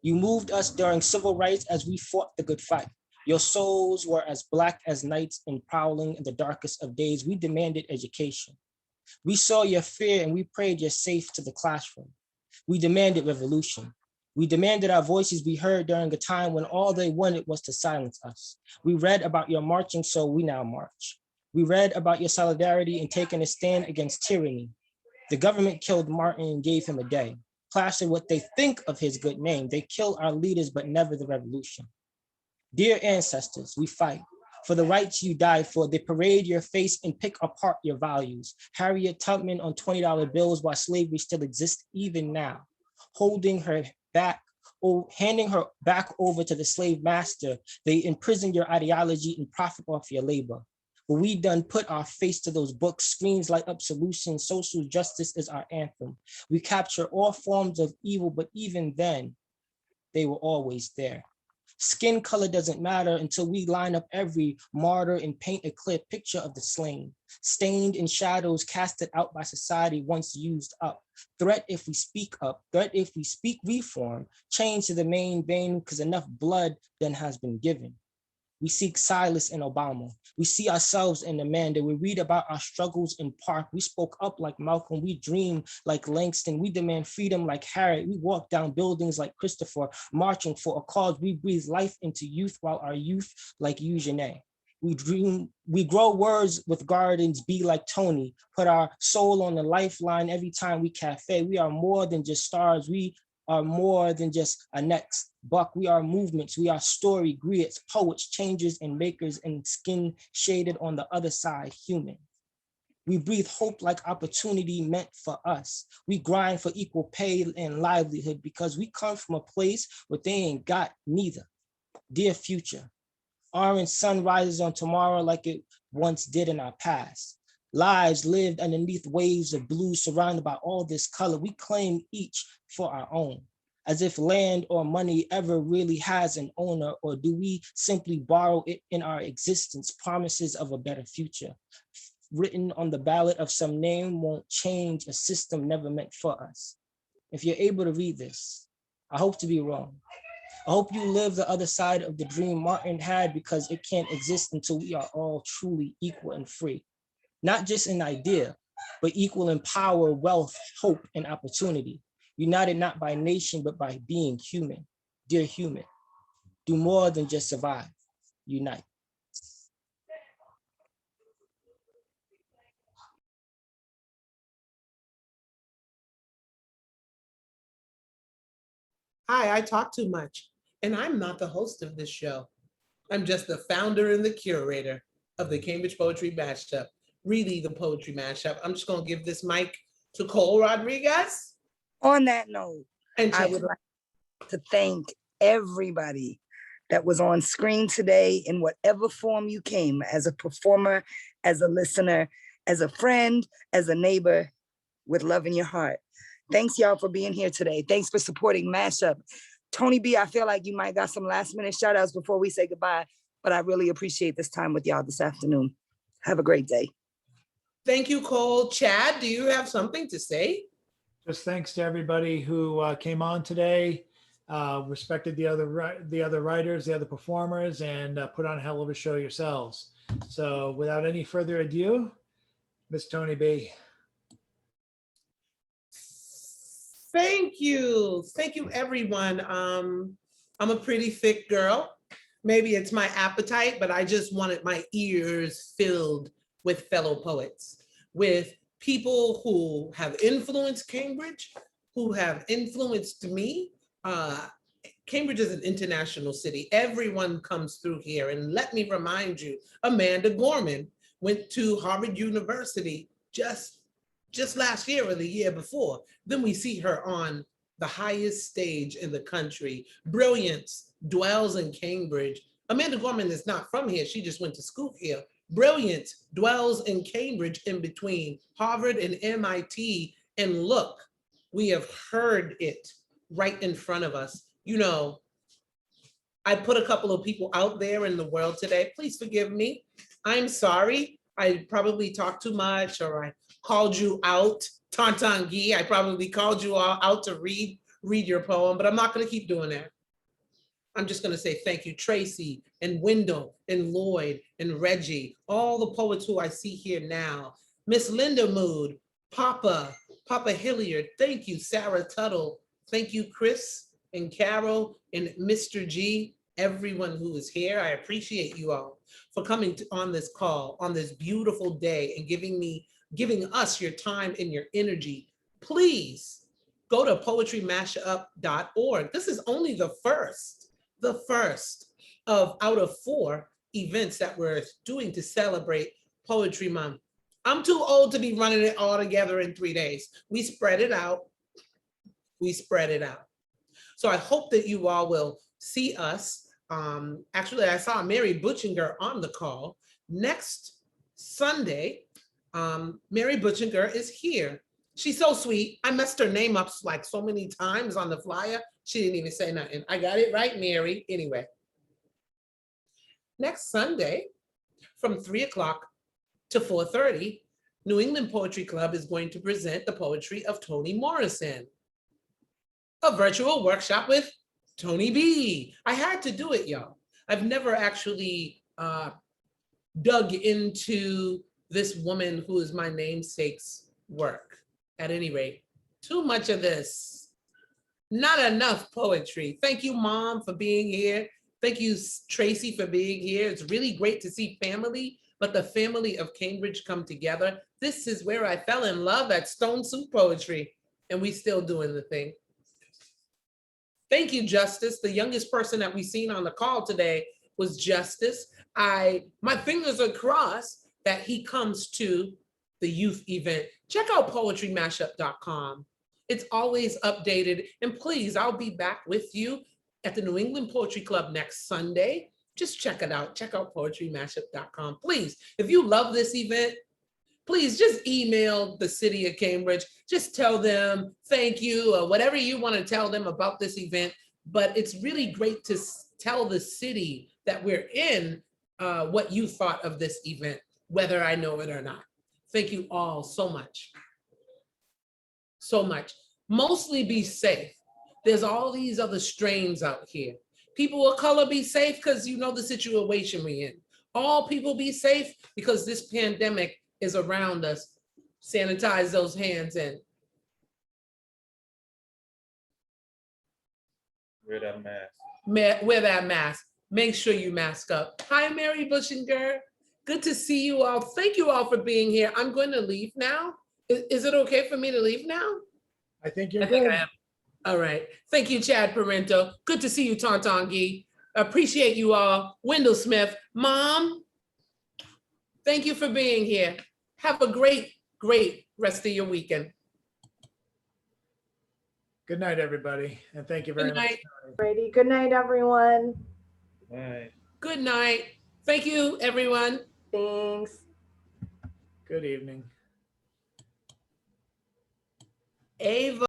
you moved us during civil rights as we fought the good fight. Your souls were as Black as nights and prowling in the darkest of days. We demanded education. We saw your fear and we prayed you're safe to the classroom. We demanded revolution. We demanded our voices be heard during a time when all they wanted was to silence us. We read about your marching, so we now march. We read about your solidarity in taking a stand against tyranny. The government killed Martin and gave him a day, plastered what they think of his good name. They kill our leaders, but never the revolution. Dear ancestors, we fight for the rights you died for. They parade your face and pick apart your values. Harriet Tubman on $20 bills while slavery still exists even now. Holding her back, or handing her back over to the slave master. They imprison your ideology and profit off your labor. But we done put our face to those books, screens light up solutions, social justice is our anthem. We capture all forms of evil, but even then, they were always there. Skin color doesn't matter until we line up every martyr and paint a clear picture of the slain, stained in shadows casted out by society once used up. Threat if we speak up, threat if we speak reform, change to the main vein because enough blood then has been given. We seek Silas in Obama. We see ourselves in Amanda. We read about our struggles in Park. We spoke up like Malcolm. We dream like Langston. We demand freedom like Harriet. We walk down buildings like Christopher, marching for a cause. We breathe life into youth while our youth like Eugene. We dream, we grow words with gardens, be like Toni, put our soul on the lifeline every time we cafe. We are more than just stars. We are more than just a next buck. We are movements, we are story, griots, poets, changers, and makers, and skin shaded on the other side, human. We breathe hope like opportunity meant for us. We grind for equal pay and livelihood because we come from a place where they ain't got neither. Dear future, orange sun rises on tomorrow like it once did in our past. Lives lived underneath waves of blue surrounded by all this color. We claim each for our own, as if land or money ever really has an owner, or do we simply borrow it in our existence, promises of a better future? Written on the ballot of some name won't change a system never meant for us. If you're able to read this, I hope to be wrong. I hope you live the other side of the dream Martin had, because it can't exist until we are all truly equal and free. Not just in idea, but equal in power, wealth, hope, and opportunity. United not by nation, but by being human. Dear human, do more than just survive, unite. Hi, I talk too much, and I'm not the host of this show. I'm just the founder and the curator of the Cambridge Poetry Mashup, really the Poetry Mashup. I'm just gonna give this mic to Cole Rodriguez. On that note, and I would like to thank everybody that was on screen today in whatever form you came, as a performer, as a listener, as a friend, as a neighbor, with love in your heart. Thanks y'all for being here today. Thanks for supporting MashUP. Tony B, I feel like you might got some last minute shout outs before we say goodbye, but I really appreciate this time with y'all this afternoon. Have a great day. Thank you, Cole. Chad, do you have something to say? Just thanks to everybody who came on today, respected the other writers, the other performers, and put on a hell of a show yourselves. So without any further ado, Miss Toni B. Thank you. Thank you, everyone. I'm a pretty thick girl. Maybe it's my appetite, but I just wanted my ears filled with fellow poets, with people who have influenced Cambridge, who have influenced me. Cambridge is an international city. Everyone comes through here. And let me remind you, Amanda Gorman went to Harvard University just last year or the year before. Then we see her on the highest stage in the country. Brilliance dwells in Cambridge. Amanda Gorman is not from here. She just went to school here. Brilliance dwells in Cambridge, in between Harvard and MIT. And look, we have heard it right in front of us. You know, I put a couple of people out there in the world today. Please forgive me. I'm sorry. I probably talked too much, or I called you out, Tantangi. I probably called you all out to read your poem, but I'm not going to keep doing that. I'm just going to say thank you, Tracy and Wendell and Lloyd and Reggie, all the poets who I see here now. Miss Linda Mood, Papa Hilliard, thank you, Sarah Tuttle, thank you, Chris and Carol and Mr. G, everyone who is here. I appreciate you all for coming on this call on this beautiful day and giving us your time and your energy. Please go to poetrymashup.org. This is only the first of out of 4 events that we're doing to celebrate Poetry Month. I'm too old to be running it all together in 3 days. We spread it out. So I hope that you all will see us. Actually, I saw Mary Butchinger on the call. Next Sunday, Mary Butchinger is here. She's so sweet. I messed her name up like so many times on the flyer. She didn't even say nothing. I got it right, Mary. Anyway, next Sunday from 3 o'clock to 4:30, New England Poetry Club is going to present the poetry of Toni Morrison, a virtual workshop with Toni B. I had to do it, y'all. I've never actually dug into this woman who is my namesake's work. At any rate, too much of this, not enough poetry. Thank you, Mom, for being here. Thank you, Tracy, for being here. It's really great to see family, but the family of Cambridge come together. This is where I fell in love at Stone Soup Poetry, and we still doing the thing. Thank you, Justice. The youngest person that we've seen on the call today was Justice. My fingers are crossed that he comes to the youth event. Check out poetrymashup.com. It's always updated. And please, I'll be back with you at the New England Poetry Club next Sunday. Just check it out. Check out poetrymashup.com. Please, if you love this event, please just email the city of Cambridge. Just tell them thank you or whatever you want to tell them about this event. But it's really great to tell the city that we're in what you thought of this event, whether I know it or not. Thank you all so much. So much. Mostly be safe. There's all these other strains out here. People of color, be safe because you know the situation we're in. All people be safe because this pandemic is around us. Sanitize those hands and Wear that mask. wear that mask. Make sure you mask up. Hi, Mary Bushinger. Good to see you all. Thank you all for being here. I'm going to leave now. Is it okay for me to leave now? I think you're I think good. I am. All right. Thank you, Chad Parento. Good to see you, Tontongi. Appreciate you all. Wendell Smith. Mom, thank you for being here. Have a great, great rest of your weekend. Good night, everybody. And thank you very Good much. night. Brady, good night, everyone. Right. Good night. Thank you, everyone. Thanks. Good evening. Ava.